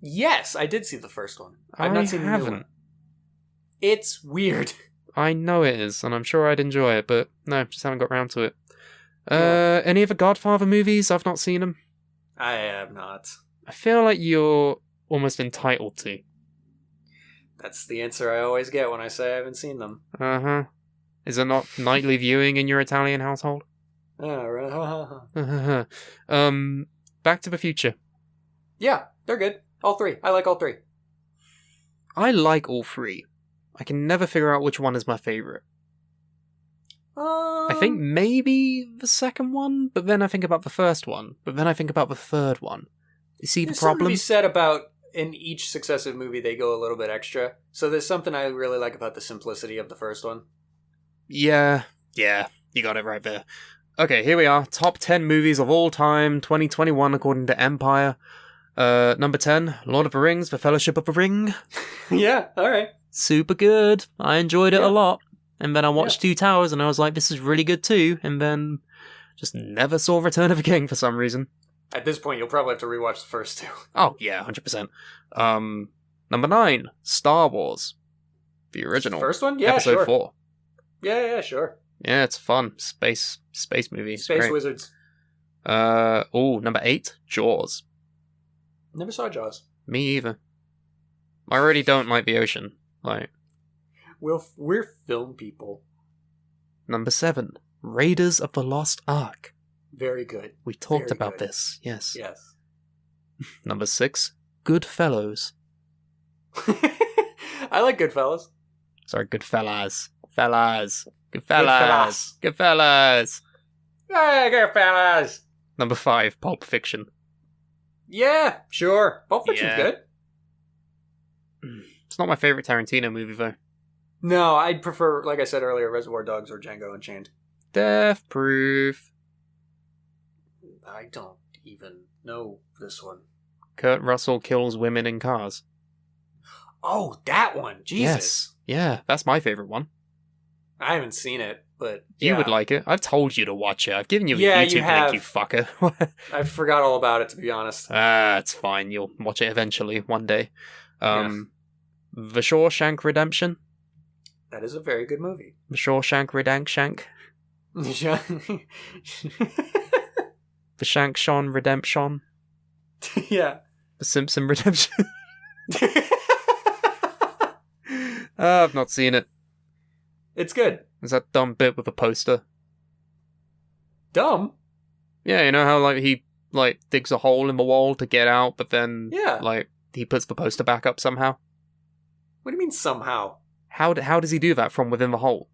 Yes, I did see the first one. I've not seen the new one. It's weird. I know it is, and I'm sure I'd enjoy it, but no, just haven't got round to it. Any of the Godfather movies? I've not seen them. I have not. I feel like you're almost entitled to. That's the answer I always get when I say I haven't seen them. Uh-huh. Is there not nightly viewing in your Italian household? Right. Back to the Future. Yeah, they're good. All three. I like all three. I like all three. I can never figure out which one is my favourite. I think maybe the second one, but then I think about the first one, but then I think about the third one. You see the there's something to problem? be said about in each successive movie they go a little bit extra. So there's something I really like about the simplicity of the first one. Yeah, you got it right there. Okay, here we are. Top 10 movies of all time, 2021 according to Empire. Number 10, Lord of the Rings, The Fellowship of the Ring. Yeah, alright. Super good. I enjoyed it Yeah. a lot. And then I watched Two Towers and I was like, this is really good too. And then just never saw Return of the King for some reason. At this point, you'll probably have to rewatch the first two. Oh, yeah, 100%. Number 9, Star Wars. The original. First one? Yeah, Episode sure. 4. Yeah, sure. Yeah, it's fun. Space movie. It's Space great. Wizards. Number 8, Jaws. Never saw Jaws. Me either. I already don't like the ocean. Like, We're film people. number 7, Raiders of the Lost Ark. Very good. We talked Very about good. this, yes. Yes. Number 6, Goodfellas. I like Goodfellas. Sorry, Goodfellas. Goodfellas. Hey, Goodfellas! Number 5, Pulp Fiction. Yeah, sure. Pulp Fiction's Yeah. good. It's not my favorite Tarantino movie, though. No, I'd prefer, like I said earlier, Reservoir Dogs or Django Unchained. Death Proof. I don't even know this one. Kurt Russell kills women in cars. Oh, that one. Jesus. Yes. Yeah, that's my favorite one. I haven't seen it, but You yeah. would like it. I've told you to watch it. I've given you a Yeah, YouTube you have. link, you fucker. I forgot all about it, to be honest. It's fine. You'll watch it eventually, one day. The Shawshank Redemption. That is a very good movie. The Shawshank Redankshank. The Shankshon Redemption. Yeah. The Simpson Redemption. I've not seen it. It's good. There's that dumb bit with the poster. Dumb? Yeah, you know how like he like digs a hole in the wall to get out, but then Yeah. like he puts the poster back up somehow. What do you mean somehow? How does he do that from within the hole?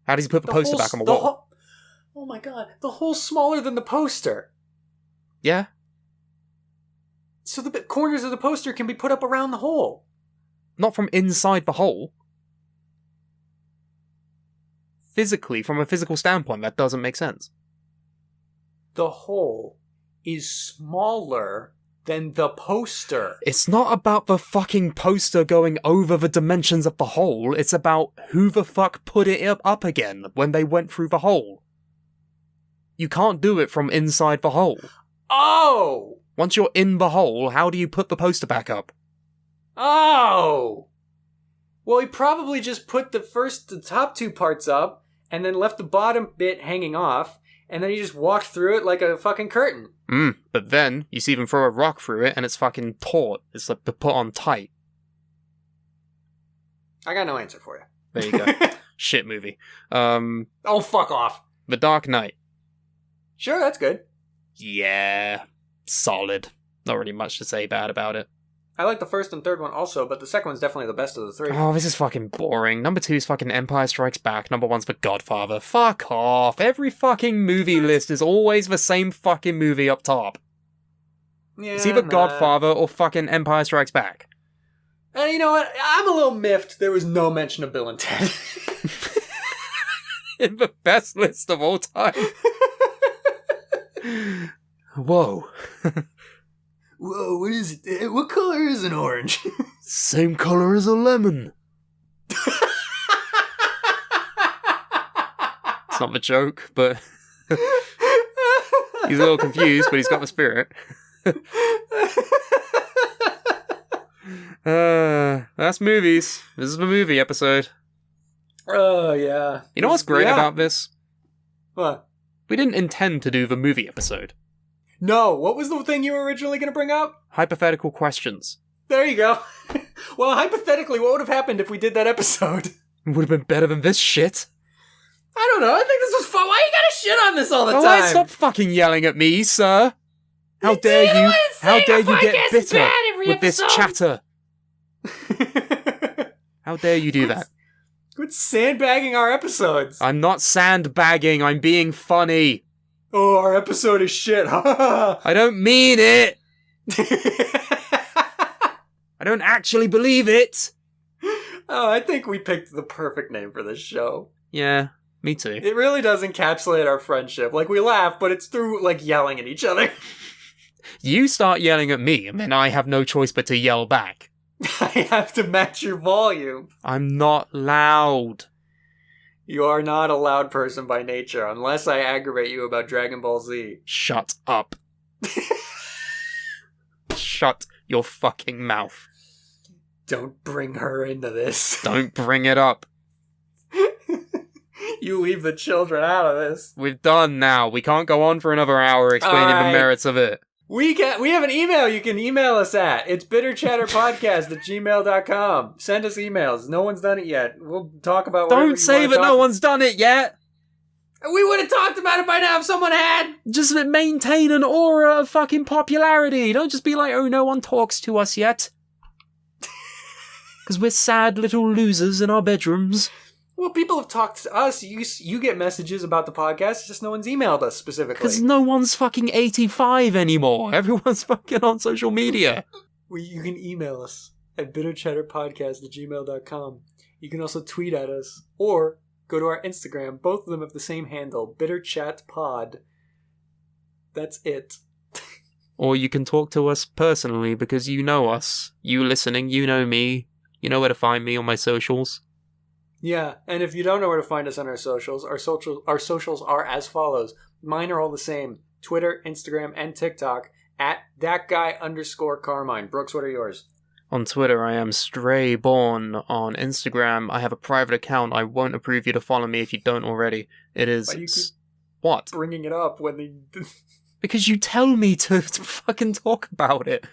How does he put the poster back on the wall? Oh my god, the hole's smaller than the poster. Yeah. So the corners of the poster can be put up around the hole. Not from inside the hole. Physically, from a physical standpoint, that doesn't make sense. The hole is smaller than the poster. It's not about the fucking poster going over the dimensions of the hole, it's about who the fuck put it up again when they went through the hole. You can't do it from inside the hole. Oh! Once you're in the hole, how do you put the poster back up? Oh! Well, he probably just put the top two parts up, and then left the bottom bit hanging off, and then he just walked through it like a fucking curtain. But then, you see them throw a rock through it, and it's fucking taut. It's like put on tight. I got no answer for you. There you go. Shit movie. Oh, fuck off. The Dark Knight. Sure, that's good. Yeah. Solid. Not really much to say bad about it. I like the first and third one also, but the second one's definitely the best of the three. Oh, this is fucking boring. Number 2 is fucking Empire Strikes Back. Number 1's The Godfather. Fuck off. Every fucking movie list is always the same fucking movie up top. Yeah, It's either Godfather or fucking Empire Strikes Back. And you know what? I'm a little miffed there was no mention of Bill and Ted. In the best list of all time. Whoa. Whoa, what is it? What color is an orange? Same color as a lemon. It's not the joke, but he's a little confused, but he's got the spirit. That's movies. This is the movie episode. Oh, yeah. You know what's great about this? What? We didn't intend to do the movie episode. No, what was the thing you were originally going to bring up? Hypothetical questions. There you go. Well, hypothetically, what would have happened if we did that episode? It would have been better than this shit. I don't know. I think this was fun. Why you gotta shit on this all the time? Alright, stop fucking yelling at me, sir. How dare you? How dare you get bitter with this chatter? How dare you do that? Quit sandbagging our episodes. I'm not sandbagging. I'm being funny. Oh, our episode is shit. I don't mean it. I don't actually believe it. Oh, I think we picked the perfect name for this show. Yeah, me too. It really does encapsulate our friendship. Like, we laugh, but it's through, like, yelling at each other. You start yelling at me, and then I have no choice but to yell back. I have to match your volume. I'm not loud. You are not a loud person by nature, unless I aggravate you about Dragon Ball Z. Shut up. Shut your fucking mouth. Don't bring her into this. Don't bring it up. You leave the children out of this. We're done now. We can't go on for another hour explaining the merits of it. We have an email you can email us at. It's bitterchatterpodcast@gmail.com. Send us emails. No one's done it yet. We'll talk about whatever Don't say that no one's done it yet. We would have talked about it by now if someone had. Just maintain an aura of fucking popularity. Don't just be like, oh, no one talks to us yet. Because we're sad little losers in our bedrooms. Well, people have talked to us. You get messages about the podcast, just no one's emailed us specifically. Because no one's fucking 85 anymore. Everyone's fucking on social media. Well, you can email us at bitterchatterpodcast@gmail.com. You can also tweet at us or go to our Instagram. Both of them have the same handle, bitterchatpod. That's it. Or you can talk to us personally because you know us. You listening, you know me. You know where to find me on my socials. Yeah, and if you don't know where to find us on our socials are as follows. Mine are all the same. Twitter, Instagram, and TikTok at thatguy_Carmine. Brooks, what are yours? On Twitter, I am Strayborn. On Instagram, I have a private account. I won't approve you to follow me if you don't already. It is... What? Bringing it up when they... Because you tell me to fucking talk about it.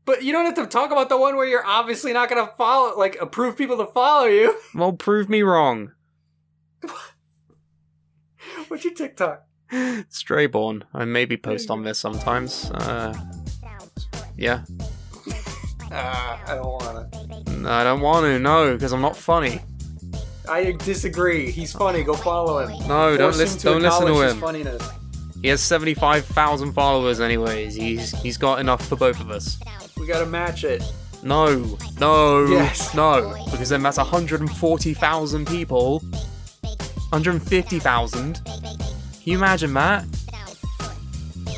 But you don't have to talk about the one where you're obviously not going to follow, like, approve people to follow you. Well, prove me wrong. What's your TikTok? Strayborn. I maybe post on this sometimes. Yeah. I don't want to. No, I don't want to, no, because I'm not funny. I disagree. He's funny. Go follow him. No, don't listen to him. Funniness. He has 75,000 followers anyways. He's got enough for both of us. We gotta match it. No. Yes. No. Because then that's 140,000 people. 150,000. Can you imagine that?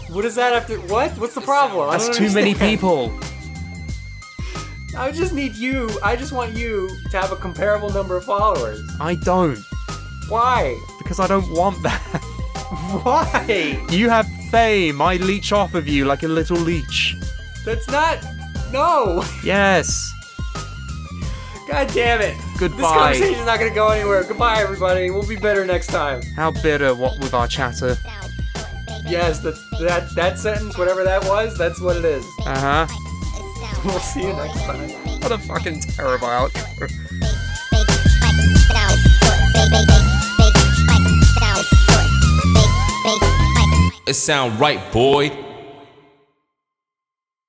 What is that after... What? What's the problem? That's too many people. I just want you to have a comparable number of followers. I don't. Why? Because I don't want that. Why? You have fame. I leech off of you like a little leech. That's not... No. Yes. God damn it. Goodbye. This conversation's not going to go anywhere. Goodbye, everybody. We'll be better next time. How bitter, what with our chatter. Yes, that sentence, whatever that was, that's what it is. Uh-huh. We'll see you next time. What a fucking terrible outro. It sound right, boy.